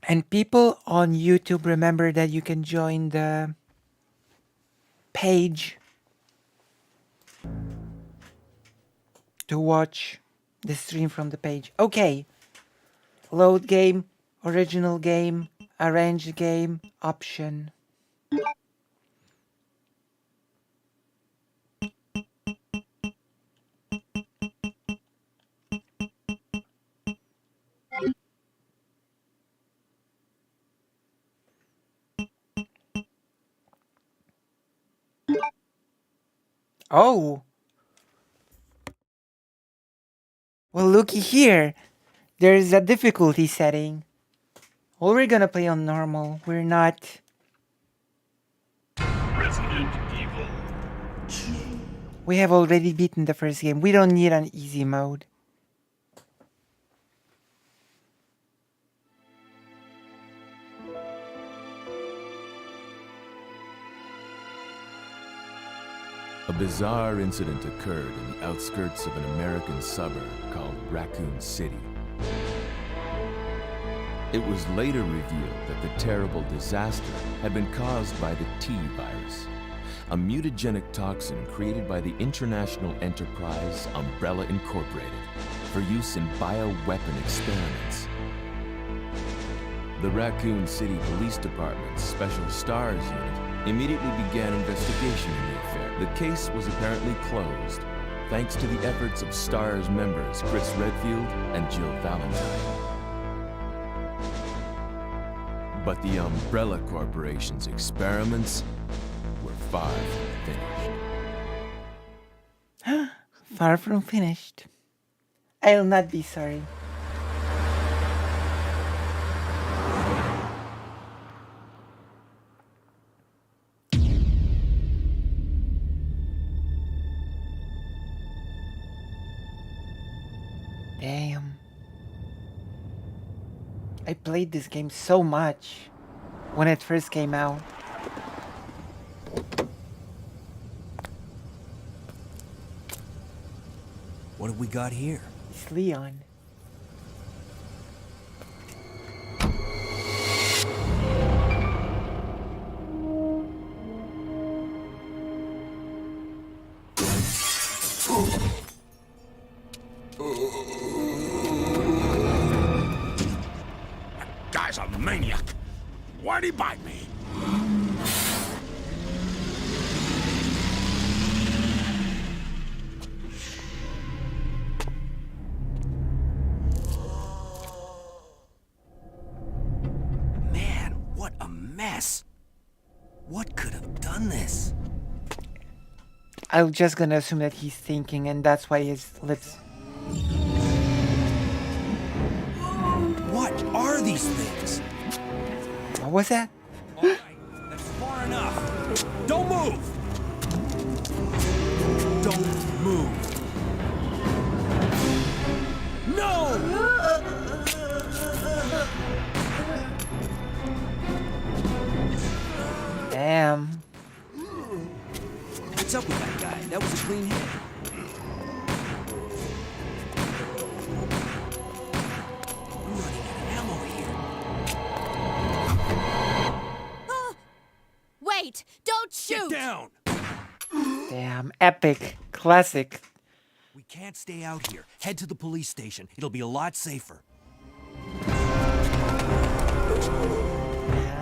And people on YouTube, remember that you can join the page to watch the stream from the page. Okay, load game. Original game, arranged game, option. Oh! Well, looky here. There's a difficulty setting. Well, we're gonna play on normal. We're not... Resident Evil 2. We have already beaten the first game. We don't need an easy mode. A bizarre incident occurred in the outskirts of an American suburb called Raccoon City. It was later revealed that the terrible disaster had been caused by the T virus, a mutagenic toxin created by the international enterprise Umbrella Incorporated for use in bioweapon experiments. The Raccoon City Police Department's Special Stars Unit immediately began investigation in the affair. The case was apparently closed, thanks to the efforts of STARS members Chris Redfield and Jill Valentine. But the Umbrella Corporation's experiments were far from finished. Far from finished. I'll not be sorry. Damn. I played this game so much when it first came out. What have we got here? It's Leon. Guy's a maniac. Why'd he bite me? Man, what a mess. What could have done this? I'm just gonna assume that he's thinking, and that's why his lips... What are these things? What was that? All right, that's far enough. Don't move! Don't move. No! Damn. What's up with that guy? That was a clean hit. I'm running out of ammo here. Wait! Don't shoot! Get down! Damn. Epic. Classic. We can't stay out here. Head to the police station. It'll be a lot safer.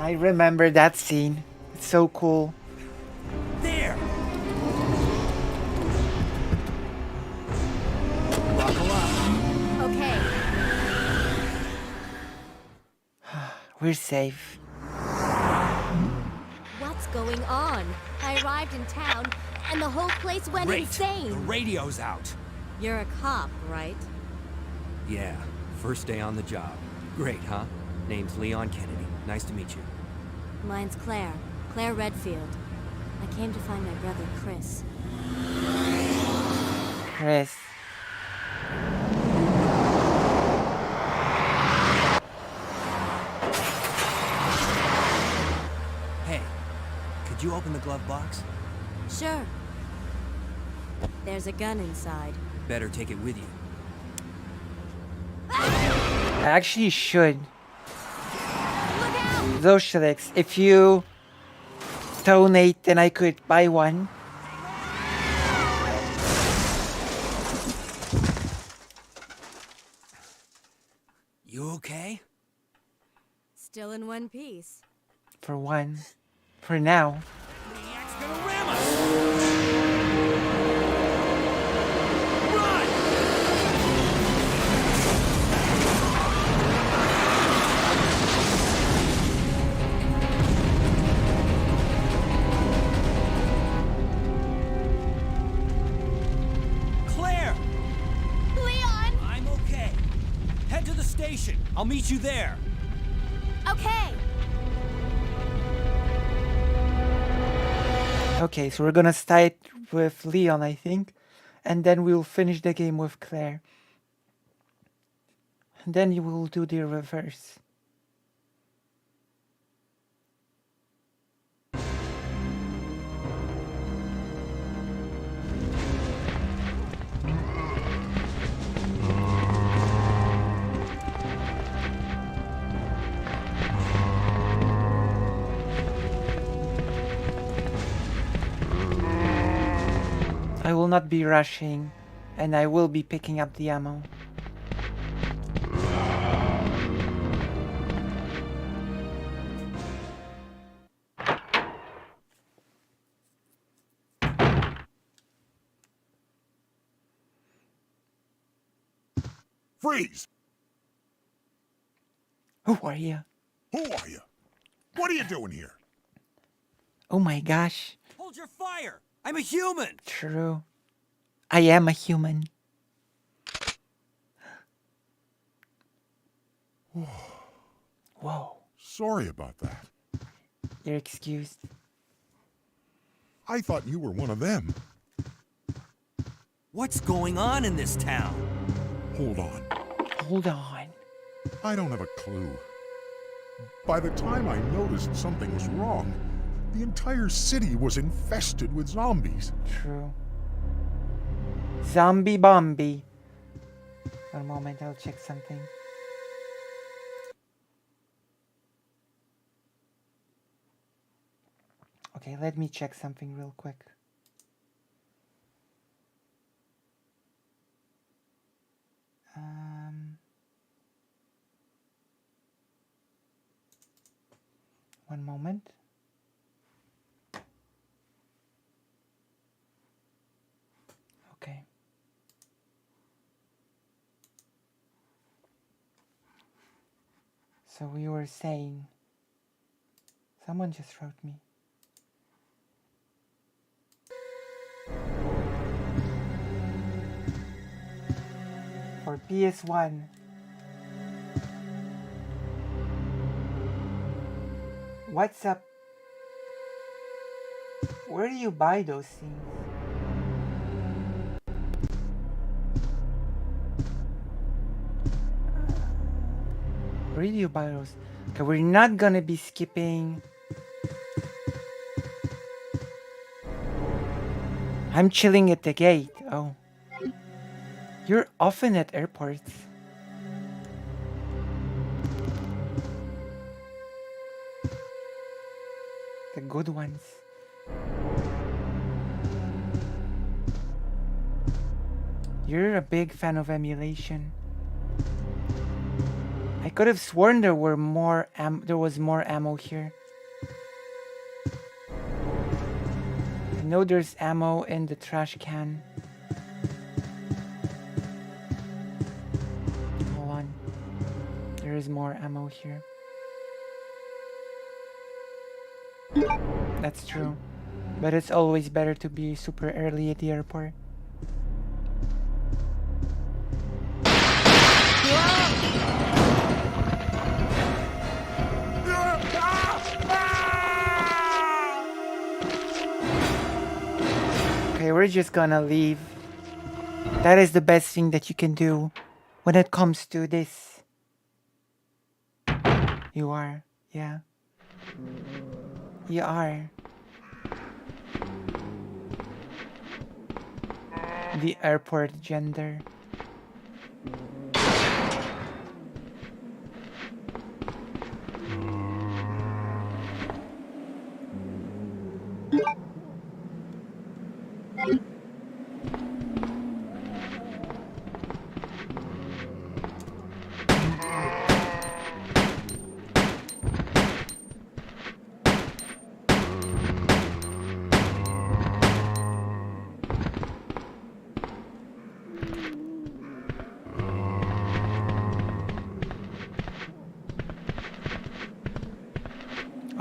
I remember that scene. It's so cool. There! Buckle up. Okay. We're safe. What's going on? I arrived in town, and the whole place went Great. insane. The radio's out. You're a cop, right? Yeah, first day on the job. Great, huh? Name's Leon Kennedy. Nice to meet you. Mine's Claire. Claire Redfield. I came to find my brother, Chris. Chris. Hey, could you open the glove box? Sure. There's a gun inside. Better take it with you. I actually should. Look out! Those Shreks, if you donate, then I could buy one. You okay? Still in one piece. For one. For now. Maniac's gonna ram us! Claire! Leon! I'm okay. Head to the station. I'll meet you there. Okay. Okay, so we're gonna start with Leon, I think. And then we'll finish the game with Claire. And then you will do the reverse. I will not be rushing, and I will be picking up the ammo. Freeze! Who are you? Who are you? What are you doing here? Oh my gosh. Hold your fire! I'm a human! True. I am a human. Whoa. Sorry about that. You're excused. I thought you were one of them. What's going on in this town? Hold on. Hold on. I don't have a clue. By the time I noticed something was wrong, the entire city was infested with zombies. True. Zombie Bombi. One moment, I'll check something. Okay, let me check something real quick. One moment. Okay. So we were saying, someone just wrote me. For PS1. What's up? Where do you buy those things? Where do you buy those? Okay, we're not gonna be skipping. I'm chilling at the gate. Oh. You're often at airports. The good ones. You're a big fan of emulation. I could have sworn there were more there was more ammo here. I know there's ammo in the trash can. Hold on. There is more ammo here. That's true. But it's always better to be super early at the airport. Okay, we're just gonna leave. That is the best thing that you can do when it comes to this. You are, yeah. You are. The airport gender.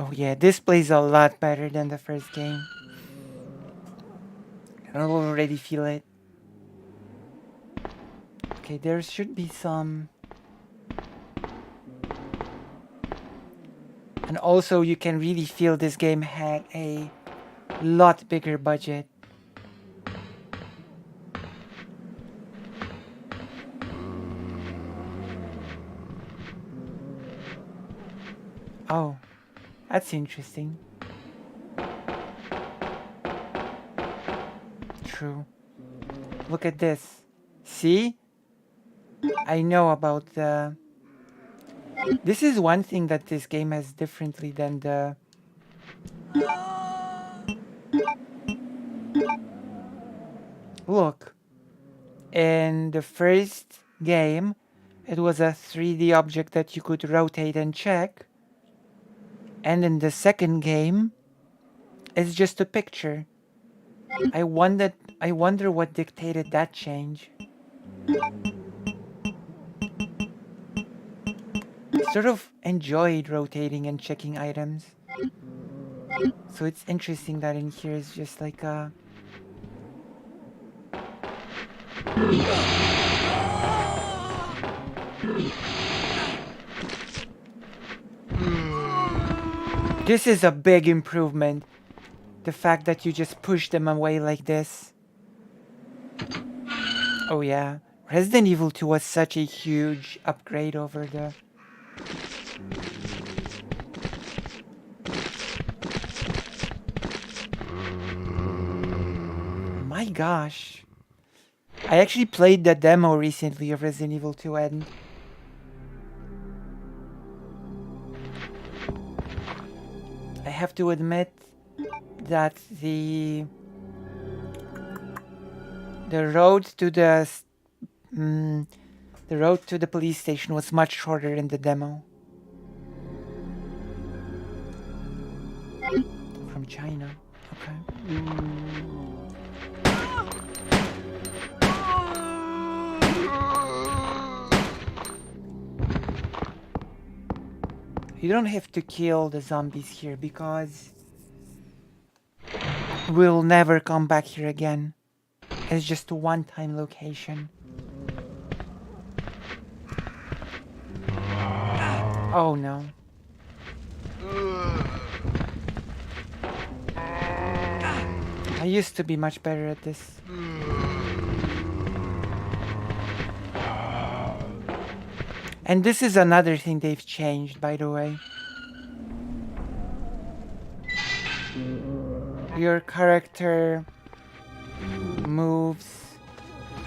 Oh yeah, this plays a lot better than the first game. I already feel it. Okay, there should be some... And also you can really feel this game had a lot bigger budget. Oh, that's interesting. True. Look at this. See? I know about the... This is one thing that this game has differently than the... Look. In the first game, it was a 3D object that you could rotate and check. And in the second game, it's just a picture. I wonder what dictated that change. Sort of enjoyed rotating and checking items. So it's interesting that in here is just like a... This is a big improvement. The fact that you just push them away like this. Oh yeah. Resident Evil 2 was such a huge upgrade over the... My gosh. I actually played the demo recently of Resident Evil 2 and... I have to admit that the road to the police station was much shorter in the demo. From China. Okay. You don't have to kill the zombies here because we'll never come back here again. It's just a one-time location. Oh no. I used to be much better at this. And this is another thing they've changed, by the way. Your character moves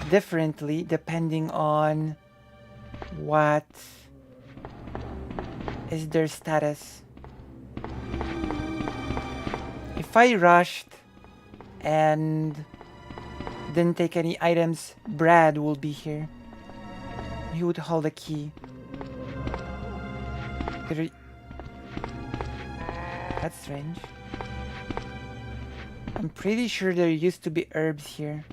differently depending on what is their status. If I rushed and didn't take any items, Brad will be here. He would hold a key. That's strange. I'm pretty sure there used to be herbs here.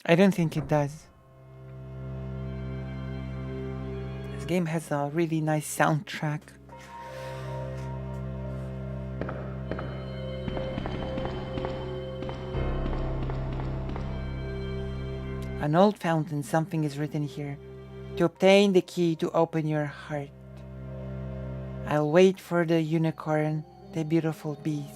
I don't think it does. This game has a really nice soundtrack. An old fountain, something is written here. To obtain the key to open your heart. I'll wait for the unicorn, the beautiful beast.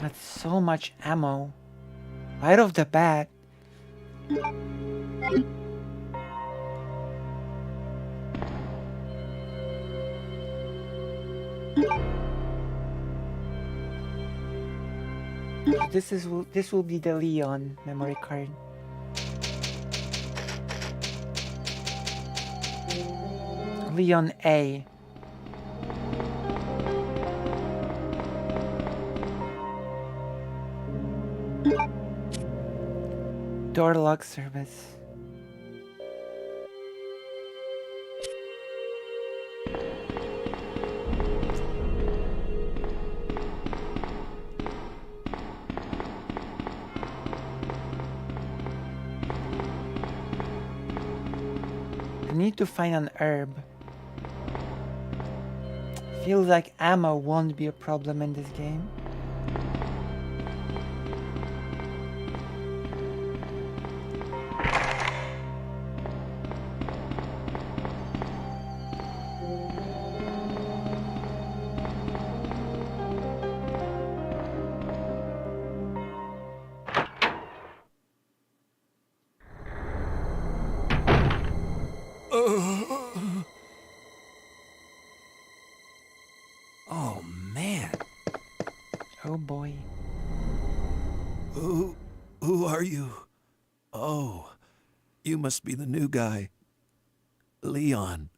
That's so much ammo. Right off the bat. This will be the Leon memory card. Leon A. Door lock service. I need to find an herb. Feels like ammo won't be a problem in this game. Oh, man. Oh boy. Who are you? Oh, you must be the new guy. Leon.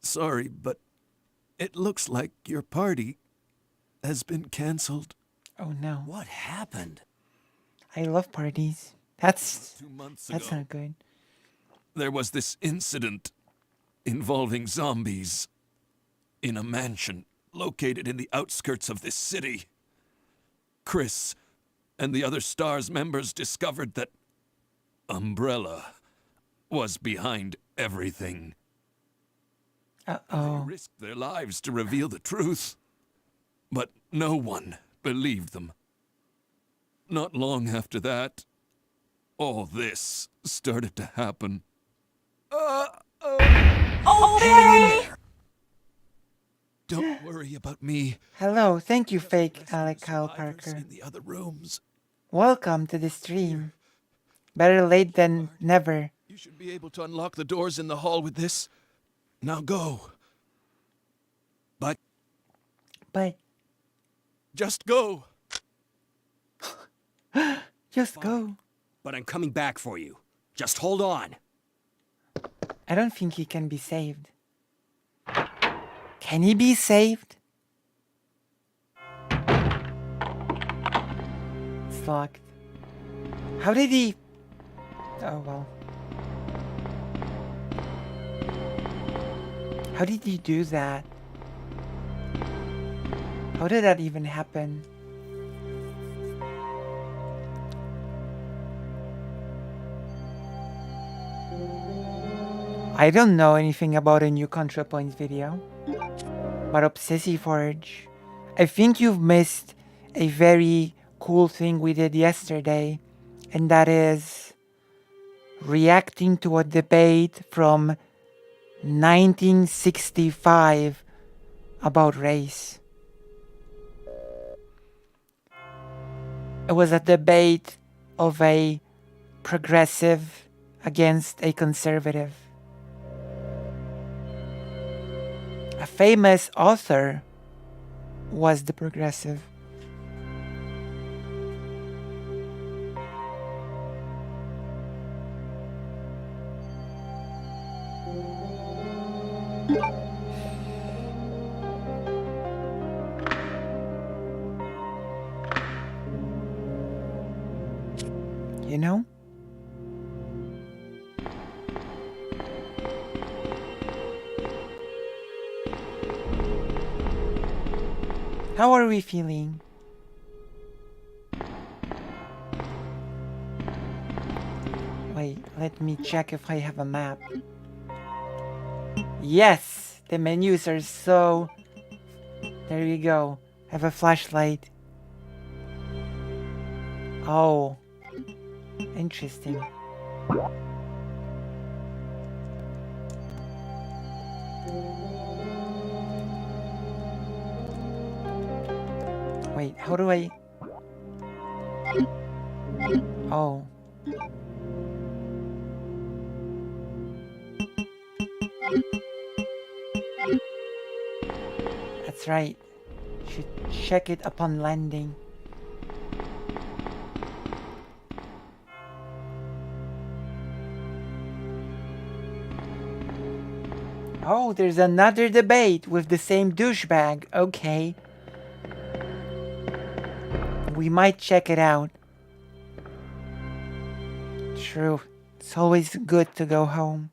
Sorry, but it looks like your party has been canceled. Oh no. What happened? I love parties. That's 2 months that's ago, not good. there was this incident involving zombies in a mansion located in the outskirts of this city. Chris and the other STARS members discovered that Umbrella was behind everything. They Uh-oh. risked their lives to reveal the truth, but no one believed them. Not long after that, all this started to happen. Okay! Don't worry about me. Hello, thank you, fake Alec Kyle Survivors Parker. in the other rooms. Welcome to the stream. Better late than never. You should be able to unlock the doors in the hall with this. Now go. But just go. Just go. But I'm coming back for you. Just hold on. I don't think he can be saved. Can he be saved? It's locked. How did he... Oh well. How did he do that? How did that even happen? I don't know anything about a new ContraPoints video. But Obsessive Forge, I think you've missed a very cool thing we did yesterday, and that is reacting to a debate from 1965 about race. It was a debate of a progressive against a conservative. A famous author was the progressive. You know? How are we feeling? Wait, let me check if I have a map. Yes! The menus are so... There we go. I have a flashlight. Oh. Interesting. Wait, how do I... Oh. That's right. Should check it upon landing. Oh, there's another debate with the same douchebag. Okay. We might check it out. True. It's always good to go home.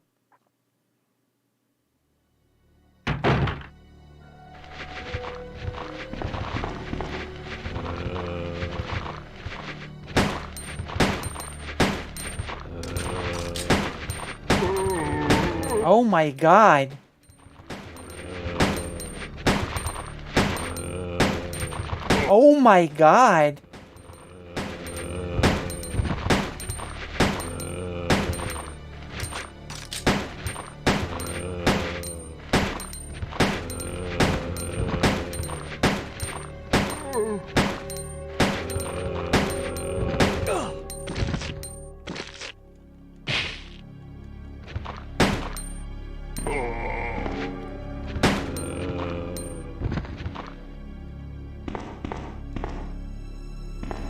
Oh my god. Oh my god.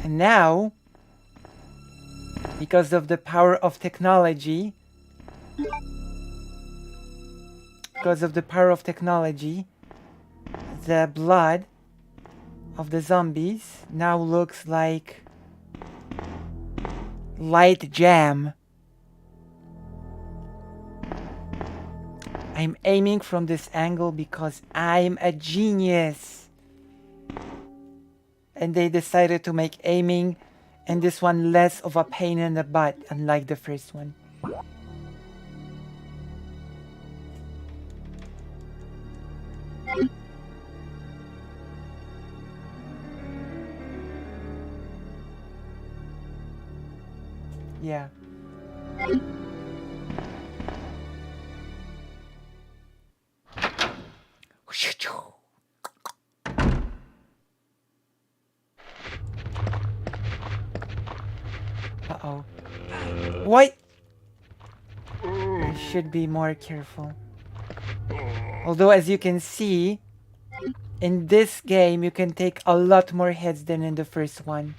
And now, because of the power of technology, the blood of the zombies now looks like light jam. I'm aiming from this angle because I'm a genius. And they decided to make aiming and this one less of a pain in the butt, unlike the first one. Yeah. Uh-oh. What? I should be more careful. Although, as you can see, in this game, you can take a lot more hits than in the first one.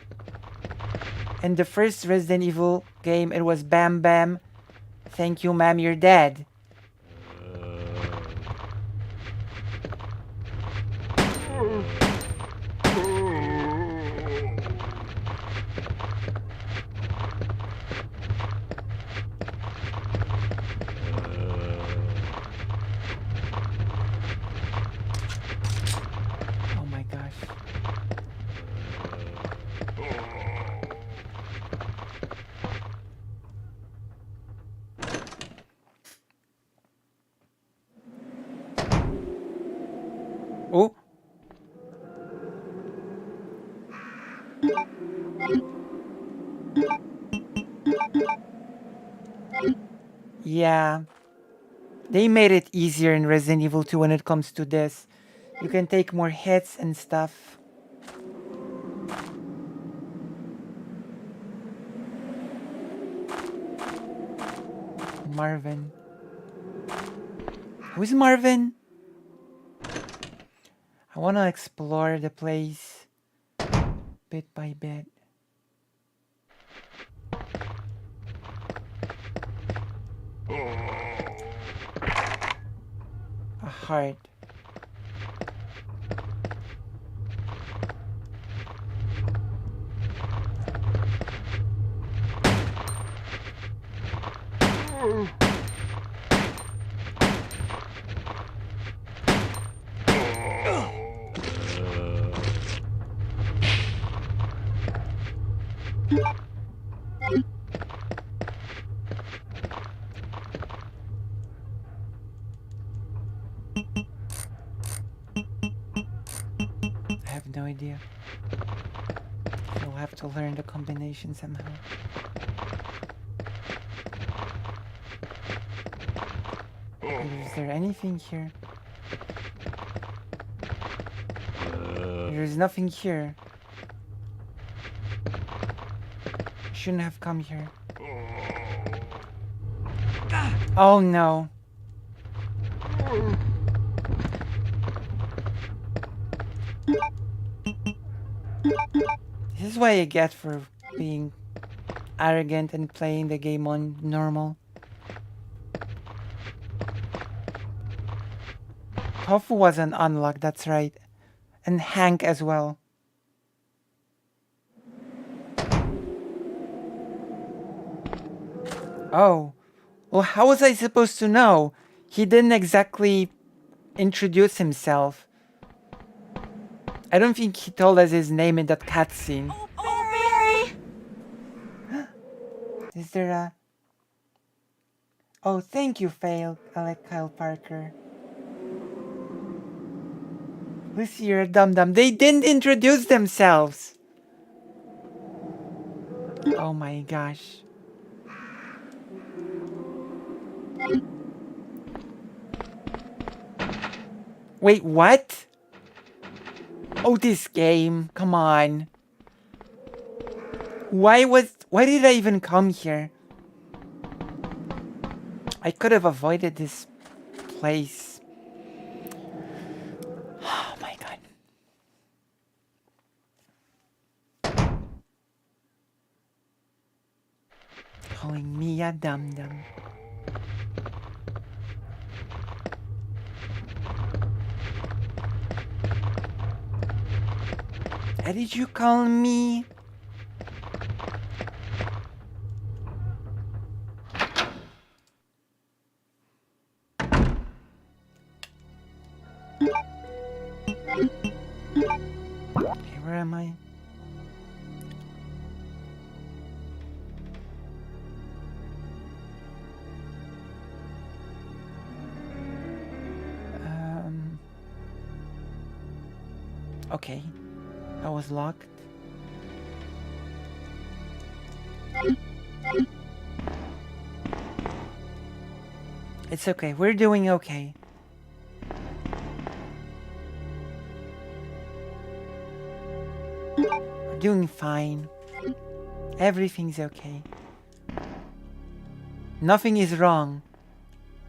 In the first Resident Evil game, it was bam bam. Thank you, ma'am, you're dead. Oh my gosh. Oh. Yeah. They made it easier in Resident Evil 2 when it comes to this. You can take more hits and stuff. Marvin. Who's Marvin? I want to explore the place bit by bit. A heart. I have no idea. You'll have to learn the combination somehow. Is there anything here? There's nothing here. I shouldn't have come here. Oh no. This is what I get for being arrogant and playing the game on normal. Tofu wasn't unlocked, that's right. And Hank as well. Oh. Well, how was I supposed to know? He didn't exactly introduce himself. I don't think he told us his name in that cutscene. Oh, Barry! Is there a... Oh, thank you, Kyle Parker. Lucy, you're a dum-dum. They didn't introduce themselves. Oh my gosh. Wait, what? Oh, this game. Come on. Why did I even come here? I could have avoided this place. Oh my god. Calling me a dum-dum. How did you call me? Okay, where am I? Okay. I was locked. It's okay. We're doing okay. We're doing fine. Everything's okay. Nothing is wrong.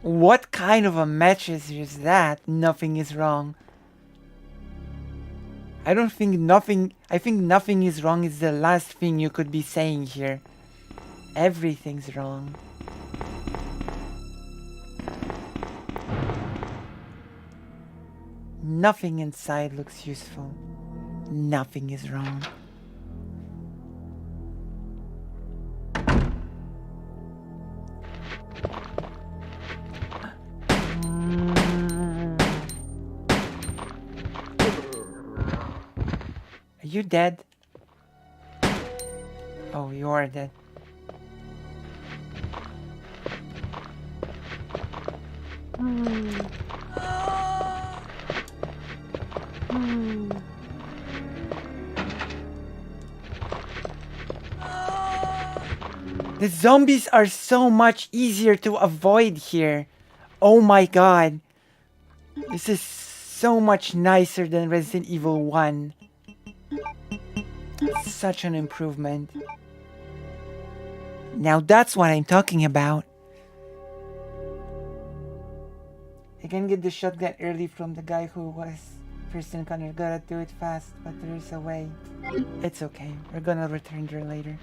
What kind of a message is that? Nothing is wrong. I think nothing is wrong is the last thing you could be saying here. Everything's wrong. Nothing inside looks useful. Nothing is wrong. Are you dead? Oh, you are dead. The zombies are so much easier to avoid here. Oh my god. This is so much nicer than Resident Evil 1. Such an improvement. Now that's what I'm talking about. I can get the shotgun early from the guy who was first encounter. Gotta do it fast, but there's a way. It's okay. We're gonna return there later.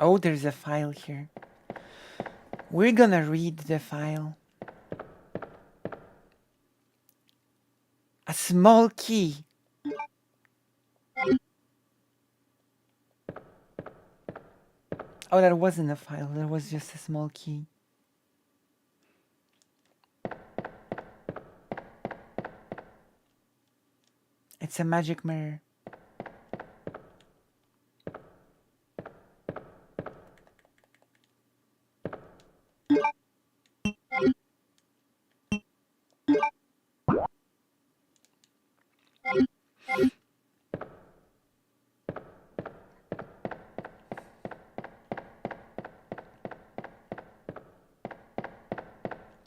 Oh, there's a file here. We're gonna read the file. A small key. Oh, that wasn't a file. That was just a small key. It's a magic mirror.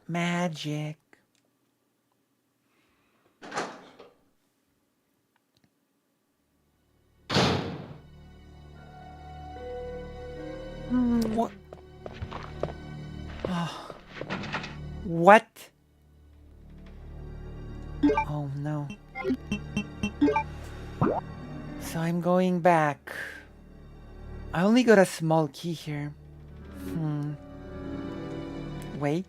Magic. What? Oh. What? Oh no. So I'm going back. I only got a small key here. Wait.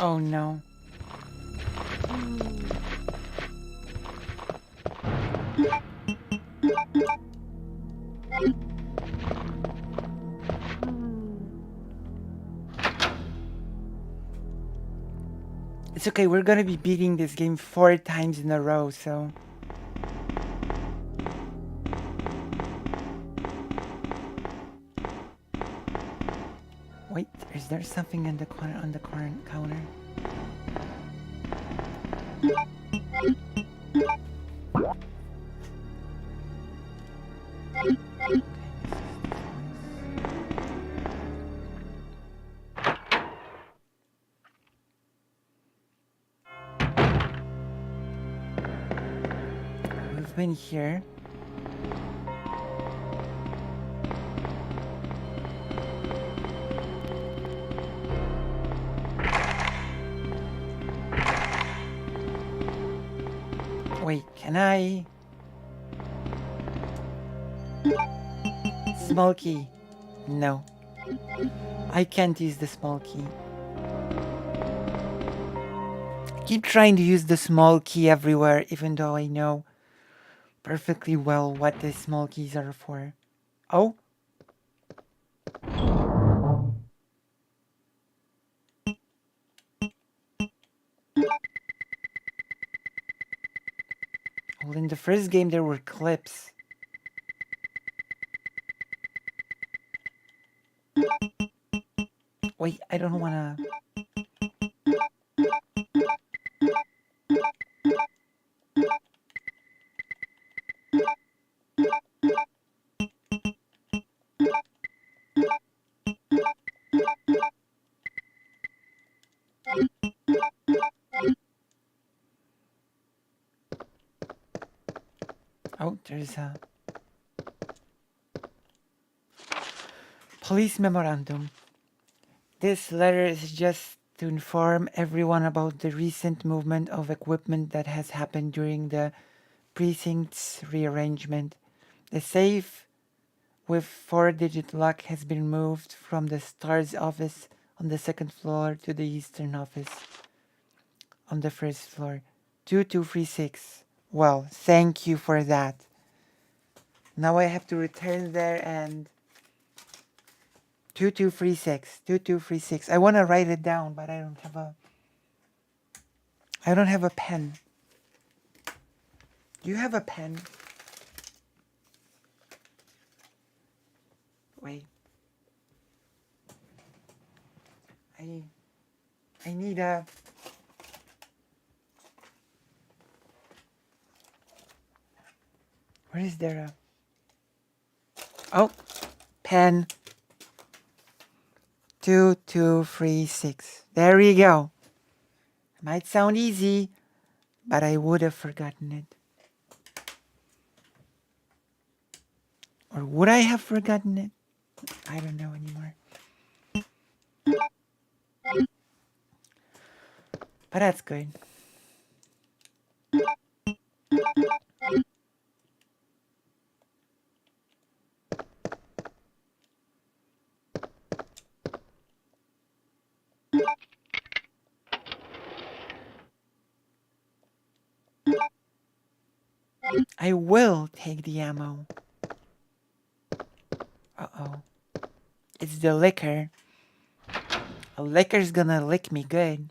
Oh no. It's okay, we're gonna be beating this game 4 times in a row, so... Wait, is there something in the corner on the counter? We've been here. Wait, can I? Small key. No. I can't use the small key. I keep trying to use the small key everywhere, even though I know perfectly well what the small keys are for. Oh? Well, in the first game there were clips. Wait, I don't wanna... Oh, there's a... Police memorandum. This letter is just to inform everyone about the recent movement of equipment that has happened during the precinct's rearrangement. The safe with 4-digit lock has been moved from the STARS office on the 2nd floor to the Eastern office on the 1st floor. 2236. Well, thank you for that. Now I have to return there and 2236. 2236. I want to write it down, but I don't have a pen. Do you have a pen? Wait. I need a... Where is there a... Oh, pen. 2236. There we go. It might sound easy, but I would have forgotten it. Or would I have forgotten it? I don't know anymore. But that's good. I will take the ammo. Uh-oh. It's the liquor. A liquor's gonna lick me good.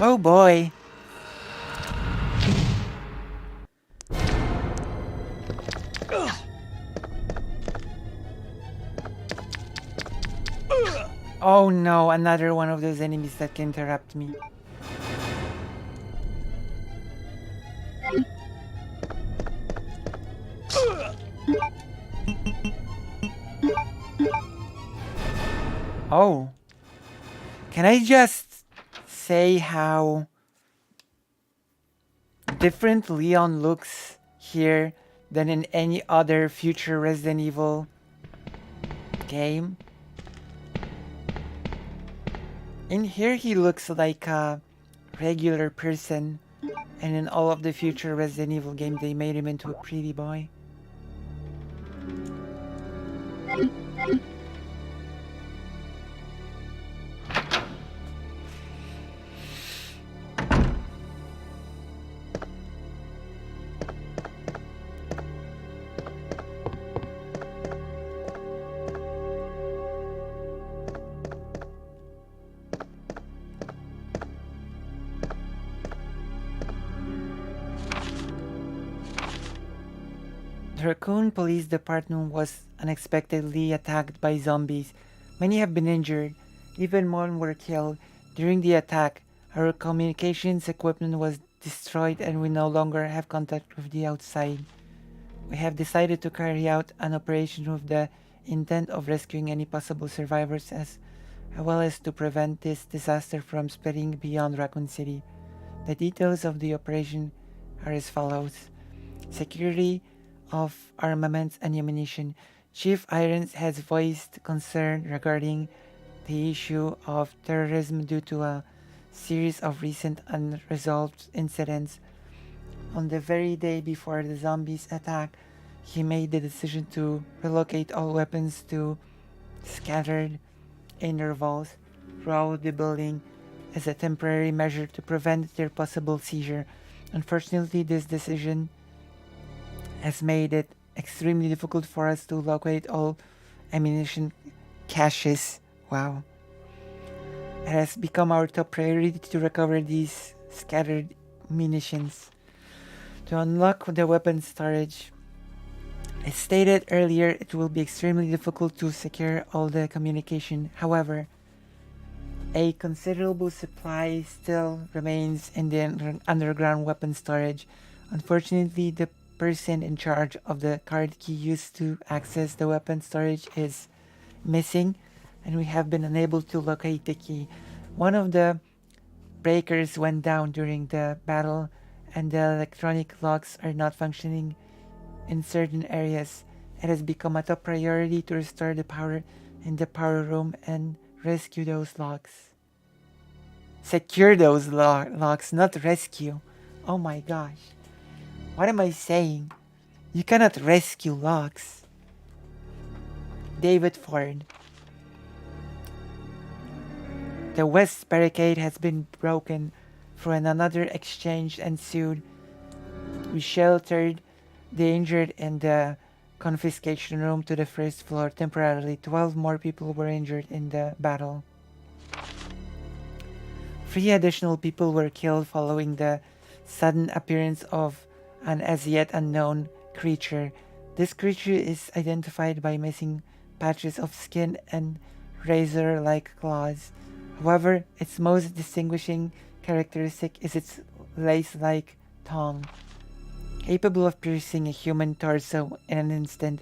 Oh boy. Oh no, another one of those enemies that can interrupt me. Oh. Can I just say how different Leon looks here than in any other future Resident Evil game? In here he looks like a regular person, and in all of the future Resident Evil games they made him into a pretty boy. The Raccoon Police Department was unexpectedly attacked by zombies. Many have been injured. Even more were killed. During the attack, our communications equipment was destroyed and we no longer have contact with the outside. We have decided to carry out an operation with the intent of rescuing any possible survivors as well as to prevent this disaster from spreading beyond Raccoon City. The details of the operation are as follows. Security of armaments and ammunition. Chief Irons has voiced concern regarding the issue of terrorism due to a series of recent unresolved incidents. On the very day before the zombies attack, he made the decision to relocate all weapons to scattered intervals throughout the building as a temporary measure to prevent their possible seizure. Unfortunately, this decision has made it extremely difficult for us to locate all ammunition caches. Wow. It has become our top priority to recover these scattered munitions. To unlock the weapon storage, as stated earlier, it will be extremely difficult to secure all the communication. However, a considerable supply still remains in the underground weapon storage. Unfortunately, the person in charge of the card key used to access the weapon storage is missing, and we have been unable to locate the key. One of the breakers went down during the battle, and the electronic locks are not functioning in certain areas. It has become a top priority to restore the power in the power room and rescue those locks. Secure those locks, not rescue. Oh my gosh. What am I saying? You cannot rescue locks. David Ford. The west barricade has been broken through and another exchange ensued. We sheltered the injured in the confiscation room to the first floor temporarily. 12 more people were injured in the battle. 3 additional people were killed following the sudden appearance of an as yet unknown creature. This creature is identified by missing patches of skin and razor-like claws. However, its most distinguishing characteristic is its lace-like tongue, capable of piercing a human torso in an instant.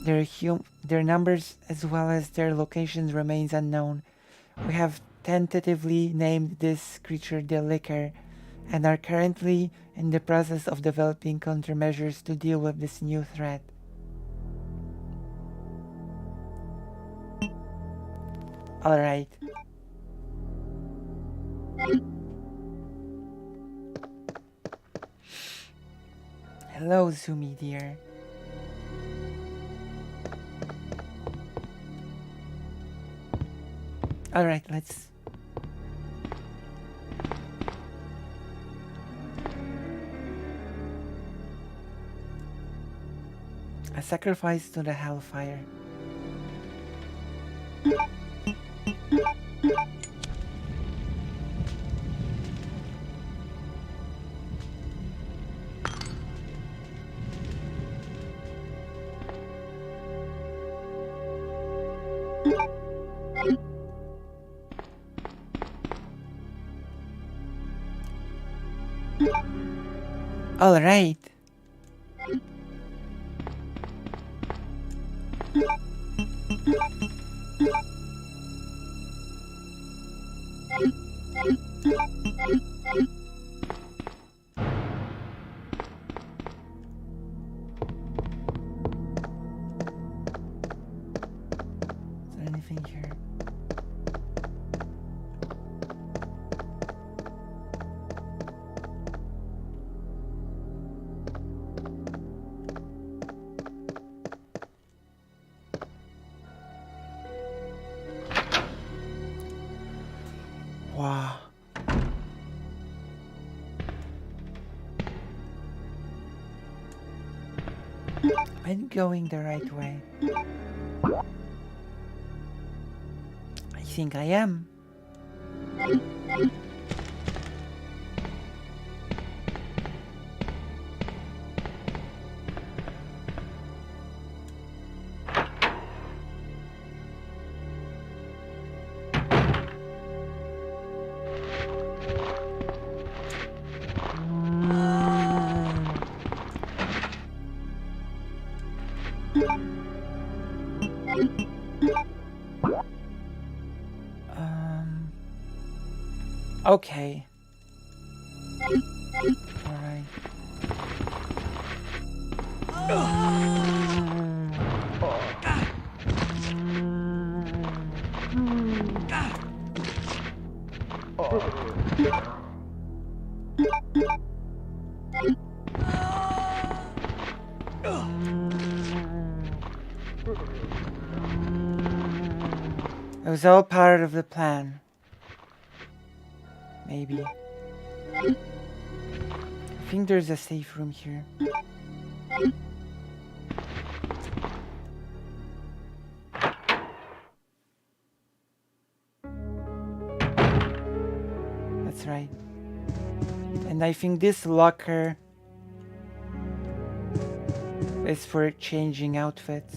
Their numbers as well as their locations remains unknown. We have tentatively named this creature the Licker, and are currently in the process of developing countermeasures to deal with this new threat. Alright. Hello, Zumi dear. Alright, let's... A sacrifice to the Hellfire. All right. Is there anything here? Wow. I'm going the right way. I think I am. Okay. All right. It was all part of the plan. Maybe. I think there's a safe room here. That's right. And I think this locker is for changing outfits.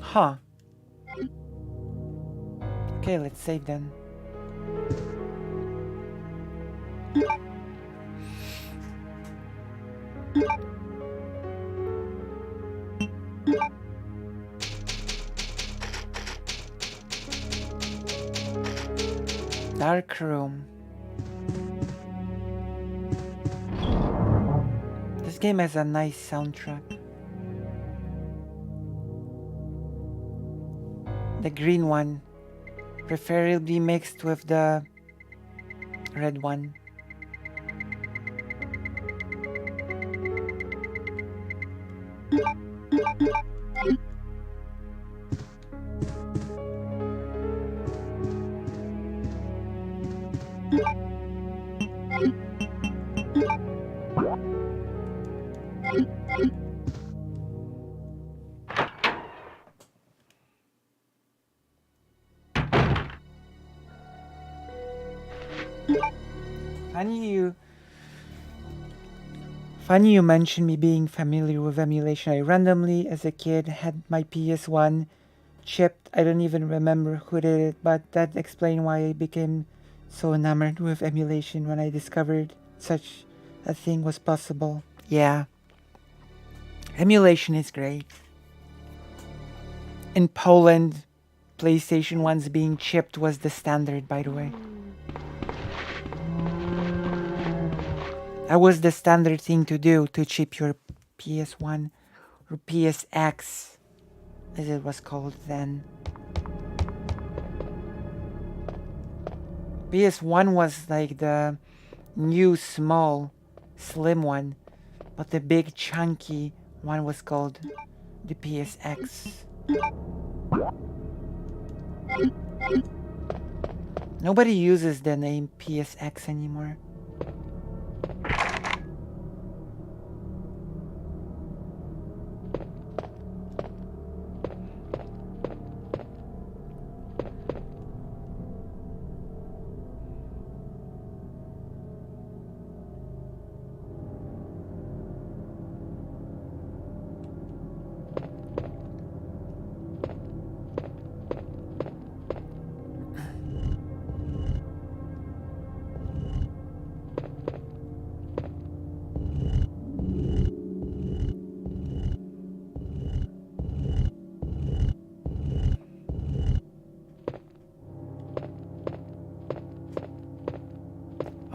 Huh. Okay, let's save then. Dark room. This game has a nice soundtrack. The green one, preferably mixed with the red one. Funny you mentioned me being familiar with emulation. I randomly, as a kid, had my PS1 chipped. I don't even remember who did it, but that explained why I became so enamored with emulation when I discovered such a thing was possible. Yeah. Emulation is great. In Poland, PlayStation 1's being chipped was the standard, by the way. That was the standard thing to do, to chip your PS1 or PSX, as it was called then. PS1 was like the new small, slim one, but the big chunky one was called the PSX. Nobody uses the name PSX anymore.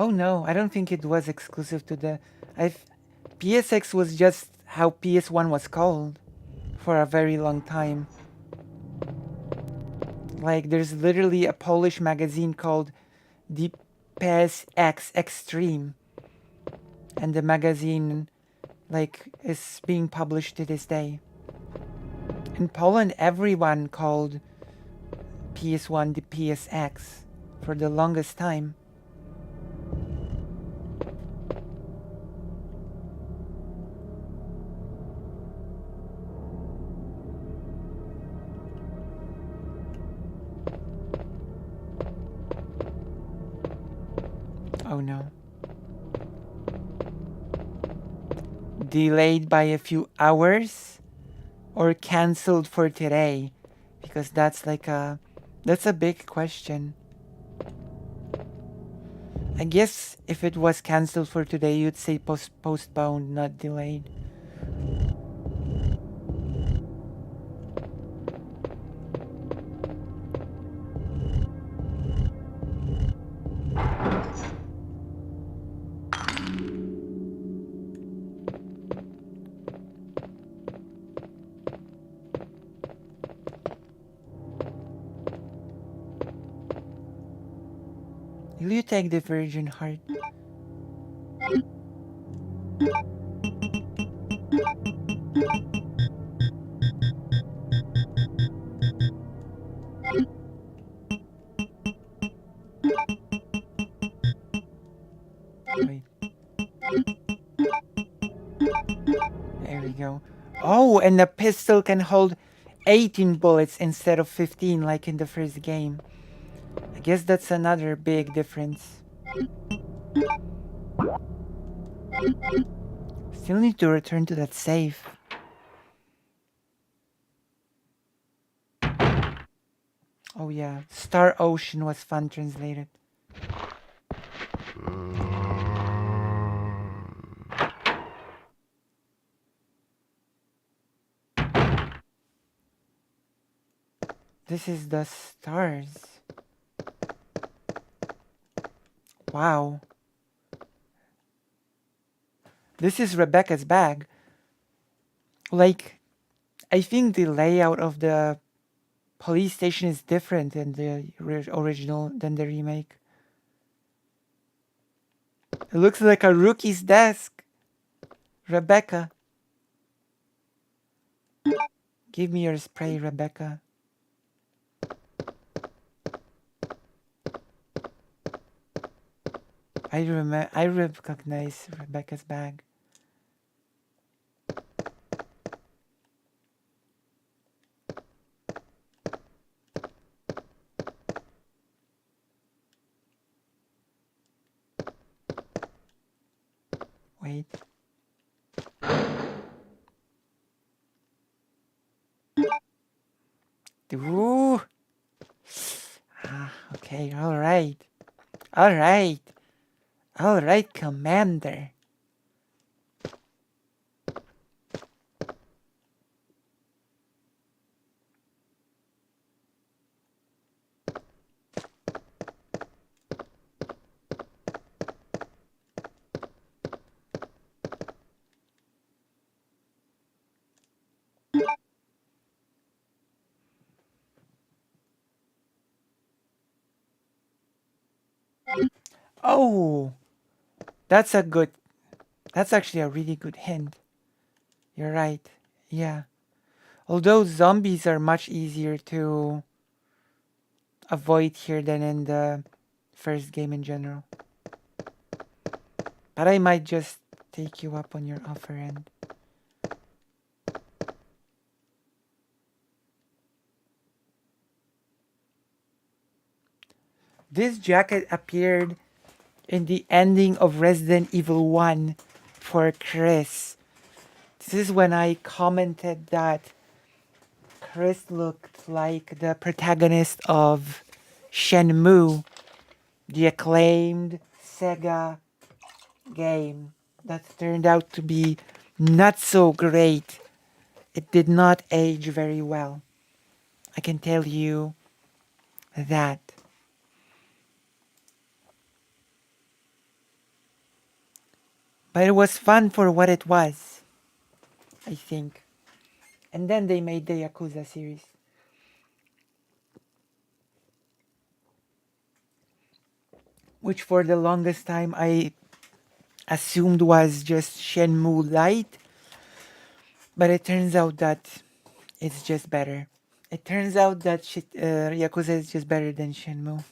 Oh no, I don't think it was exclusive to the... PSX was just how PS1 was called for a very long time. Like, there's literally a Polish magazine called the PSX Extreme. And the magazine, like, is being published to this day. In Poland, everyone called PS1 the PSX for the longest time. Oh no. Delayed by a few hours or cancelled for today? Because that's like that's a big question. I guess if it was cancelled for today, you'd say postponed, not delayed. Will you take the Virgin Heart? Wait. There we go. Oh, and the pistol can hold 18 bullets instead of 15 like in the first game. I guess that's another big difference. Still need to return to that safe. Oh yeah, Star Ocean was fun translated. This is the stars. Wow. This is Rebecca's bag. Like, I think the layout of the police station is different than the original, than the remake. It looks like a rookie's desk. Rebecca. Give me your spray, Rebecca. I recognize Rebecca's bag. Wait. Ooh. Okay, all right. All right. All right, Commander. Oh, that's actually a really good hint. You're right. Yeah. Although zombies are much easier to avoid here than in the first game in general. But I might just take you up on your offer end. This jacket appeared in the ending of Resident Evil 1 for Chris. This is when I commented that Chris looked like the protagonist of Shenmue, the acclaimed Sega game that turned out to be not so great. It did not age very well. I can tell you that. But it was fun for what it was, I think. And then they made the Yakuza series. Which for the longest time I assumed was just Shenmue Light. But it turns out that it's just better. It turns out that Yakuza is just better than Shenmue.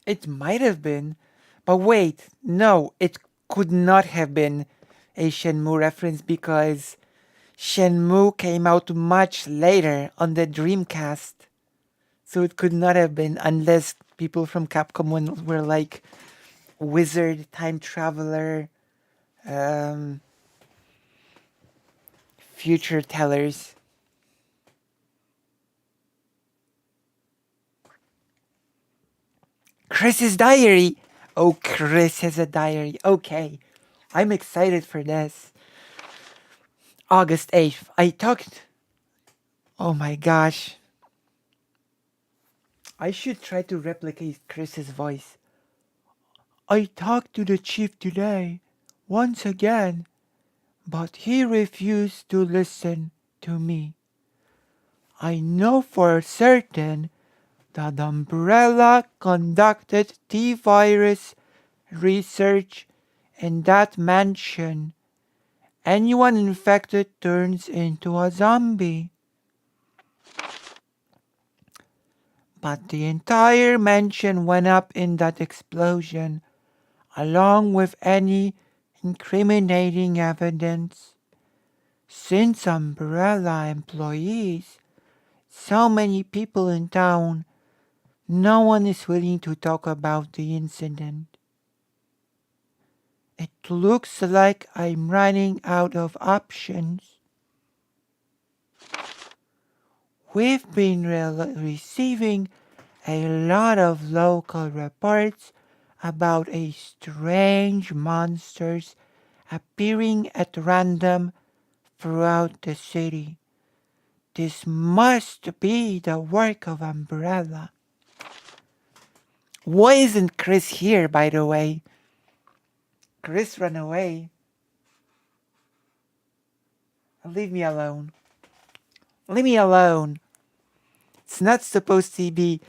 It might have been, but wait, no, it could not have been a Shenmue reference because Shenmue came out much later on the Dreamcast. So it could not have been unless people from Capcom were like wizard, time traveler, future tellers. Chris's diary! Oh, Chris has a diary. Okay, I'm excited for this. August 8th, I talked... Oh my gosh. I should try to replicate Chris's voice. I talked to the chief today, once again, but he refused to listen to me. I know for certain that Umbrella conducted T-virus research in that mansion. Anyone infected turns into a zombie. But the entire mansion went up in that explosion, along with any incriminating evidence. Since Umbrella employees, so many people in town, no one is willing to talk about the incident. It looks like I'm running out of options. We've been receiving a lot of local reports about a strange monsters appearing at random throughout the city. This must be the work of Umbrella. Why isn't Chris here, by the way? Chris ran away. Leave me alone. Leave me alone. It's not supposed to be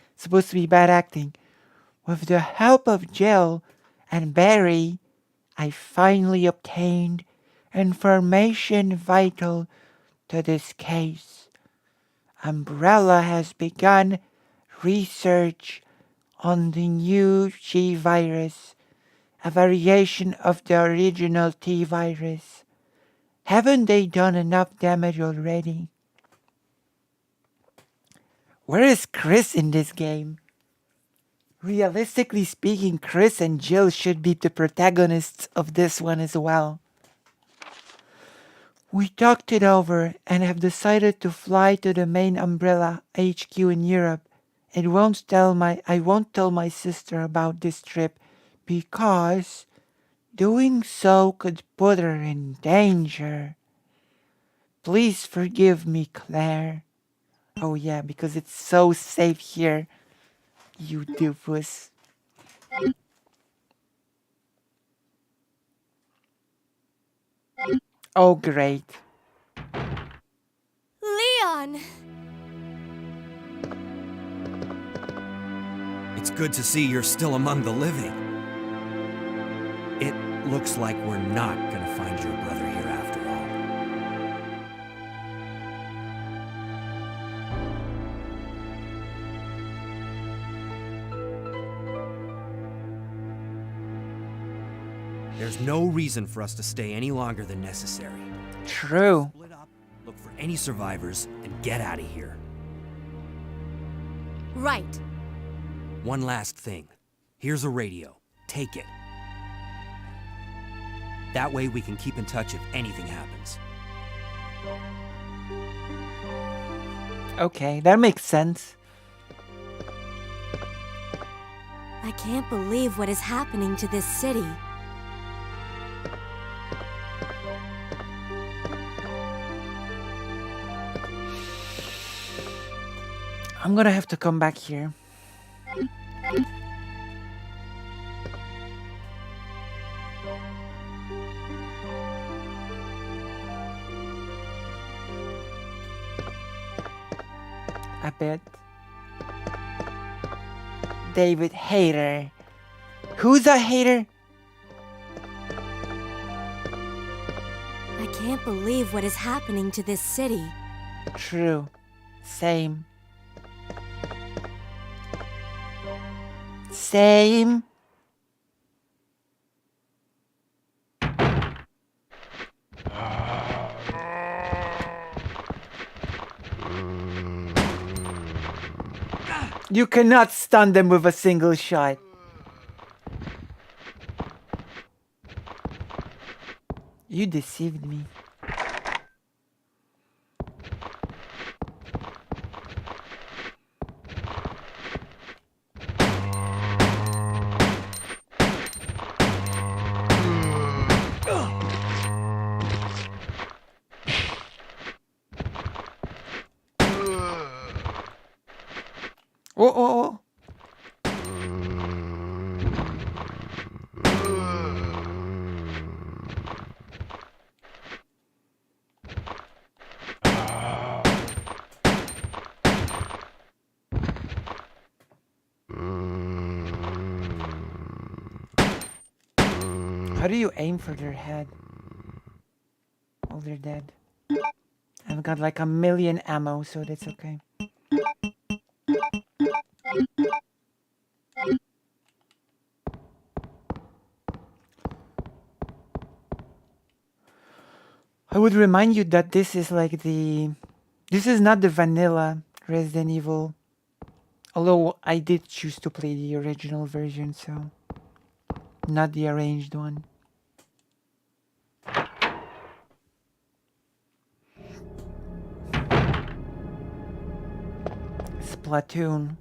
bad acting. With the help of Jill and Barry, I finally obtained information vital to this case. Umbrella has begun research on the new G virus, a variation of the original T virus. Haven't they done enough damage already? Where is Chris in this game? Realistically speaking, Chris and Jill should be the protagonists of this one as well. We talked it over and have decided to fly to the main Umbrella HQ in Europe. I won't tell my sister about this trip because doing so could put her in danger. Please forgive me, Claire. Oh yeah, because it's so safe here, you doofus. Oh great. Leon! It's good to see you're still among the living. It looks like we're not gonna find your brother here after all. There's no reason for us to stay any longer than necessary. True. Split up, look for any survivors, and get out of here. Right. One last thing. Here's a radio. Take it. That way we can keep in touch if anything happens. Okay, that makes sense. I can't believe what is happening to this city. I'm gonna have to come back here. I bet. David Hater. Who's a hater? I can't believe what is happening to this city. True. Same. Same. You cannot stun them with a single shot. You deceived me. Oh. How do you aim for their head? Oh, they're dead. I've got like 1,000,000 ammo, so that's okay. I would remind you that this is like this is not the vanilla Resident Evil. Although I did choose to play the original version, so not the arranged one. Splatoon.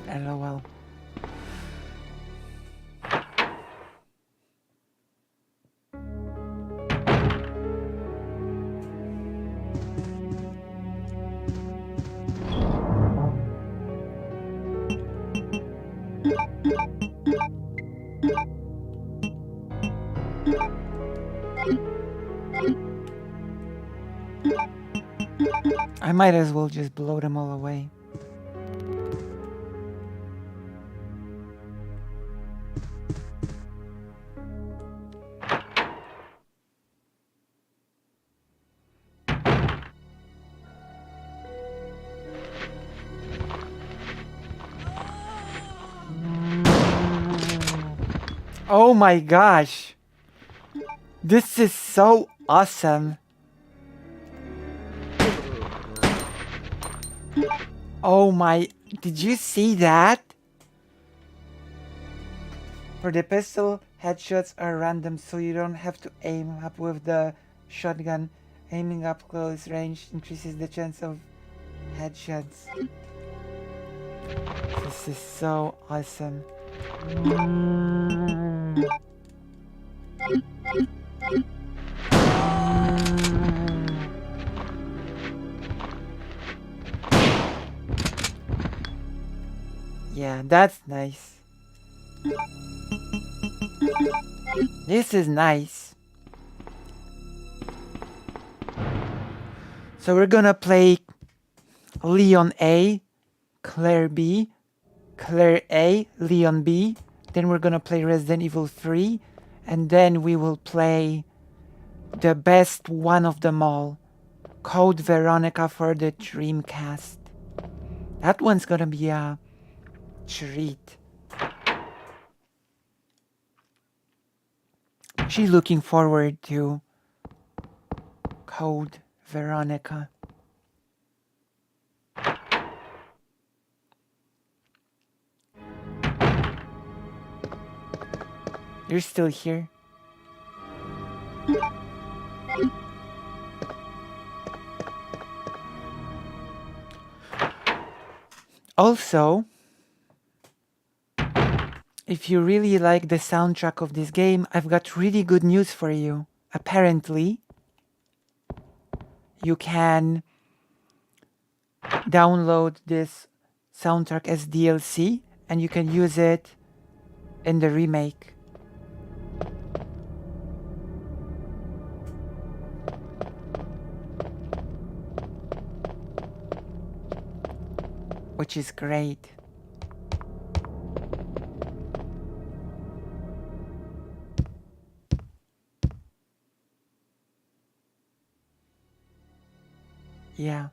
LOL. I might as well just blow them all away. Oh my gosh. This is so awesome. Oh my, did you see that? For the pistol, headshots are random, so you don't have to aim up with the shotgun. Aiming up close range increases the chance of headshots. This is so awesome. Yeah, that's nice. This is nice. So we're gonna play Leon A, Claire B, Claire A, Leon B. Then we're gonna play Resident Evil 3. And then we will play the best one of them all. Code Veronica for the Dreamcast. That one's gonna be a treat. She's looking forward to Code Veronica. You're still here? Also, if you really like the soundtrack of this game, I've got really good news for you. Apparently, you can download this soundtrack as DLC and you can use it in the remake. Which is great. Yeah.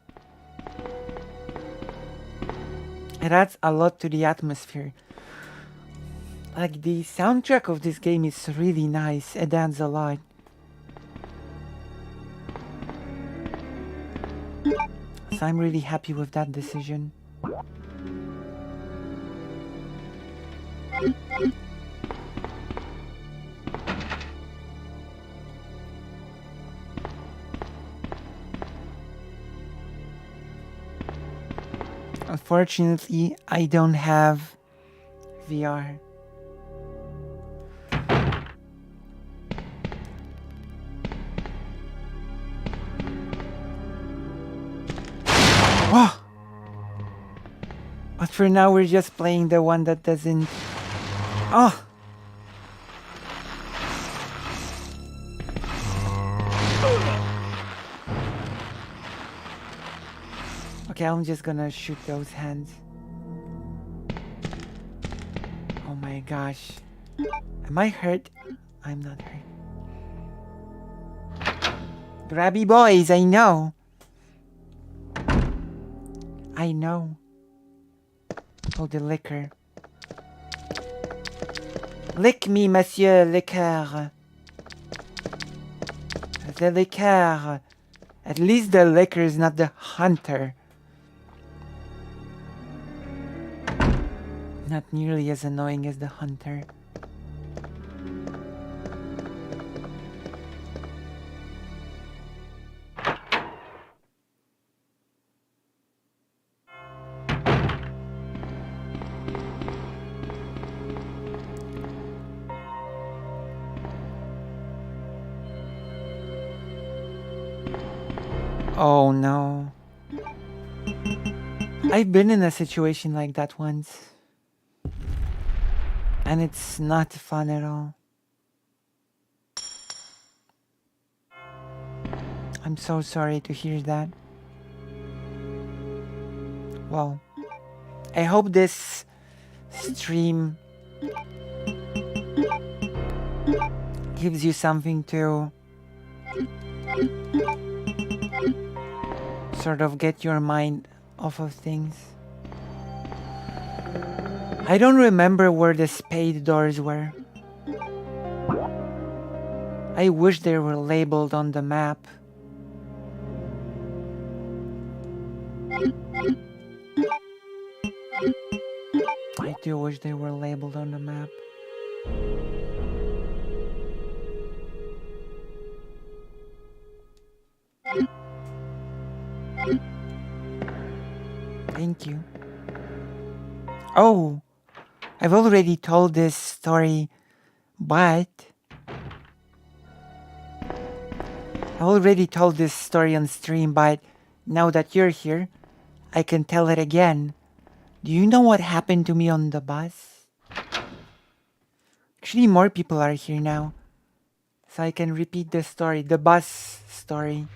It adds a lot to the atmosphere. Like, the soundtrack of this game is really nice. It adds a lot. So I'm really happy with that decision. Unfortunately, I don't have VR. Whoa! But for now, we're just playing the one that doesn't... Oh! Okay, I'm just gonna shoot those hands. Oh my gosh. Am I hurt? I'm not hurt. Grabby boys, I know. I know. Oh, the liquor. Lick me, monsieur liqueur. The liqueur. At least the liquor is not the hunter. Not nearly as annoying as the hunter. Oh no. I've been in a situation like that once. And it's not fun at all. I'm so sorry to hear that. Well, I hope this stream gives you something to sort of get your mind off of things. I don't remember where the spade doors were. I wish they were labeled on the map. I do wish they were labeled on the map. Thank you. Oh, I've already told this story, but on stream, but now that you're here, I can tell it again. Do you know what happened to me on the bus? Actually, more people are here now, so I can repeat the story, the bus story.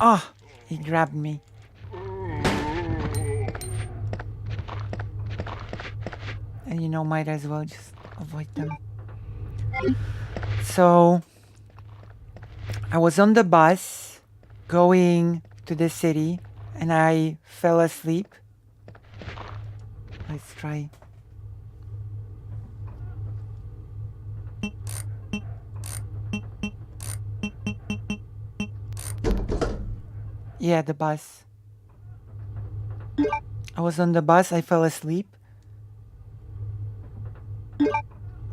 Oh, he grabbed me. And you know, might as well just avoid them. So I was on the bus going to the city and I fell asleep. Let's try. Yeah, the bus. I was on the bus, I fell asleep.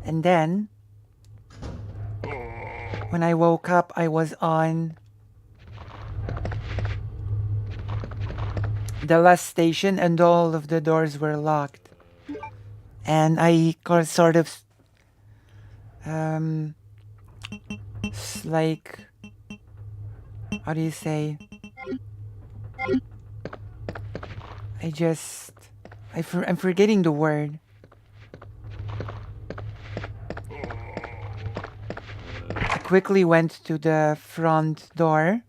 And then, when I woke up, I was on the last station and all of the doors were locked. And I got sort of, like, how do you say? I'm forgetting the word. I quickly went to the front door,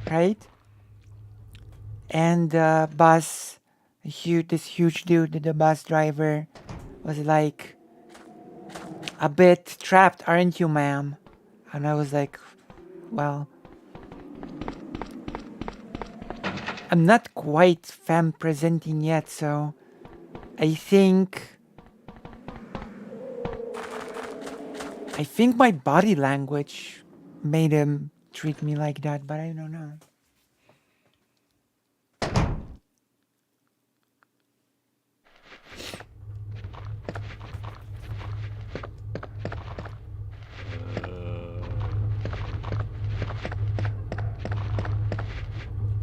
right? And the bus, this huge dude, the bus driver, was like, a bit trapped, aren't you, ma'am? And I was like, well, I'm not quite femme presenting yet, so I think my body language made him treat me like that, but I don't know.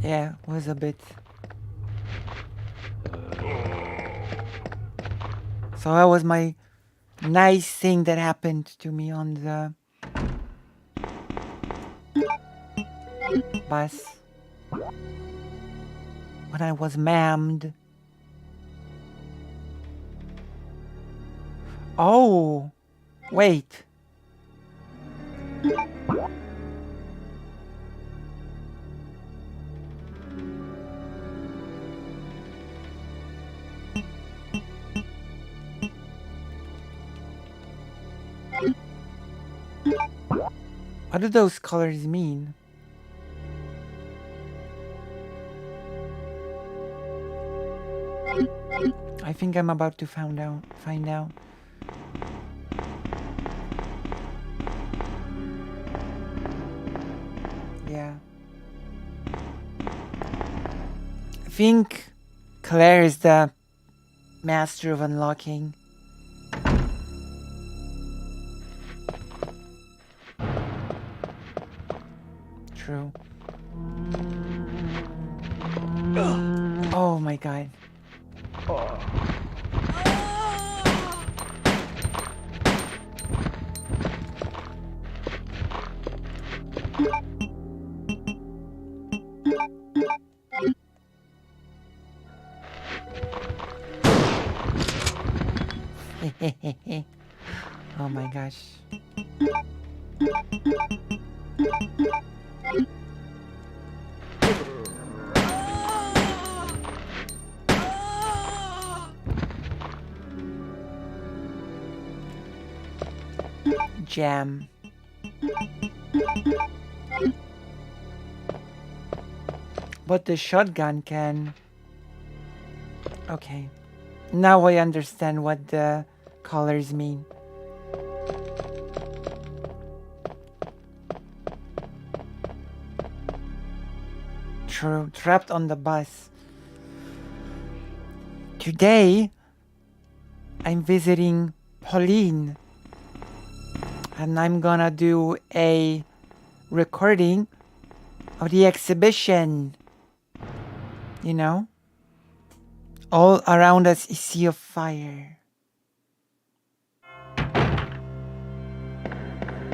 Yeah, it was a bit. So that was my nice thing that happened to me on the bus when I was mammed. Oh, wait. What do those colors mean? I think I'm about to find out. Yeah. I think Claire is the master of unlocking. True. Oh my god. Oh my gosh. Jam. But the shotgun can... Okay. Now I understand what the colors mean. True. Trapped on the bus. Today, I'm visiting Pauline. And I'm gonna do a recording of the exhibition. You know? All around us is sea of fire.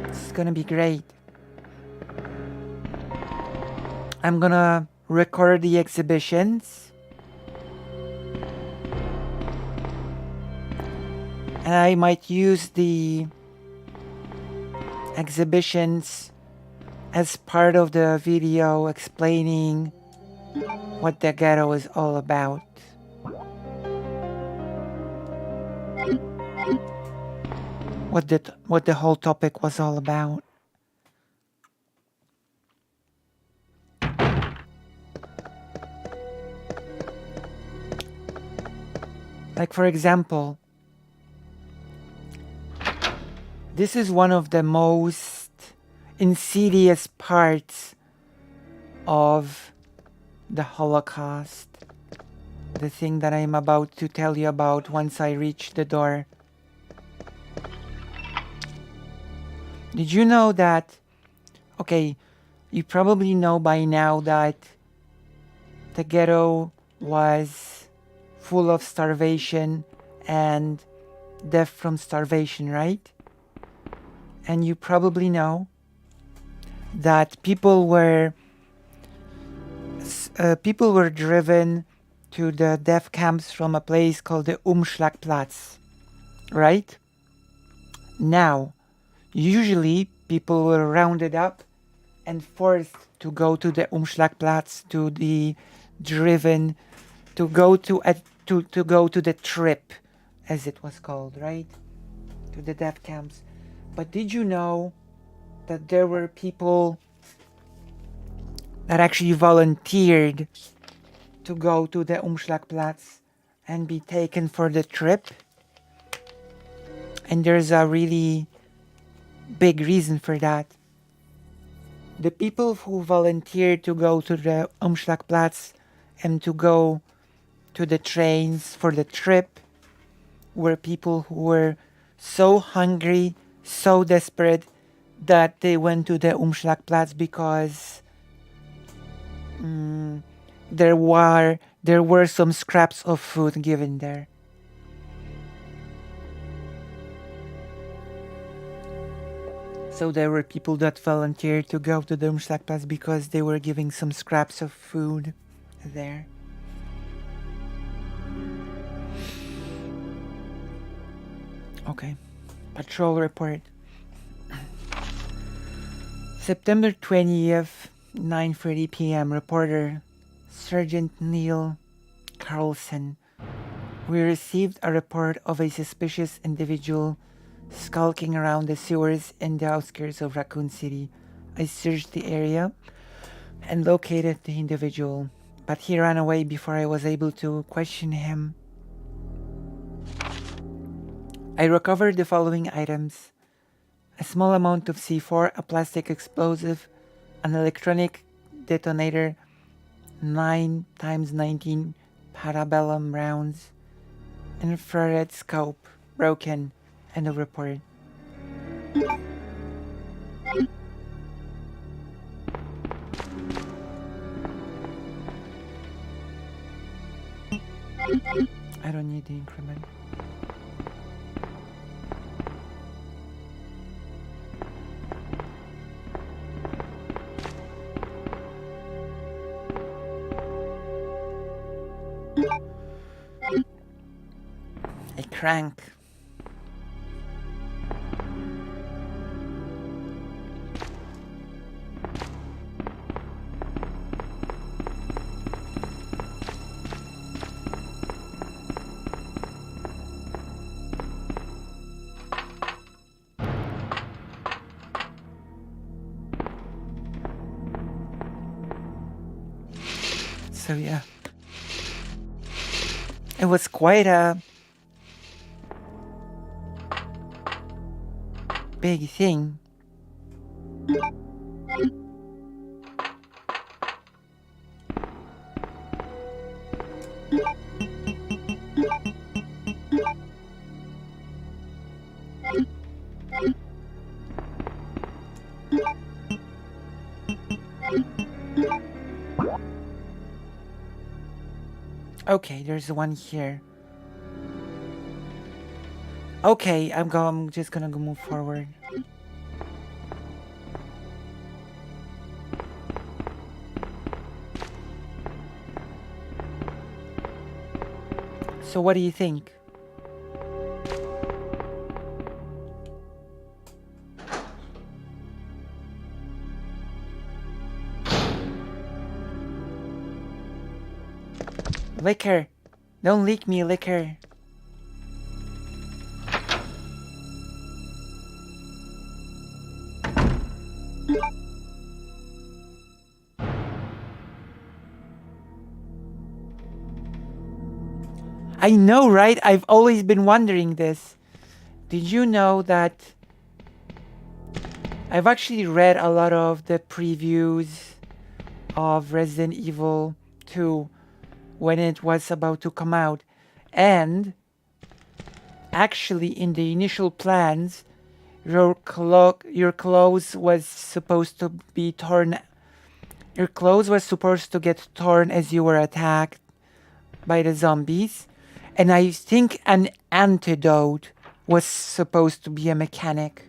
This is gonna be great. I'm gonna record the exhibitions. And I might use the exhibitions as part of the video explaining what the ghetto is all about. what the whole topic was all about. Like, for example, this is one of the most insidious parts of the Holocaust. The thing that I'm about to tell you about once I reach the door. Did you know that, okay, you probably know by now that the ghetto was full of starvation and death from starvation, right? And you probably know that people were driven to the death camps from a place called the Umschlagplatz, right? Now, usually people were rounded up and forced to go to the Umschlagplatz, to be driven, to go to the trip, as it was called, right? To the death camps. But did you know that there were people that actually volunteered to go to the Umschlagplatz and be taken for the trip? And there's a really big reason for that. The people who volunteered to go to the Umschlagplatz and to go to the trains for the trip were people who were so hungry, so desperate that they went to the Umschlagplatz because there were some scraps of food given there. So there were people that volunteered to go to the Umschlagplatz because they were giving some scraps of food there. Okay, patrol report. September 20th, 9:30 p.m. Reporter Sergeant Neil Carlson. We received a report of a suspicious individual skulking around the sewers in the outskirts of Raccoon City. I searched the area and located the individual, but he ran away before I was able to question him. I recovered the following items: a small amount of C4, a plastic explosive, an electronic detonator, 9x19 parabellum rounds, infrared scope, broken, and a report. I don't need the increment. A crank. So yeah, it was quite a big thing. Okay, there's one here. Okay, I'm just gonna go move forward. So what do you think? Liquor. Don't leak me, liquor. I know, right? I've always been wondering this. Did you know that I've actually read a lot of the previews of Resident Evil 2 when it was about to come out, and actually in the initial plans, your clothes was supposed to be torn. Your clothes was supposed to get torn as you were attacked by the zombies, and I think an antidote was supposed to be a mechanic.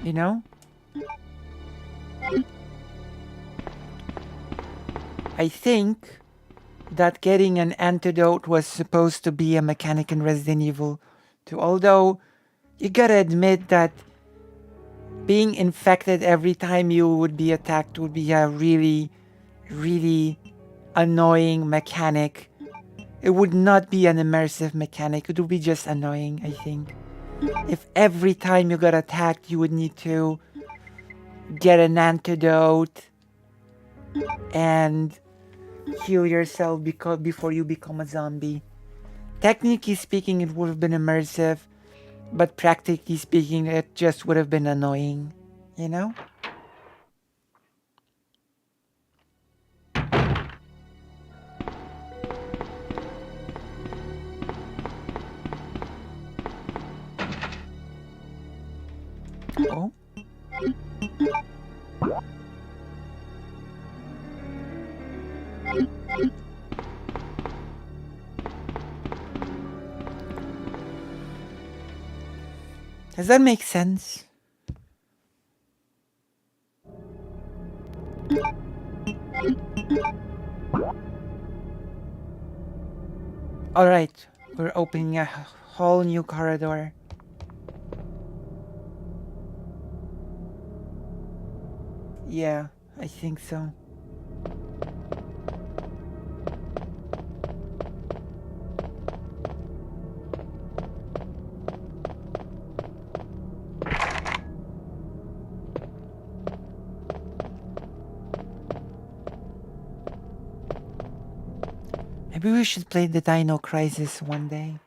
You know? I think that getting an antidote was supposed to be a mechanic in Resident Evil 2. Although, you gotta admit that being infected every time you would be attacked would be a really, really annoying mechanic. It would not be an immersive mechanic. It would be just annoying, I think. If every time you got attacked, you would need to get an antidote and heal yourself before you become a zombie. Technically speaking, it would have been immersive, but practically speaking, it just would have been annoying, you know? Oh. Does that make sense? All right, we're opening a whole new corridor. Yeah, I think so. Maybe we should play the Dino Crisis one day.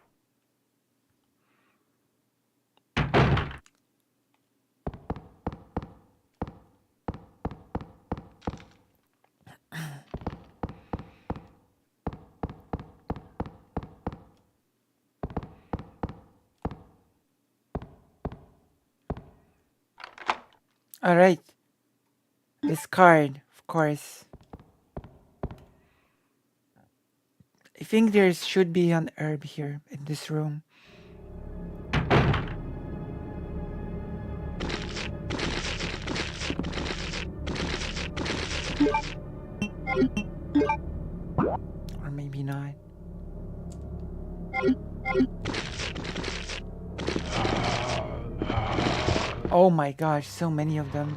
All right. This card, of course. I think there should be an herb here in this room. Or maybe not. Oh my gosh, so many of them.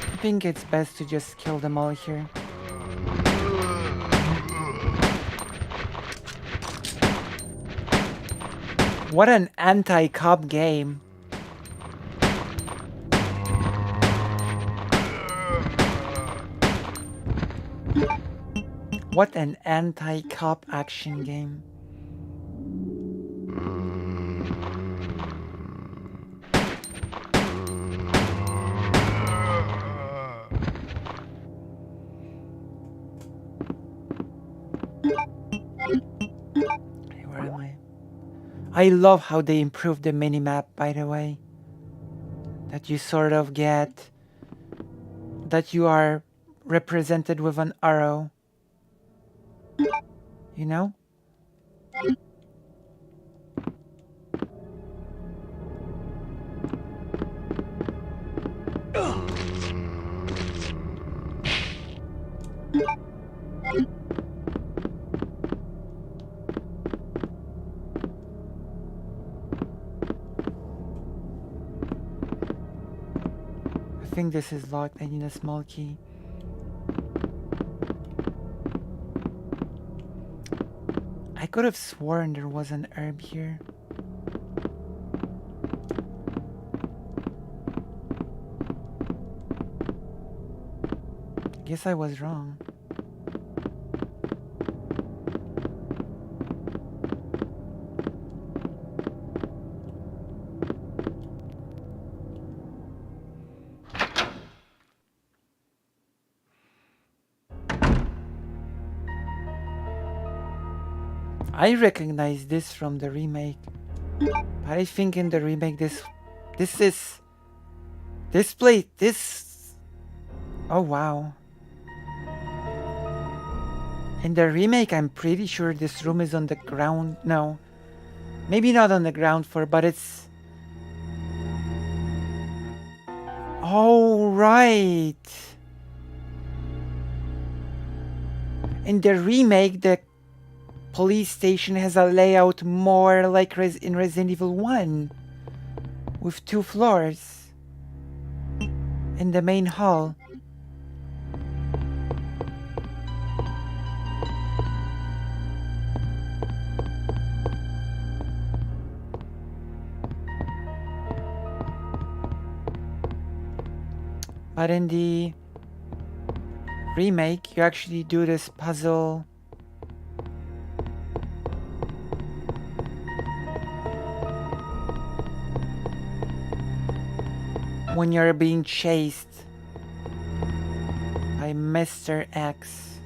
I think it's best to just kill them all here. What an anti-cop game. What an anti-cop action game. Where am I? I love how they improved the minimap, by the way. That you sort of get... that you are represented with an arrow. You know? I think this is locked. I need a small key. could have sworn there was an herb here. Guess I was wrong. I recognize this from the remake. But I think in the remake this place. Oh wow. In the remake I'm pretty sure this room is on the ground. No. Maybe not on the ground floor, but it's... Oh right. In the remake the police station has a layout more like in Resident Evil 1 with 2 floors in the main hall. But in the remake you actually do this puzzle when you're being chased by Mr. X.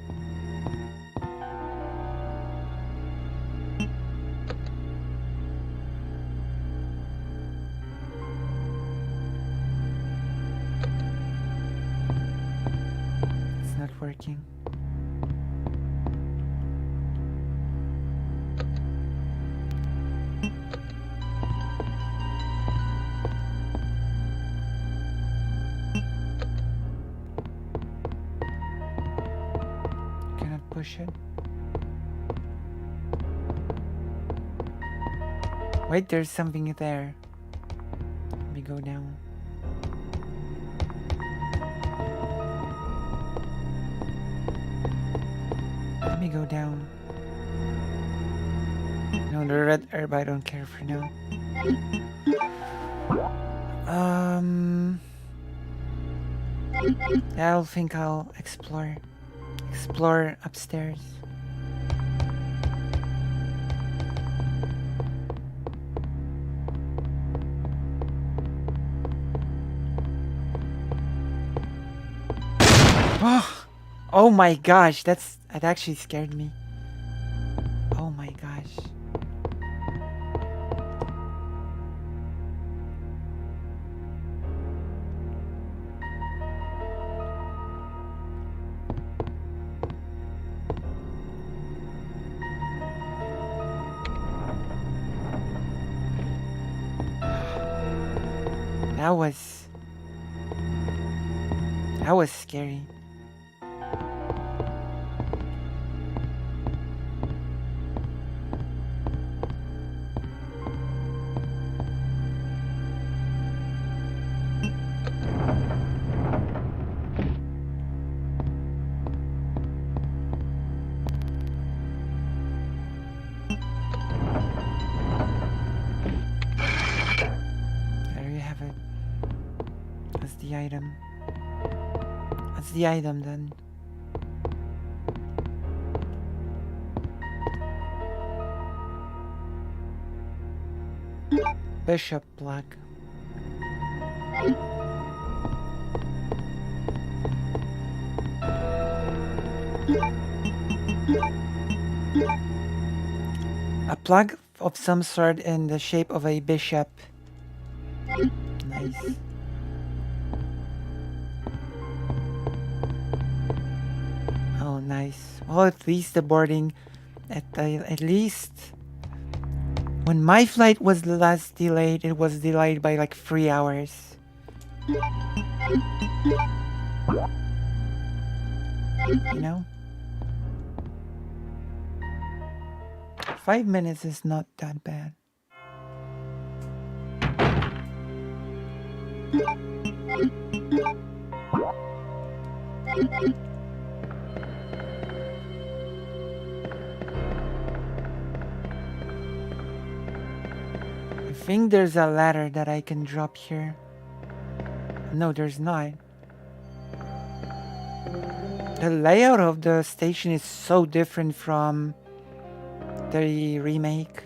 It's not working. Push it. Wait, there's something there. Let me go down. Let me go down. No, the red herb I don't care for now. I think I'll explore upstairs. Oh my gosh, that actually scared me. Oh my gosh. That was scary. That's the item then. Bishop plug. A plug of some sort in the shape of a bishop. Nice. Oh, nice. Well, at least the boarding, at least when my flight was last delayed, it was delayed by like 3 hours. You know? 5 minutes is not that bad. think there's a ladder that I can drop here. No, there's not. The layout of the station is so different from the remake.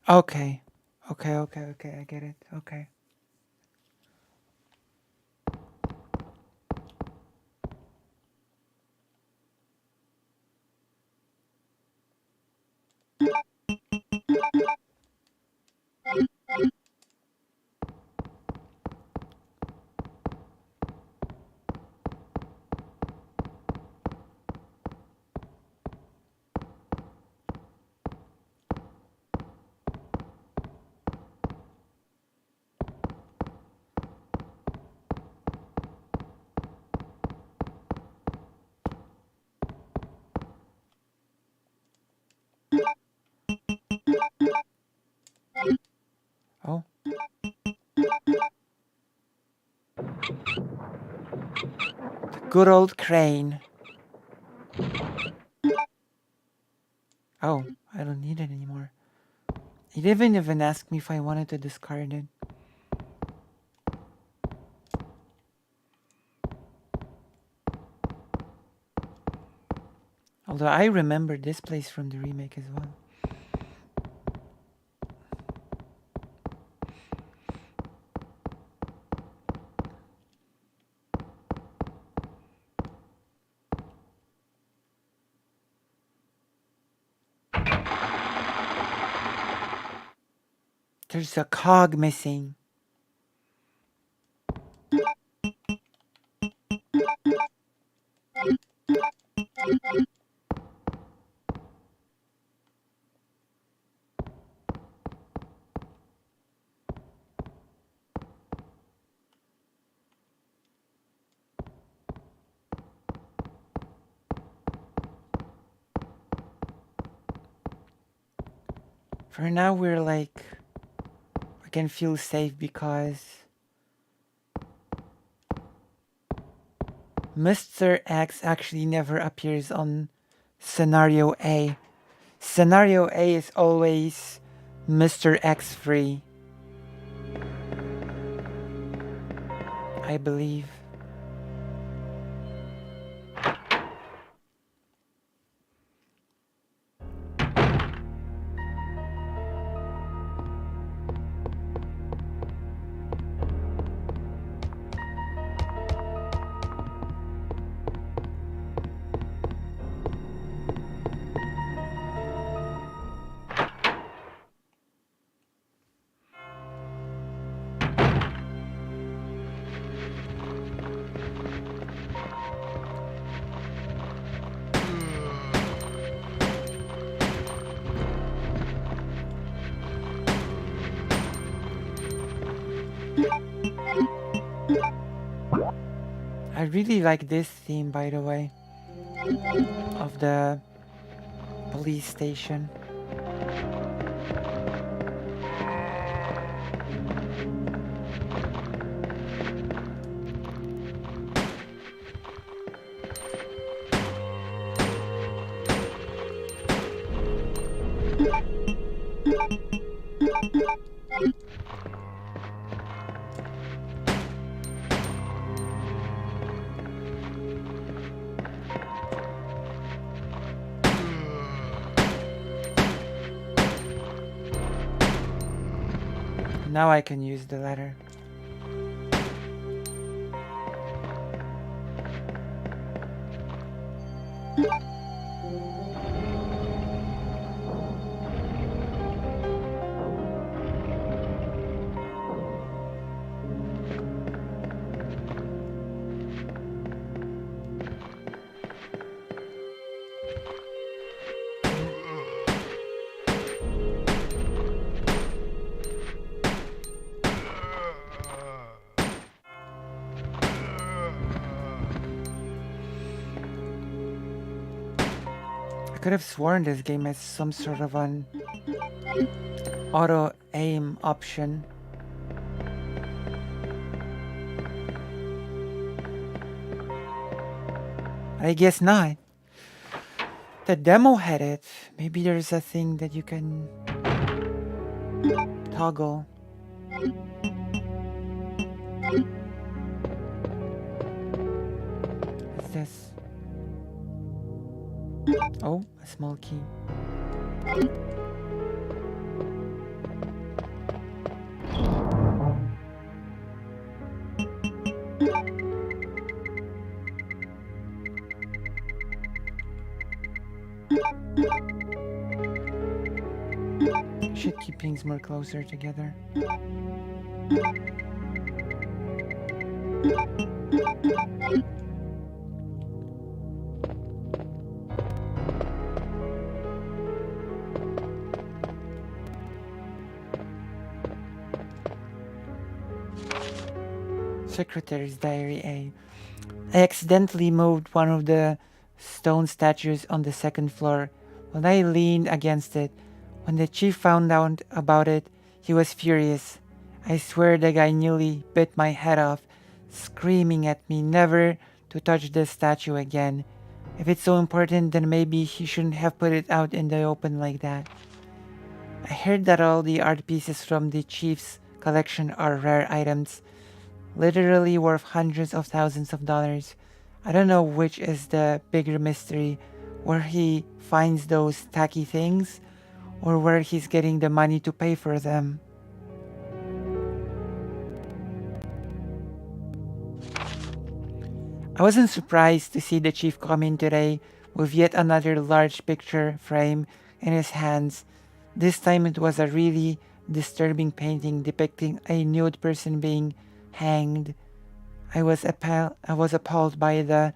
Okay. Okay, I get it. Okay. Oh. The good old crane. Oh, I don't need it anymore. It didn't even ask me if I wanted to discard it. Although I remember this place from the remake as well. There's a cog missing. For now, we're like, we can feel safe because Mr. X actually never appears on Scenario A. Scenario A is always Mr. X free, I believe. I really like this theme, by the way, of the police station. Now I can use the ladder. I could have sworn this game has some sort of an auto aim option. I guess not. The demo had it. Maybe there's a thing that you can toggle. What's this? Oh, a small key. Should keep things more closer together. Secretary's Diary A. I accidentally moved one of the stone statues on the second floor. When I leaned against it, when the chief found out about it, he was furious. I swear the guy nearly bit my head off, screaming at me never to touch the statue again. If it's so important, then maybe he shouldn't have put it out in the open like that. I heard that all the art pieces from the chief's collection are rare items, literally worth hundreds of thousands of dollars. I don't know which is the bigger mystery, where he finds those tacky things, or where he's getting the money to pay for them. I wasn't surprised to see the chief come in today with yet another large picture frame in his hands. This time it was a really disturbing painting depicting a nude person being hanged. I was appalled by the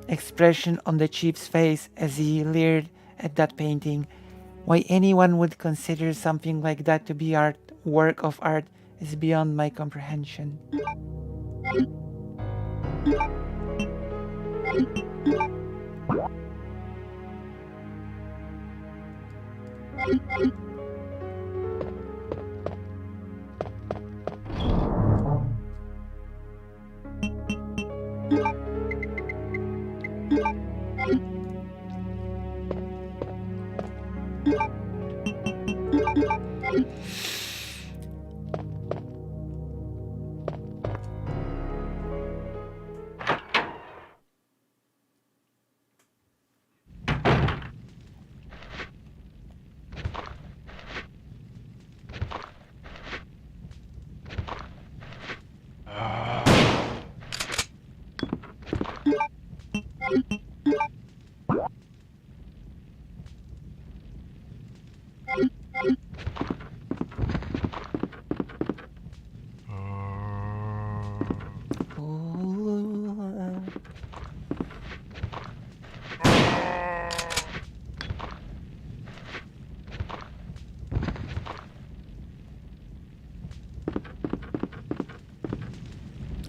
expression on the chief's face as he leered at that painting. Why anyone would consider something like that to be work of art is beyond my comprehension.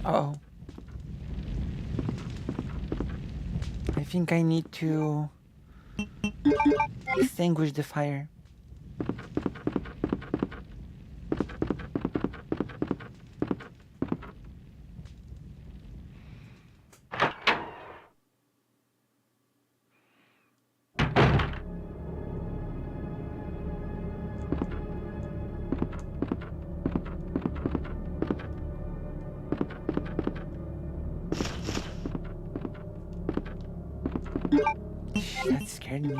Uh-oh. I think I need to extinguish the fire. That scared me.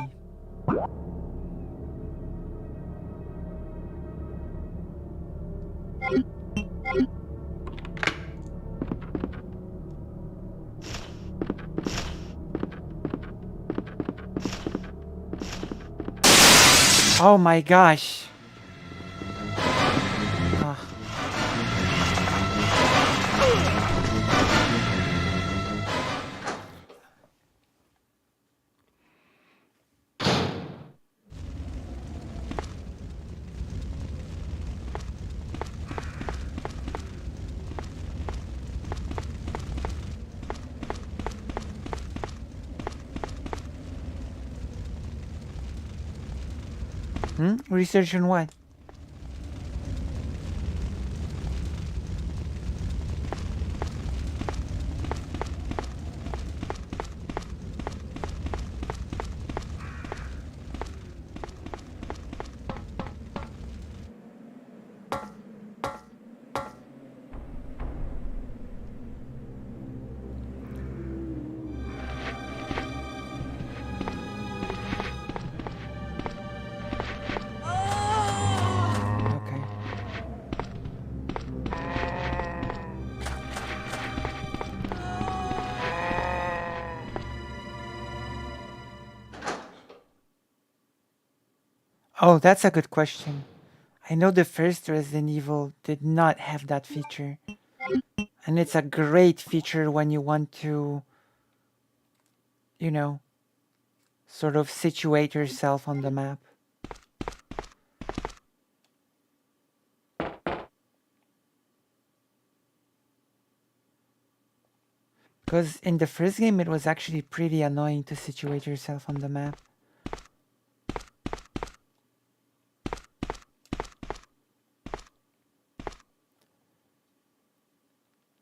Oh my gosh. Research on what? Oh, that's a good question. I know the first Resident Evil did not have that feature. And it's a great feature when you want to, you know, sort of situate yourself on the map. Because in the first game, it was actually pretty annoying to situate yourself on the map.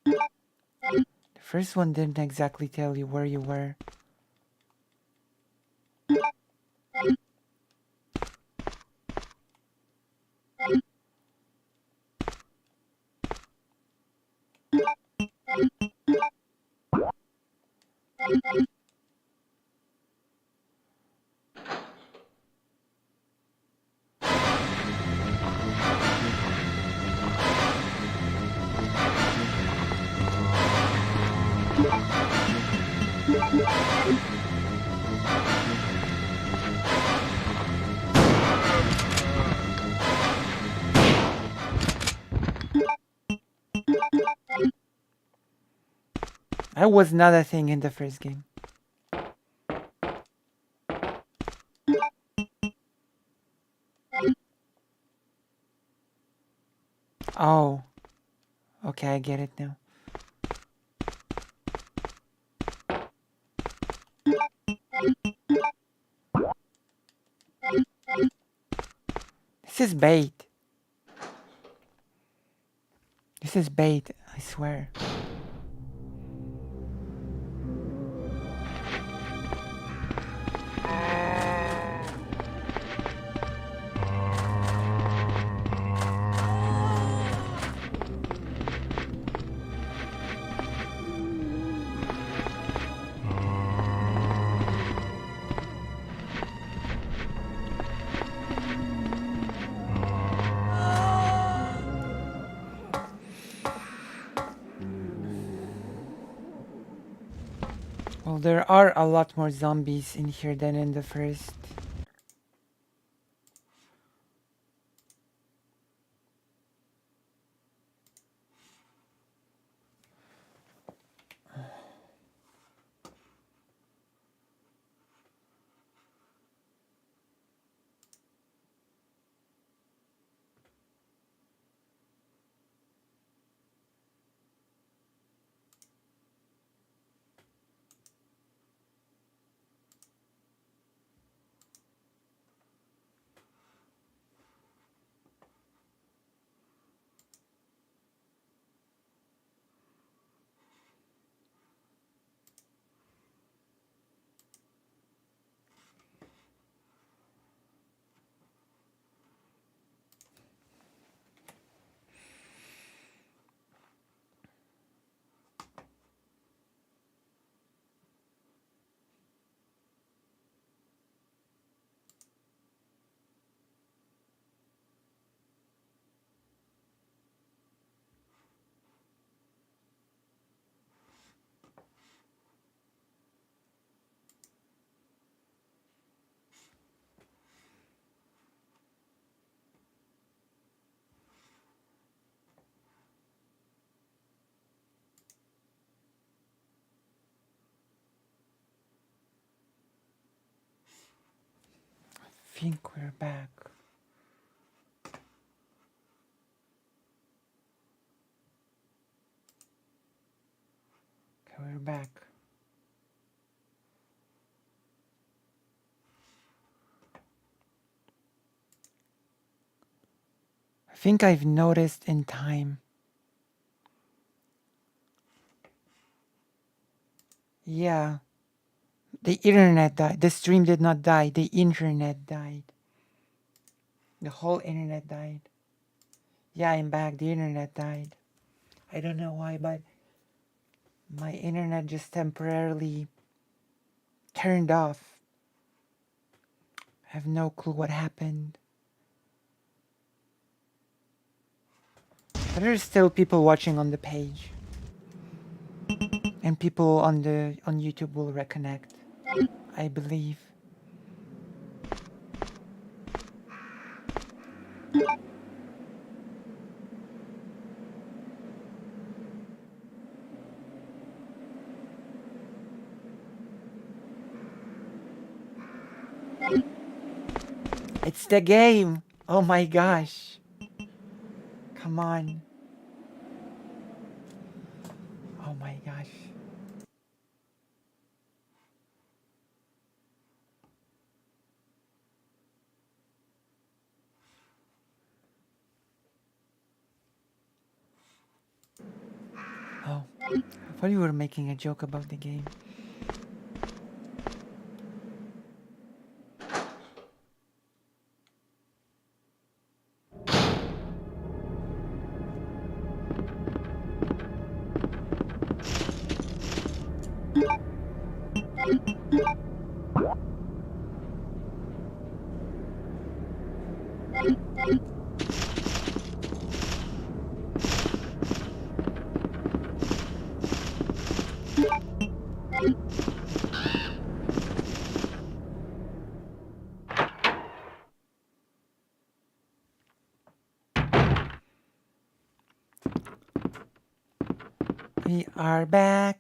The first one didn't exactly tell you where you were. That was not a thing in the first game. Oh. Okay, I get it now. This is bait. This is bait, I swear. Well, there are a lot more zombies in here than in the first. I think we're back. Okay, we're back. I think I've noticed in time. Yeah. The internet died. The stream did not die. The internet died. The whole internet died. Yeah, I'm back. The internet died. I don't know why, but my internet just temporarily turned off. I have no clue what happened. But there's still people watching on the page. And people on YouTube will reconnect, I believe. It's the game. Oh my gosh. Come on. Oh my gosh. Oh, I thought you were making a joke about the game. We are back.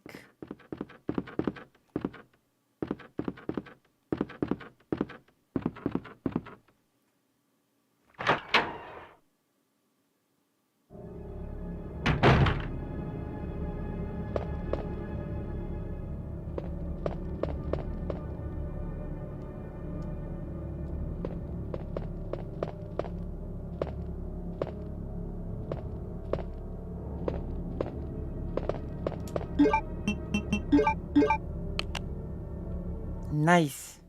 Nice.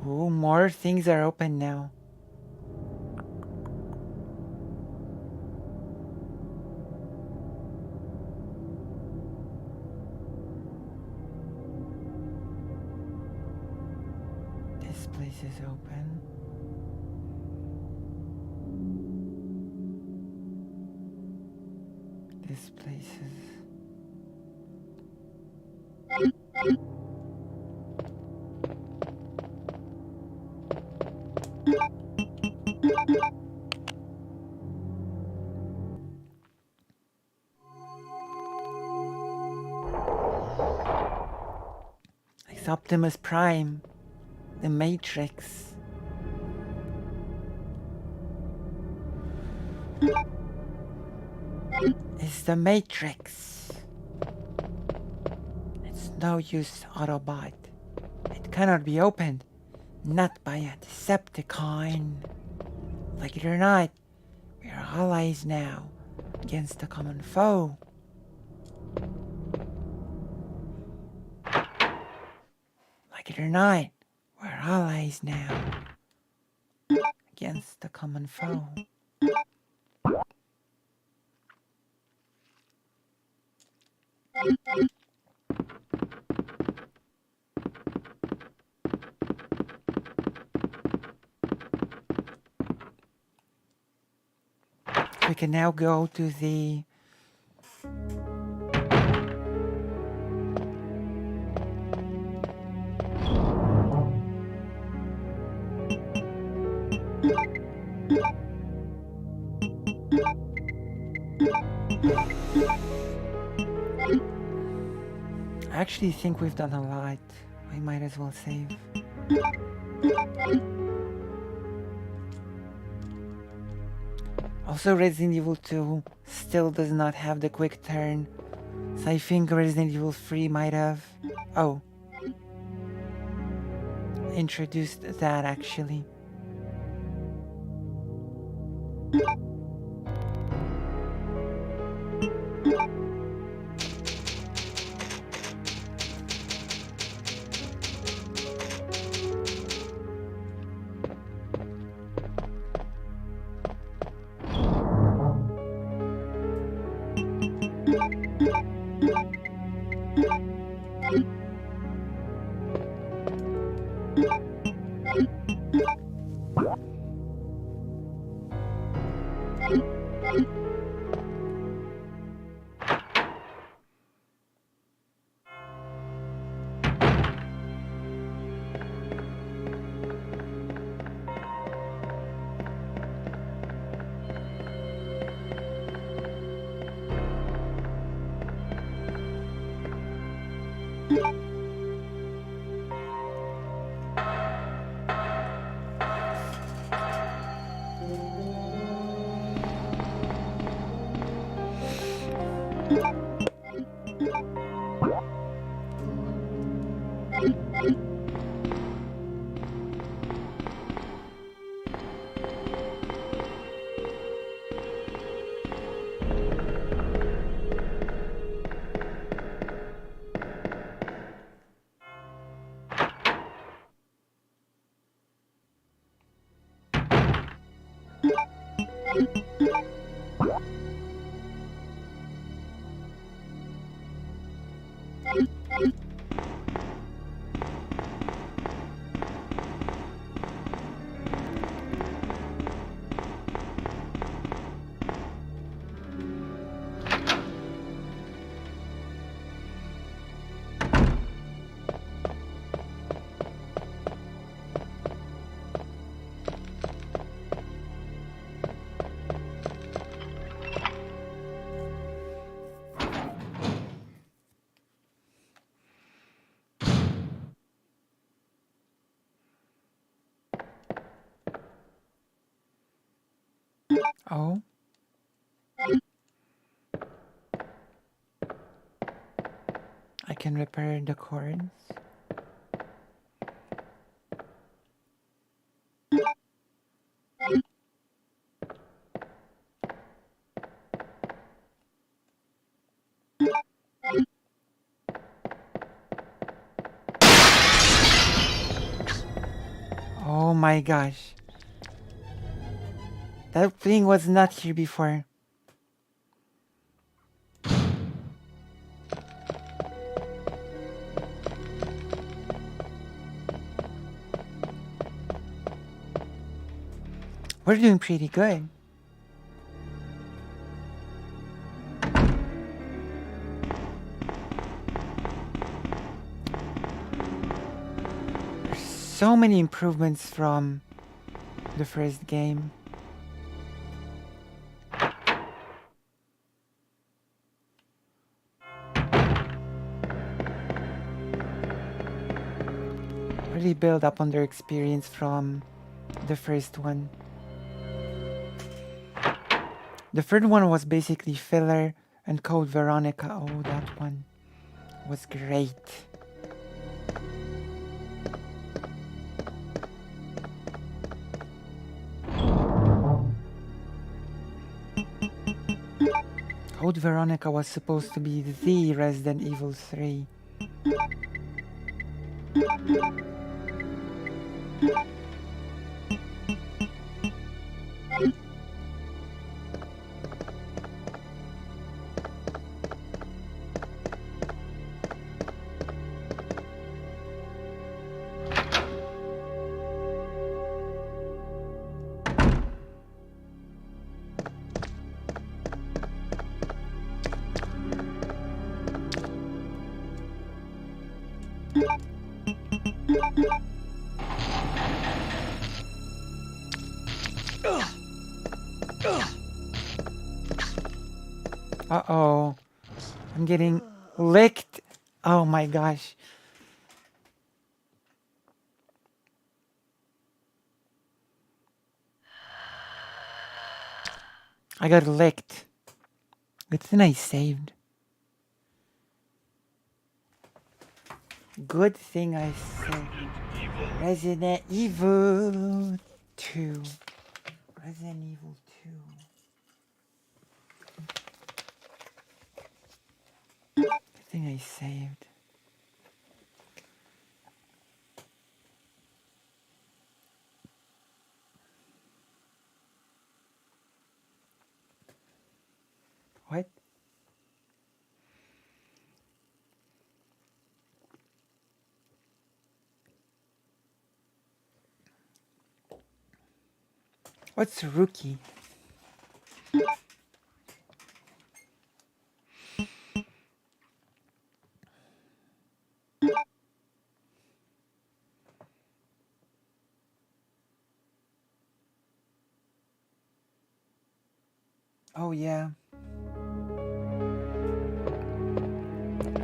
Oh, more things are open now. This place is open. This place is... It's Optimus Prime, the Matrix. It's the Matrix. It's no use, Autobot. It cannot be opened. Not by a Decepticon. Like it or not, we are allies now against the common foe. Like it or not, we're allies now against the common foe. We can now go to the I actually think we've done a lot. We might as well save. Also, Resident Evil 2 still does not have the quick turn. So I think Resident Evil 3 might have... Oh. Introduced that actually. Oh. I can repair the cords. Oh my gosh. That thing was not here before. We're doing pretty good. There's so many improvements from the first game. Really build up on their experience from the first one. The third one was basically filler, and Code Veronica, oh, that one was great. Code Veronica was supposed to be the Resident Evil 3. Uh-oh. I'm getting licked. Oh my gosh. I got licked. Good thing I saved. Good thing I saved. Resident Evil 2. Resident Evil 2. Good thing I saved. What? What's rookie? Oh yeah.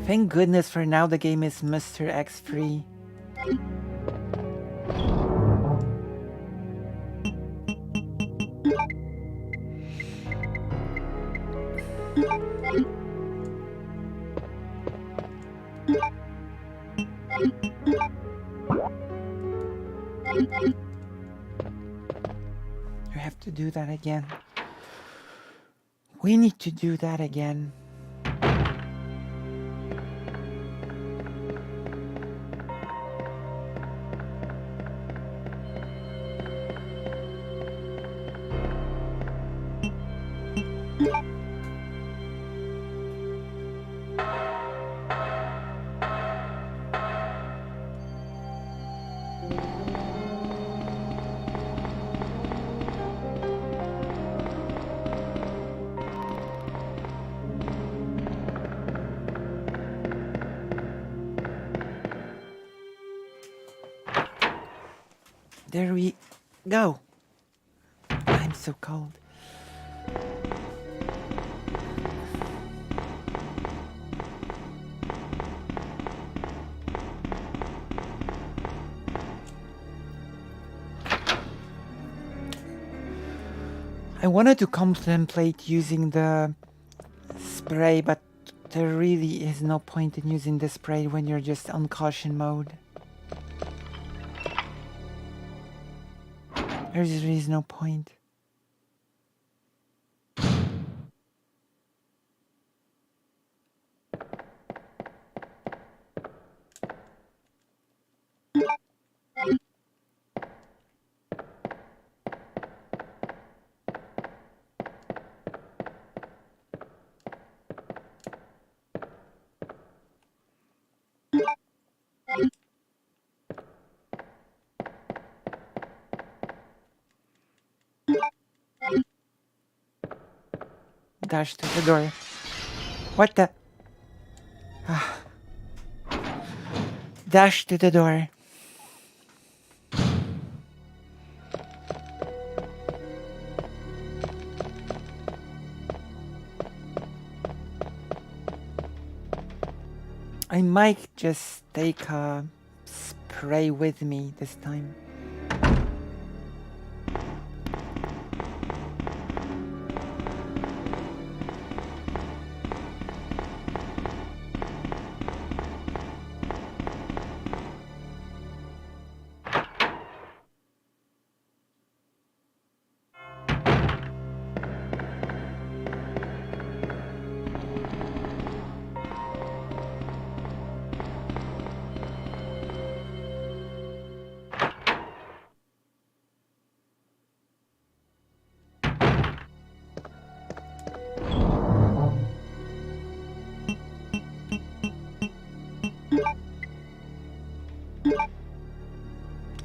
Thank goodness for now the game is Mr. X free. We have to do that again. We need to do that again. There we go. I'm so cold. I wanted to contemplate using the spray, but there really is no point in using the spray when you're just on caution mode. There is no point. Dash to the door. What the? Dash to the door. I might just take a spray with me this time.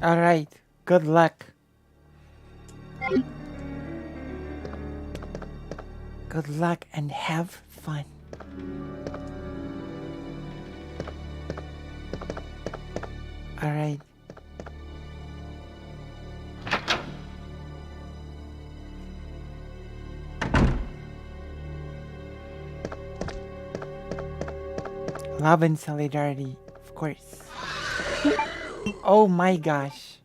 All right, good luck. Good luck and have fun. All right. Love and solidarity, of course. Oh my gosh.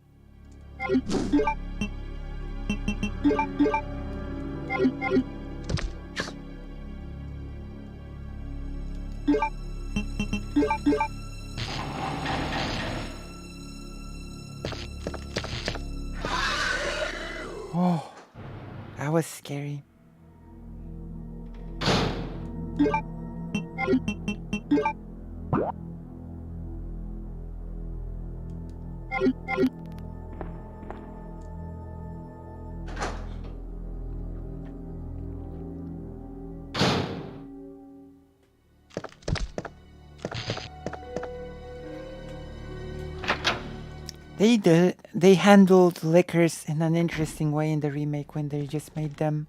Oh, that was scary. They handled liquors in an interesting way in the remake when they just made them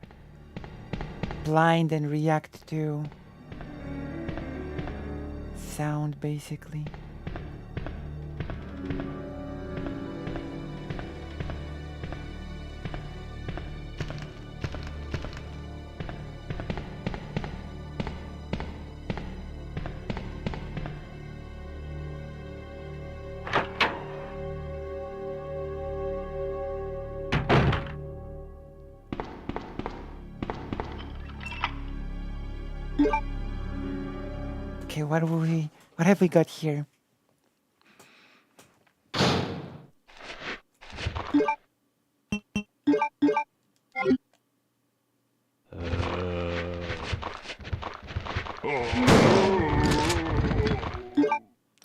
blind and react to sound, basically. Okay, what have we got here?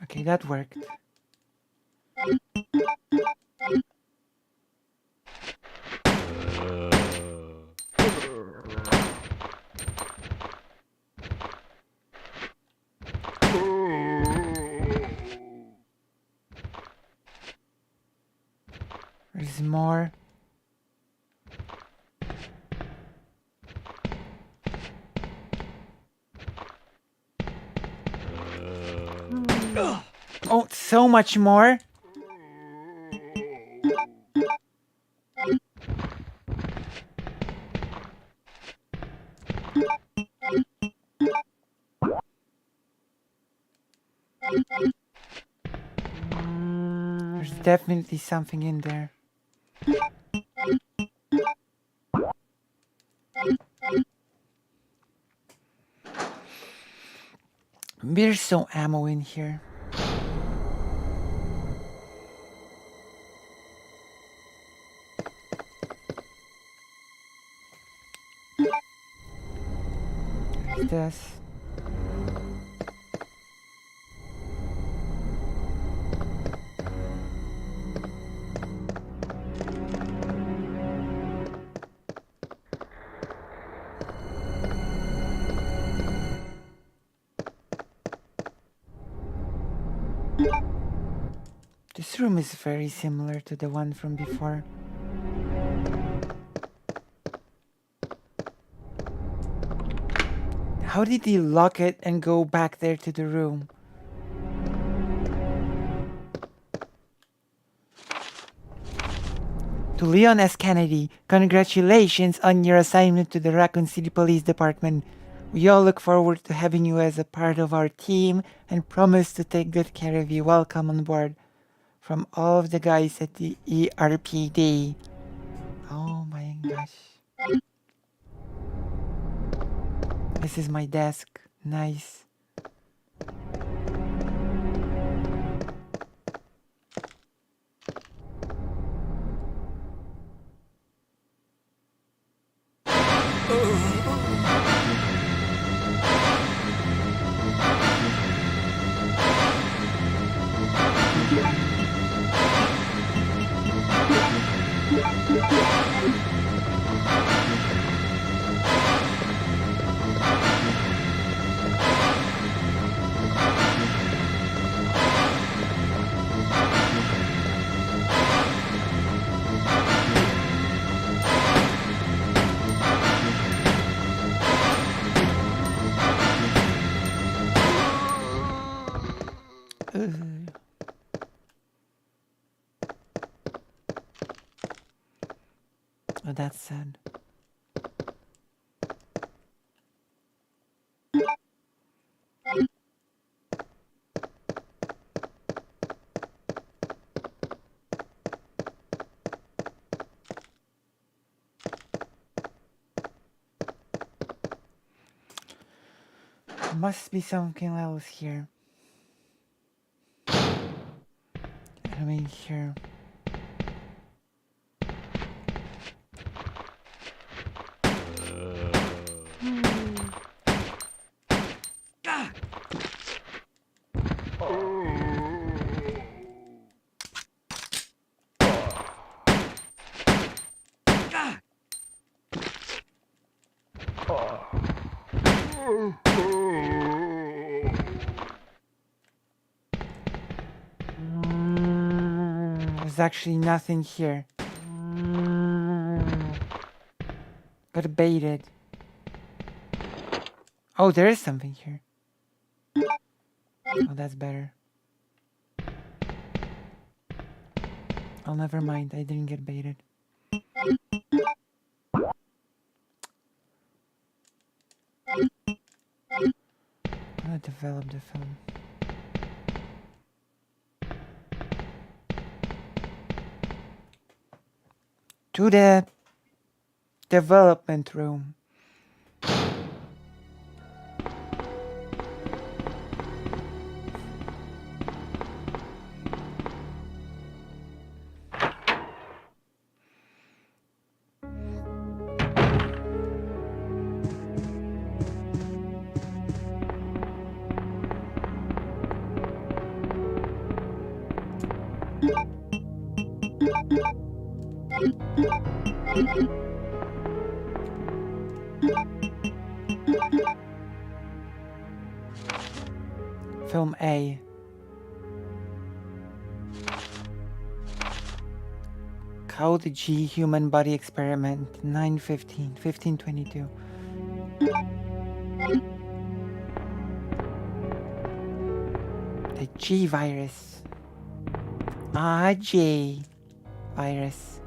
Okay, that worked. There's more. Oh, so much more. There's definitely something in there. There's some ammo in here. There's this. This room is very similar to the one from before. How did he lock it and go back there to the room? To Leon S. Kennedy, congratulations on your assignment to the Raccoon City Police Department. We all look forward to having you as a part of our team and promise to take good care of you. Welcome on board. From all of the guys at the ERPD. Oh my gosh. This is my desk. Nice. Oh, that's sad. There must be something else here. I mean, here. There's actually nothing here. Got baited. Oh, there is something here. Oh, that's better. Oh, never mind. I didn't get baited. I'm gonna develop the film. To the development room. Film A. Code G Human Body Experiment 9/15/1522. The G virus. G virus.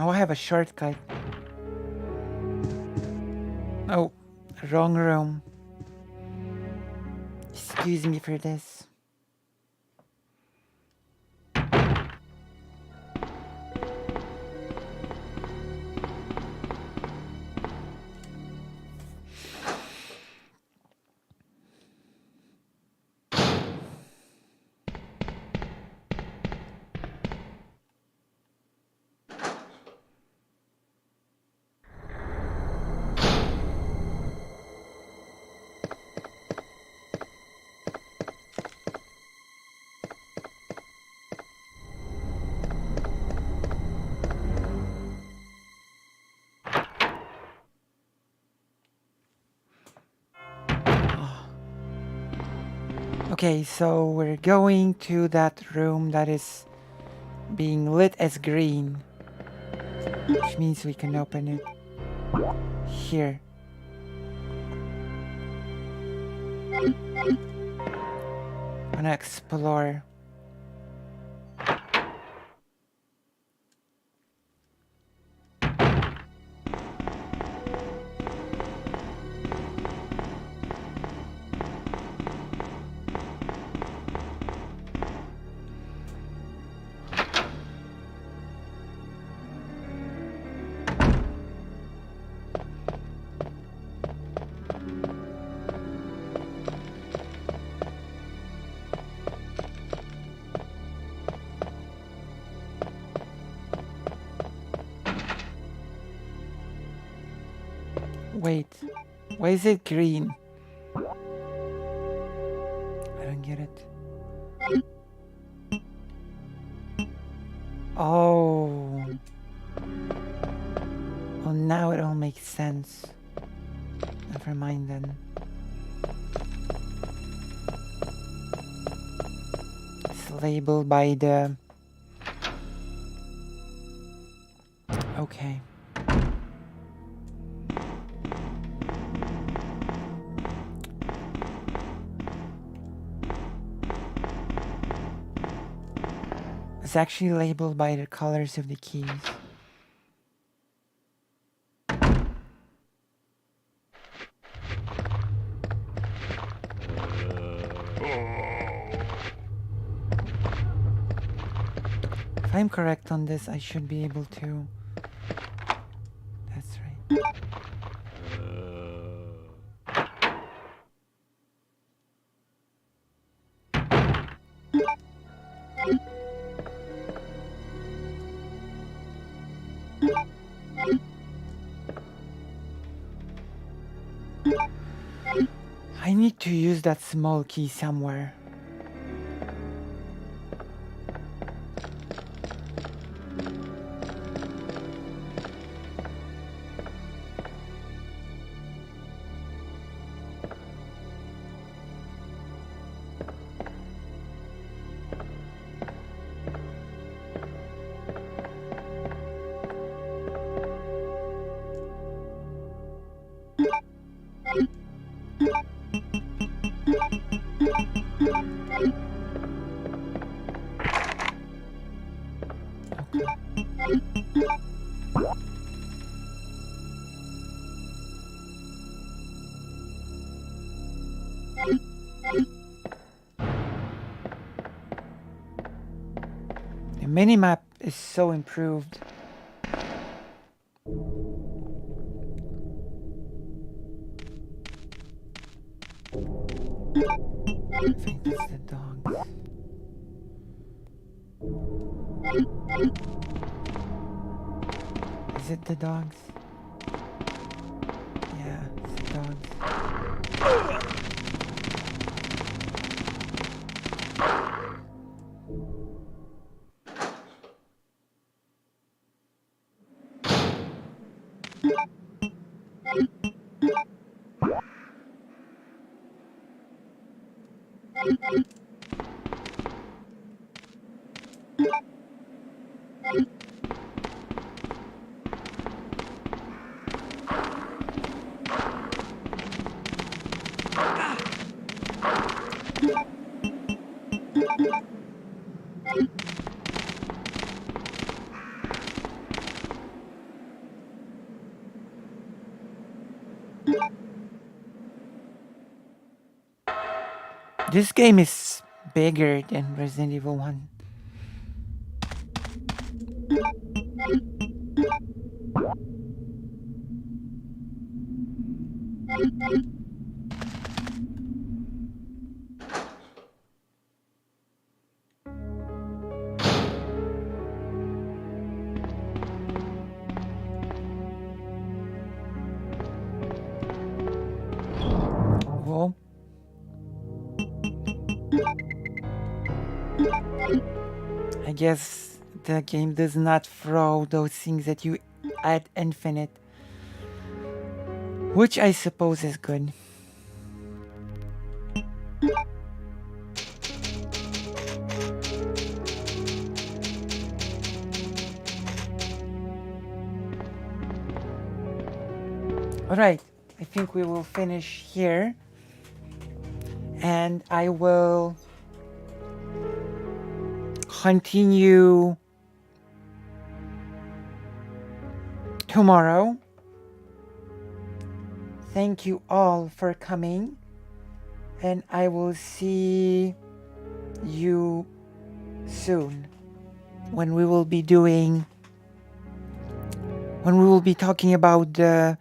Oh, I have a shortcut. Oh, wrong room. Excuse me for this. Okay, so we're going to that room that is being lit as green, which means we can open it here. Wanna explore. Wait, why is it green? I don't get it. Oh. Well, now it all makes sense. Never mind then. It's labeled by the... Okay. It's actually labeled by the colors of the keys. If I'm correct on this, I should be able to... That's right. I need to use that small key somewhere. minimap is so improved. I think that's the dogs. Is it the dogs? Yeah, it's the dogs. This game is bigger than Resident Evil 1. Whoa. I guess the game does not throw those things at you at infinite, which I suppose is good. Alright, I think we will finish here, and I will continue tomorrow. Thank you all for coming, and I will see you soon when we will be talking about the